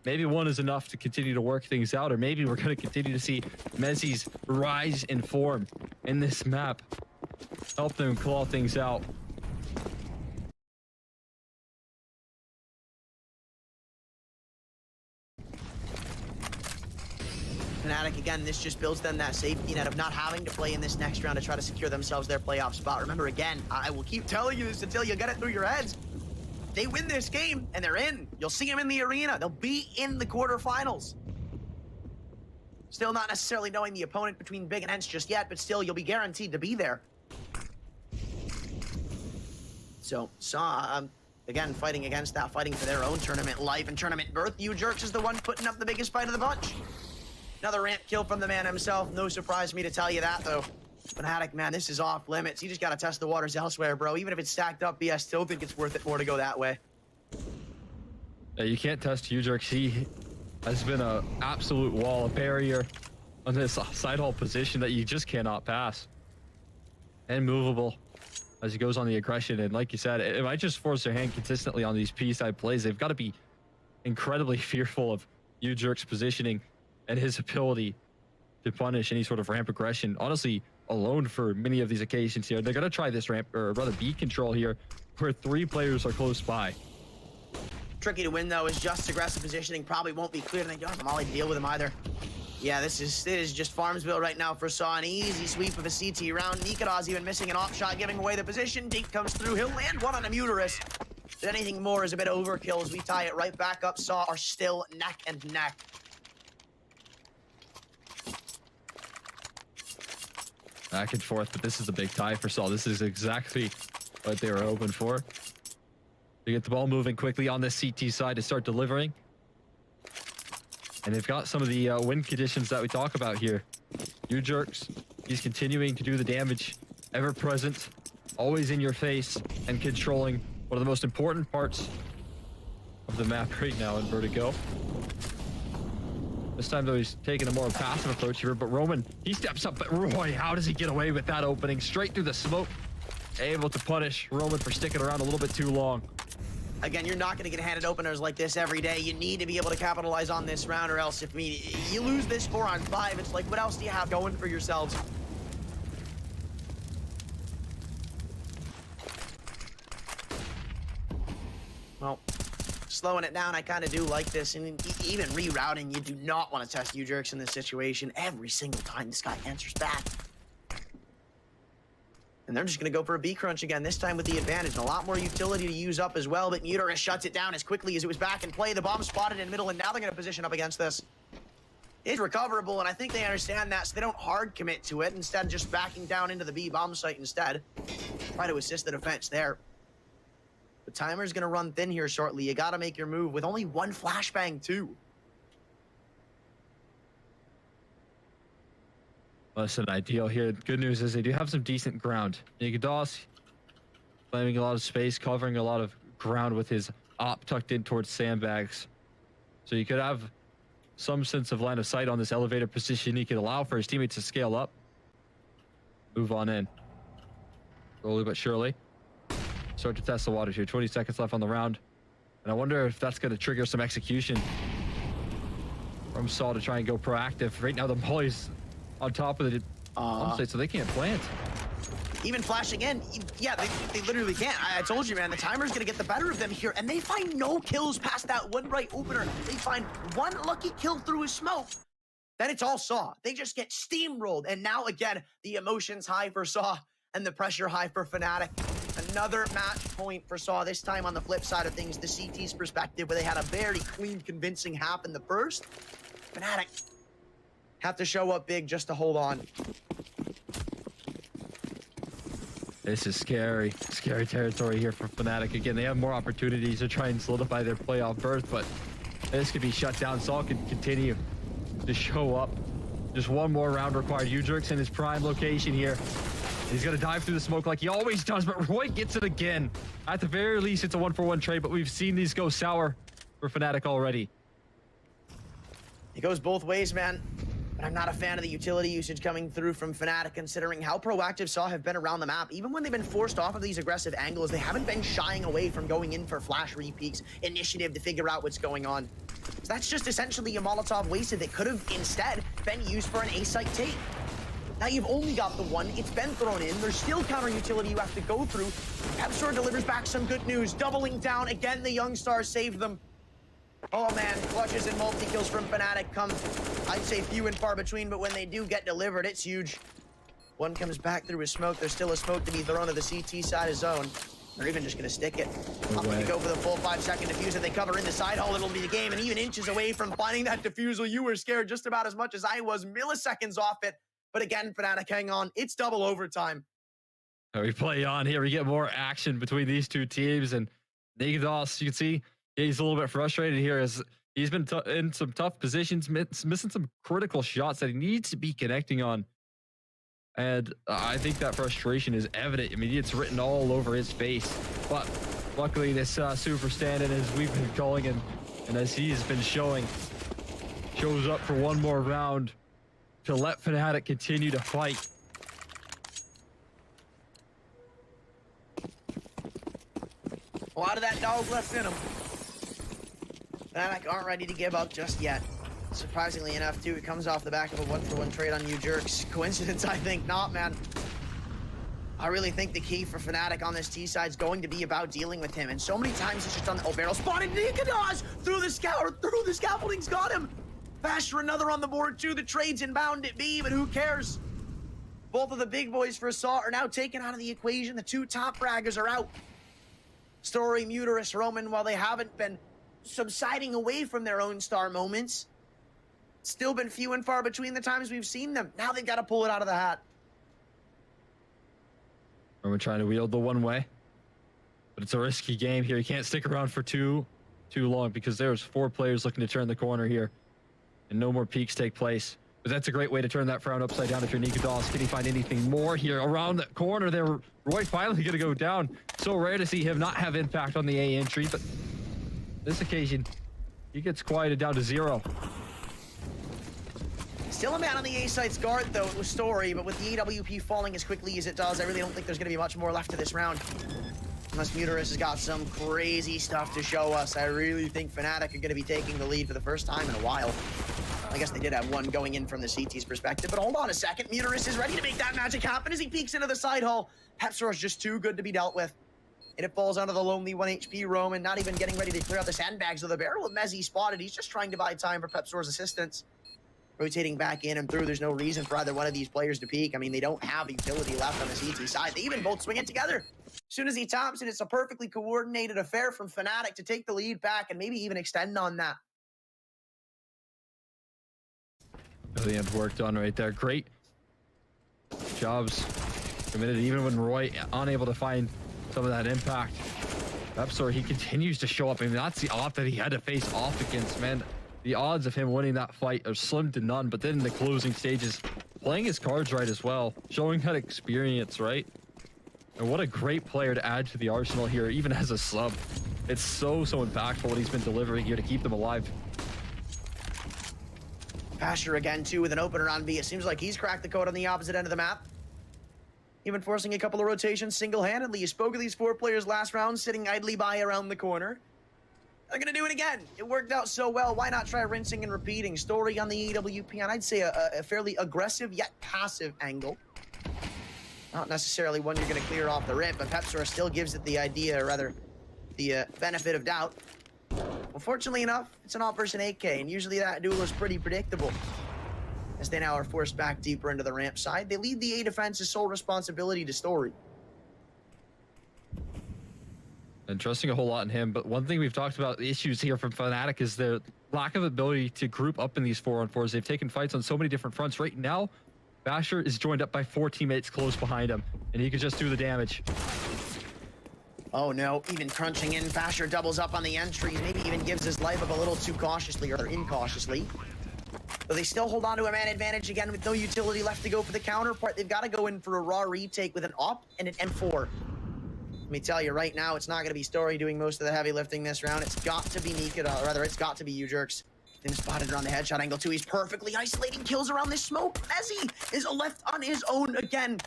maybe one is enough to continue to work things out, or maybe we're going to continue to see Mezzy's rise in form in this map, help them claw things out. Fnatic, again, this just builds them that safety net of not having to play in this next round to try to secure themselves their playoff spot. Remember, again, I will keep telling you this until you get it through your heads. They win this game, and they're in. You'll see them in the arena. They'll be in the quarterfinals. Still not necessarily knowing the opponent between Big and Hence just yet, but still, you'll be guaranteed to be there. So, Saw, again, fighting against that, fighting for their own tournament life and tournament birth. U-Jerks is the one putting up the biggest fight of the bunch. Another ramp kill from the man himself. No surprise to me to tell you that, though. Fnatic, man, this is off limits. You just got to test the waters elsewhere, bro. Even if it's stacked up, I still think it's worth it more to go that way. You can't test U-Jerks. He has been an absolute wall, a barrier on this side hall position that you just cannot pass. And movable as he goes on the aggression. And like you said, it might just force their hand consistently on these P-side plays. They've got to be incredibly fearful of U-Jerk's positioning and his ability to punish any sort of ramp aggression. Honestly, alone for many of these occasions here. They're going to try this ramp, or rather B control here, where 3 players are close by. Tricky to win, though, is just aggressive positioning. Probably won't be clear, and they don't have Molly to deal with him either. Yeah, this is just Farmsville right now for Saw. An easy sweep of a CT round. Nikita's even missing an op shot, giving away the position. Dink comes through. He'll land one on a Muterus. But anything more is a bit of overkill as we tie it right back up. Saw are still neck and neck. Back and forth, but this is a big tie for Saw. This is exactly what they were hoping for. They get the ball moving quickly on the CT side to start delivering. And they've got some of the win conditions that we talk about here. U-Jerks, he's continuing to do the damage, ever present, always in your face, and controlling one of the most important parts of the map right now in Vertigo. This time, though, he's taking a more passive approach here, but Roman, he steps up, but Roy, how does he get away with that opening? Straight through the smoke, able to punish Roman for sticking around a little bit too long. Again, you're not going to get handed openers like this every day. You need to be able to capitalize on this round, or else if you lose this 4-on-5, it's like, what else do you have going for yourselves? Well, slowing it down, I kind of do like this, and even rerouting, you do not want to test U-Jerks in this situation. Every single time this guy answers back. And they're just going to go for a B crunch again, this time with the advantage. And a lot more utility to use up as well, but Muterus shuts it down as quickly as it was back in play. The bomb spotted in the middle, and now they're going to position up against this. It's recoverable, and I think they understand that, so they don't hard commit to it. Instead, just backing down into the B bomb site instead. Try to assist the defense there. The timer's going to run thin here shortly. You got to make your move with only 1 flashbang, too. Less than ideal here. Good news is they do have some decent ground. Nigados claiming a lot of space, covering a lot of ground with his op tucked in towards sandbags. So you could have some sense of line of sight on this elevator position. He could allow for his teammates to scale up. Move on in. Slowly but surely. Start to test the waters here. 20 seconds left on the round. And I wonder if that's going to trigger some execution from Saw to try and go proactive. Right now the Molly's on top of the bomb site, so they can't plant. Even flashing in, yeah, they literally can't. I told you, man, the timer's going to get the better of them here, and they find no kills past that 1 right opener. They find 1 lucky kill through his smoke. Then it's all Saw. They just get steamrolled, and now, again, the emotions high for Saw and the pressure high for Fnatic. Another match point for Saw, this time on the flip side of things, the CT's perspective, where they had a very clean, convincing half in the first. Fnatic have to show up big just to hold on. This is scary territory here for Fnatic. Again, they have more opportunities to try and solidify their playoff berth, but this could be shut down. Saw can continue to show up. Just 1 more round required. U-Jerks in his prime location here. He's gonna dive through the smoke like he always does, but Roy gets it again. At the very least, it's a 1-for-1 trade, but we've seen these go sour for Fnatic already. It goes both ways, man. But I'm not a fan of the utility usage coming through from Fnatic, considering how proactive Saw have been around the map. Even when they've been forced off of these aggressive angles, they haven't been shying away from going in for flash repeaks, initiative to figure out what's going on. So that's just essentially a Molotov wasted that could have instead been used for an A-site take. Now you've only got the 1, it's been thrown in, there's still counter utility you have to go through. Absor delivers back some good news, doubling down, again the young stars saved them. Oh man, clutches and multi-kills from Fnatic come, I'd say few and far between, but when they do get delivered, it's huge. One comes back through his smoke. There's still a smoke to be thrown to the CT side of zone. They're even just going to stick it. Opting to go for the full 5-second diffuser. They cover in the side hole. It'll be the game. And even inches away from finding that diffusal, you were scared just about as much as I was. Milliseconds off it. But again, Fnatic, hang on. It's double overtime. We play on here. We get more action between these two teams. And Nagados, you can see he's a little bit frustrated here as he's been in some tough positions, missing some critical shots that he needs to be connecting on. And I think that frustration is evident. I mean, it's written all over his face. But luckily, this super stand-in, as we've been calling him, and as he's been showing, shows up for one more round to let Fnatic continue to fight. A lot of that dog left in him. Fnatic aren't ready to give up just yet. Surprisingly enough, too, it comes off the back of a 1-for-1 trade on you jerks. Coincidence? I think not, man. I really think the key for Fnatic on this T side is going to be about dealing with him. And so many times he's just on the barrel spotted. Nikadas through the scaffolding's got him. Basher another on the board too. The trade's inbound at B, but who cares? Both of the big boys for Saw are now taken out of the equation. The two top fraggers are out. Story, Muterus, Roman, while they haven't been subsiding away from their own star moments, still been few and far between the times we've seen them. Now they've got to pull it out of the hat. We're trying to wield the one way, but it's a risky game here. You can't stick around for too long because there's 4 players looking to turn the corner here, and no more peaks take place. But that's a great way to turn that frown upside down if you're Nikados. Can he find anything more here around the corner there? Roy finally going to go down. So rare to see him not have impact on the A entry, but this occasion, he gets quieted down to 0. Still a man on the A site's guard, though, it was Story, but with the AWP falling as quickly as it does, I really don't think there's going to be much more left to this round. Unless Muterus has got some crazy stuff to show us, I really think Fnatic are going to be taking the lead for the first time in a while. I guess they did have one going in from the CT's perspective, but hold on a second. Muterus is ready to make that magic happen as he peeks into the side hole. Pepsor is just too good to be dealt with. And it falls onto the lonely 1 HP Roman, not even getting ready to clear out the sandbags of the barrel of Mezzi spotted. He's just trying to buy time for Pepsor's assistance. Rotating back in and through, there's no reason for either one of these players to peek. I mean, they don't have utility left on the CT side. They even both swing it together. As soon as he tops it, it's a perfectly coordinated affair from Fnatic to take the lead back and maybe even extend on that. Brilliant work done right there. Great jobs committed, even when Roy unable to find some of that impact. Pepsor, he continues to show up. I mean, that's the off that he had to face off against, man. The odds of him winning that fight are slim to none, but then in the closing stages, playing his cards right as well, showing that experience, right? And what a great player to add to the arsenal here, even as a sub. It's so impactful what he's been delivering here to keep them alive. Pasher again, too, with an opener on B. It seems like he's cracked the code on the opposite end of the map. Even forcing a couple of rotations single-handedly. You spoke of these 4 players last round, sitting idly by around the corner. They're going to do it again. It worked out so well. Why not try rinsing and repeating? Story on the EWP, and I'd say a fairly aggressive yet passive angle. Not necessarily one you're going to clear off the rip, but Pepsor still gives it the idea, or rather, the benefit of doubt. Well, fortunately enough, it's an all versus an 8K, and usually that duel is pretty predictable. As they now are forced back deeper into the ramp side, they leave the A defense's sole responsibility to Story. And trusting a whole lot in him, but one thing we've talked about, the issues here from Fnatic, is their lack of ability to group up in these 4-on-4s. They've taken fights on so many different fronts. Right now, Basher is joined up by 4 teammates close behind him, and he could just do the damage. Oh no, even crunching in, Basher doubles up on the entries, maybe even gives his life up a little too cautiously, or incautiously. But they still hold on to a man advantage again with no utility left to go for the counterpart. They've got to go in for a raw retake with an op and an M4. Let me tell you right now, it's not going to be Story doing most of the heavy lifting this round. It's got to be Nika, or rather, it's got to be you jerks. Then spotted around the headshot angle too. He's perfectly isolating kills around this smoke. Mezzi is left on his own again.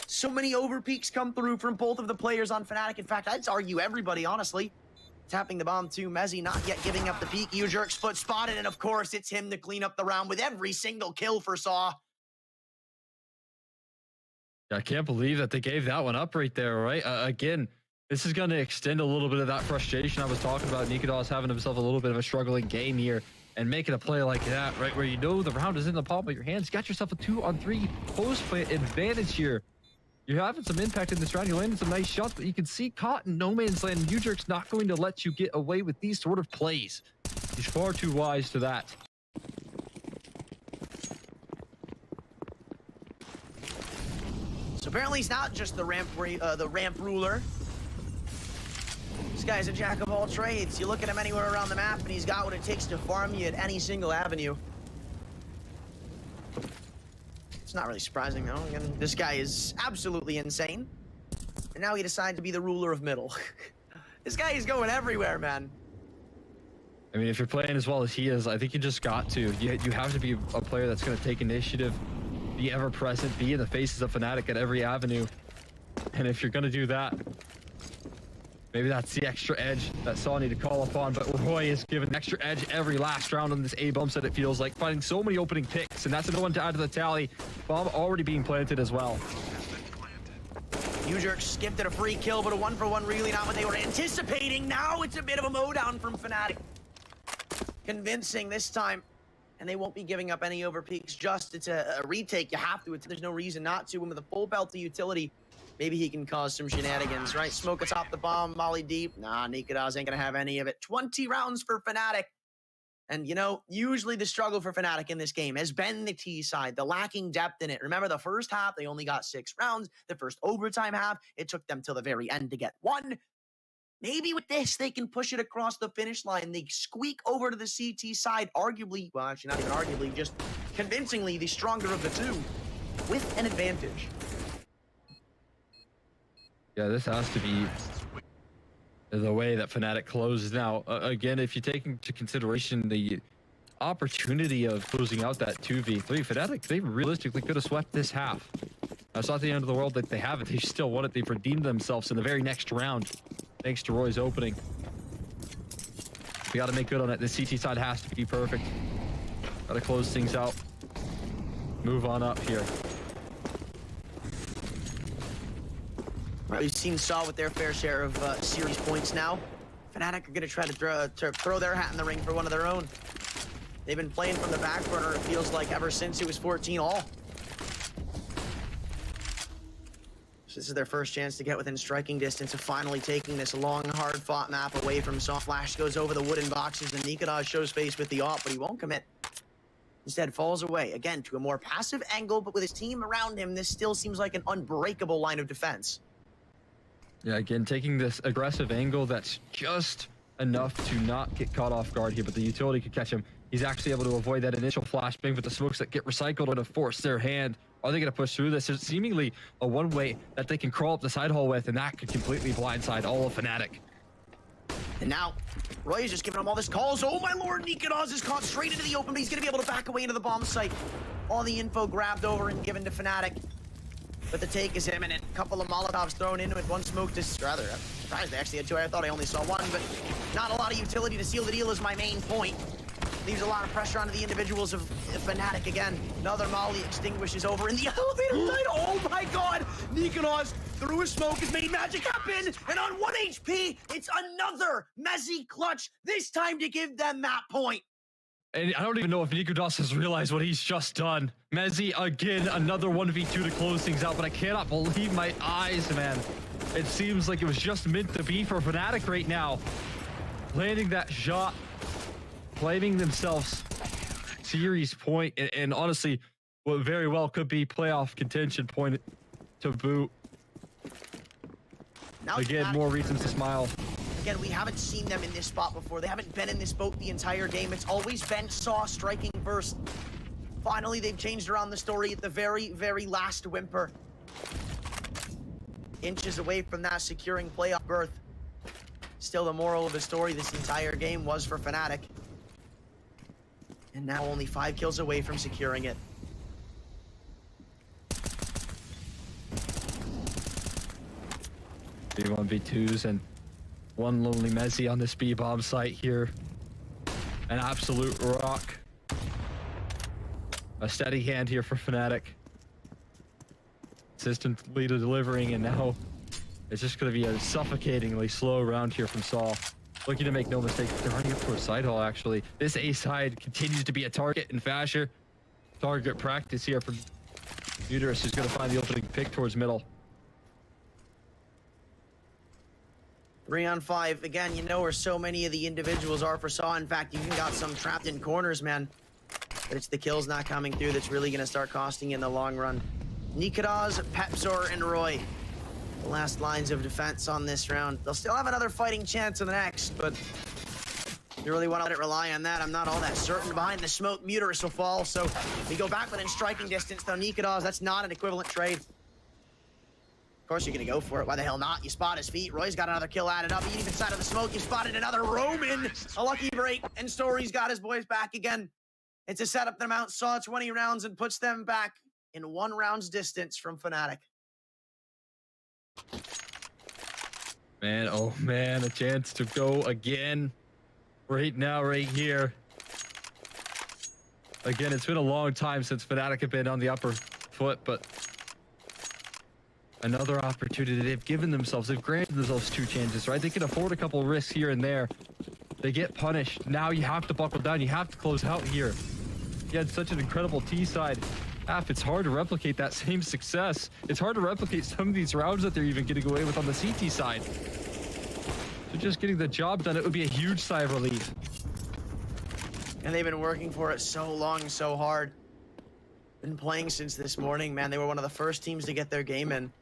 So many overpeaks come through from both of the players on Fnatic. In fact, I'd argue everybody, honestly. Tapping the bomb too. Mezzi not yet giving up the peak. You jerks foot spotted, and of course, it's him to clean up the round with every single kill for Saw. I can't believe that they gave that one up right there, right? Again, This is going to extend a little bit of that frustration I was talking about. Nikodos having himself a little bit of a struggling game here, and making a play like that, right, where you know the round is in the palm of your hands. You got yourself a 2-on-3 post-play advantage here. You're having some impact in this round. You're landing some nice shots, but you can see caught in no man's land. Ujerk's not going to let you get away with these sort of plays. He's far too wise to that. So apparently he's not just the ramp ruler. This guy's a jack of all trades. You look at him anywhere around the map, and he's got what it takes to farm you at any single avenue. It's not really surprising, though. Again, this guy is absolutely insane. And now he decided to be the ruler of middle. This guy is going everywhere, man. I mean, if you're playing as well as he is, I think you just got to. You have to be a player that's going to take initiative, be ever present, be in the faces of Fnatic at every avenue. And if you're going to do that, maybe that's the extra edge that Saw need to call upon. But Roy is given extra edge every last round on this A bomb set, it feels like, finding so many opening picks. And that's another one to add to the tally. Bomb already being planted as well. Ujerk skipped at a free kill, but a 1-for-1 really not what they were anticipating. Now it's a bit of a mowdown from Fnatic. Convincing this time. And they won't be giving up any over peaks. Just it's a retake. You have to. There's no reason not to. And with a full belt of utility, maybe he can cause some shenanigans, right? Smoke atop the bomb, molly deep. Nah, Nikodos ain't gonna have any of it. 20 rounds for Fnatic. And, you know, usually the struggle for Fnatic in this game has been the T side, the lacking depth in it. Remember, the first half, they only got 6 rounds. The first overtime half, it took them till the very end to get 1. Maybe with this, they can push it across the finish line. They squeak over to the CT side, arguably, well, actually not even arguably, just convincingly the stronger of the two, with an advantage. Yeah, this has to be the way that Fnatic closes now. Again, if you take into consideration the opportunity of closing out that 2v3, Fnatic, they realistically could have swept this half. That's not the end of the world that they have it. They still won it. They've redeemed themselves in the very next round, thanks to Roy's opening. We got to make good on it. The CT side has to be perfect. Got to close things out. Move on up here. Right, we've seen Saw with their fair share of series points now. Fnatic are going to try to throw their hat in the ring for one of their own. They've been playing from the back burner, it feels like, ever since it was 14-all. So this is their first chance to get within striking distance of finally taking this long, hard-fought map away from Saw. Flash goes over the wooden boxes, and Nikodos shows face with the AWP, but he won't commit. Instead, falls away, again, to a more passive angle, but with his team around him, this still seems like an unbreakable line of defense. Yeah, again, taking this aggressive angle that's just enough to not get caught off guard here, but the utility could catch him. He's actually able to avoid that initial flashbang, but the smokes that get recycled are going to force their hand. Are they going to push through this? There's seemingly a one-way that they can crawl up the side hole with, and that could completely blindside all of Fnatic. And now, Roy is just giving him all this calls. Oh my lord, Nikodos is caught straight into the open, but he's going to be able to back away into the bomb site. All the info grabbed over and given to Fnatic. But the take is imminent. A couple of Molotovs thrown into it. One smoke I'm surprised they actually had 2. I thought I only saw 1, but not a lot of utility to seal the deal is my main point. Leaves a lot of pressure onto the individuals of Fnatic again. Another molly extinguishes over in the elevator side. Oh my god! Nikodos through a smoke has made magic happen, and on 1 HP, it's another Mezzi clutch, this time to give them that point. And I don't even know if Nikodos has realized what he's just done. Mezzi, again, another 1v2 to close things out, but I cannot believe my eyes, man. It seems like it was just meant to be for Fnatic right now. Landing that shot, claiming themselves series point, and honestly, what very well could be playoff contention point to boot. Now again, more reasons to smile. Again, we haven't seen them in this spot before. They haven't been in this boat the entire game. It's always been Saw striking first. Finally, they've changed around the story at the very, very last whimper. Inches away from that securing playoff berth. Still, the moral of the story this entire game was for Fnatic. And now only 5 kills away from securing it. V1v2s and one lonely Mezzi on this B-bomb site here. An absolute rock. A steady hand here for Fnatic. Consistently delivering, and now It's just going to be a suffocatingly slow round here from Saw. Looking to make no mistakes. They're running up towards side hall, actually. This A side continues to be a target in Fasher. Target practice here from Uterus, who's going to find the opening pick towards middle. 3-on-5. Again, you know where so many of the individuals are for Saw. In fact, you even got some trapped in corners, man. But it's the kills not coming through that's really going to start costing in the long run. Nikodas, Pepzor, and Roy. The last lines of defense on this round. They'll still have another fighting chance in the next, but you really want to let it rely on that. I'm not all that certain. Behind the smoke, Muterus will fall, so we go back within striking distance, though. Nikodas, that's not an equivalent trade. Of course, you're going to go for it. Why the hell not? You spot his feet. Roy's got another kill added up. Even inside of the smoke, you spotted another Roman. A lucky break, and Story's got his boys back again. It's a setup that amounts Saw 20 rounds and puts them back in 1 round's distance from Fnatic. Man, oh man, a chance to go again. Right now, right here. Again, it's been a long time since Fnatic have been on the upper foot, but another opportunity. They've given themselves, they've granted themselves 2 chances, right? They can afford a couple risks here and there. They get punished. Now you have to buckle down. You have to close out here. You had such an incredible T side half. It's hard to replicate that same success. It's hard to replicate some of these rounds that they're even getting away with on the CT side. So just getting the job done, it would be a huge sigh of relief. And they've been working for it so long, so hard. Been playing since this morning, man. They were one of the first teams to get their game in.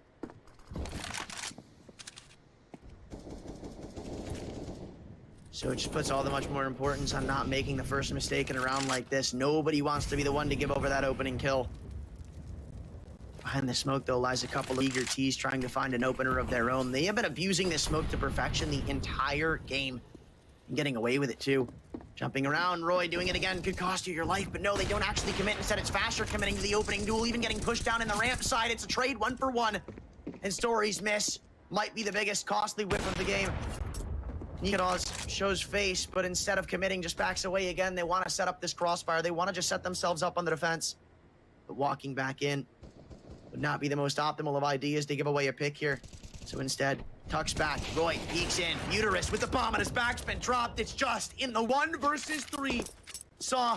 So it just puts all the much more importance on not making the first mistake in a round like this. Nobody wants to be the one to give over that opening kill. Behind the smoke, though, lies a couple of eager T's trying to find an opener of their own. They have been abusing this smoke to perfection the entire game. And getting away with it, too. Jumping around, Roy doing it again could cost you your life, but no, they don't actually commit. Instead, it's Fasher committing to the opening duel, even getting pushed down in the ramp side. It's a trade 1-for-1. And Story's miss might be the biggest costly whip of the game. Nikodas shows face, but instead of committing, just backs away again. They want to set up this crossfire. They want to just set themselves up on the defense. But walking back in would not be the most optimal of ideas to give away a pick here. So instead, tucks back. Roy peeks in. Uterus with the bomb on his back's been dropped. It's just in the 1 versus 3. Saw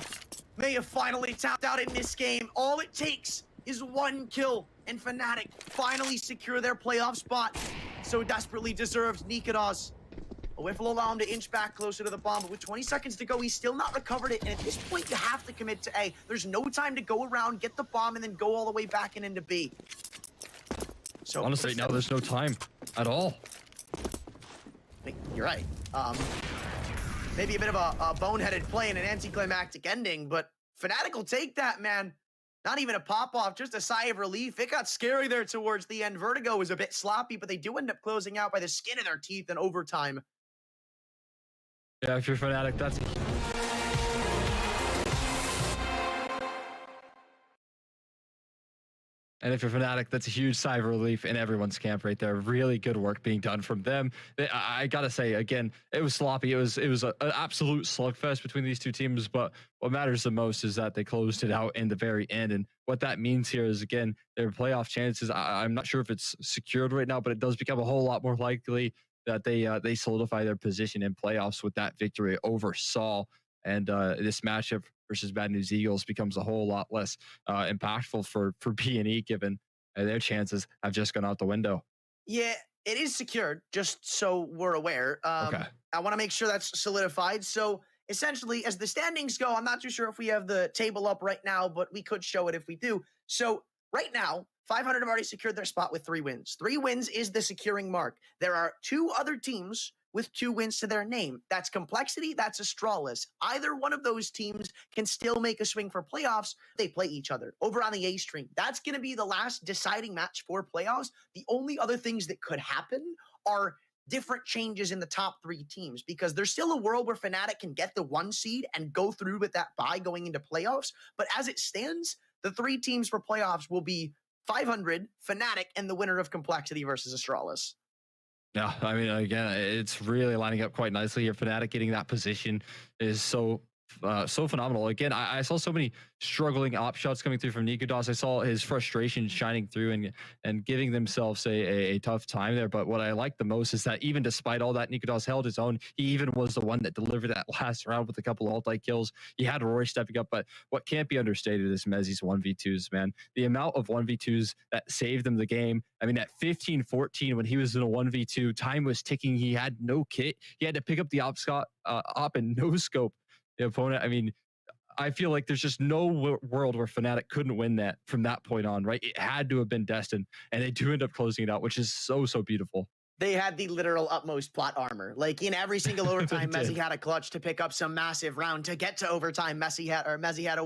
may have finally tapped out in this game. All it takes is 1 kill, and Fnatic finally secure their playoff spot. So desperately deserved. Nikodas. A whiff will allow him to inch back closer to the bomb, but with 20 seconds to go, he's still not recovered it. And at this point, you have to commit to A. There's no time to go around, get the bomb, and then go all the way back and into B. So honestly, now there's no time at all. You're right. Maybe a bit of a boneheaded play and an anticlimactic ending, but Fnatic will take that, man. Not even a pop-off, just a sigh of relief. It got scary there towards the end. Vertigo was a bit sloppy, but they do end up closing out by the skin of their teeth in overtime. Yeah, if you're Fnatic, that's... And if you're Fnatic, that's a huge sigh of relief in everyone's camp right there. Really good work being done from them. I gotta say, again, it was sloppy. It was an absolute slugfest between these 2 teams, but what matters the most is that they closed it out in the very end. And what that means here is, again, their playoff chances, I'm not sure if it's secured right now, but it does become a whole lot more likely that they solidify their position in playoffs with that victory over Saw. And this matchup versus Bad News Eagles becomes a whole lot less impactful for B&E, given their chances have just gone out the window. Yeah, it is secured, just so we're aware. Okay. I want to make sure that's solidified. So essentially, as the standings go, I'm not too sure if we have the table up right now, but we could show it if we do. So right now, 500 have already secured their spot with 3 wins. 3 wins is the securing mark. There are 2 other teams with 2 wins to their name. That's Complexity, that's Astralis. Either one of those teams can still make a swing for playoffs. They play each other over on the A stream. That's going to be the last deciding match for playoffs. The only other things that could happen are different changes in the top 3 teams, because there's still a world where Fnatic can get the 1 seed and go through with that bye going into playoffs. But as it stands, the 3 teams for playoffs will be 500, Fnatic, and the winner of Complexity versus Astralis. Yeah, I mean, again, it's really lining up quite nicely here. Fnatic getting that position is so so phenomenal. Again, I saw so many struggling op shots coming through from Nikodas. I saw his frustration shining through and giving themselves a tough time there. But what I like the most is that even despite all that, Nikodas held his own. He even was the one that delivered that last round with a couple ulti kills. He had Rory stepping up, but what can't be understated is Mezzi's 1v2s, man. The amount of 1v2s that saved him the game. I mean, at 15-14, when he was in a 1v2, time was ticking. He had no kit. He had to pick up the op and no scope the opponent. I mean, I feel like there's just no world where Fnatic couldn't win that from that point on, right? It had to have been destined, and they do end up closing it out, which is so beautiful. They had the literal utmost plot armor. Like in every single overtime, They did. Mezzi had a clutch to pick up some massive round. To get to overtime, Mezzi had a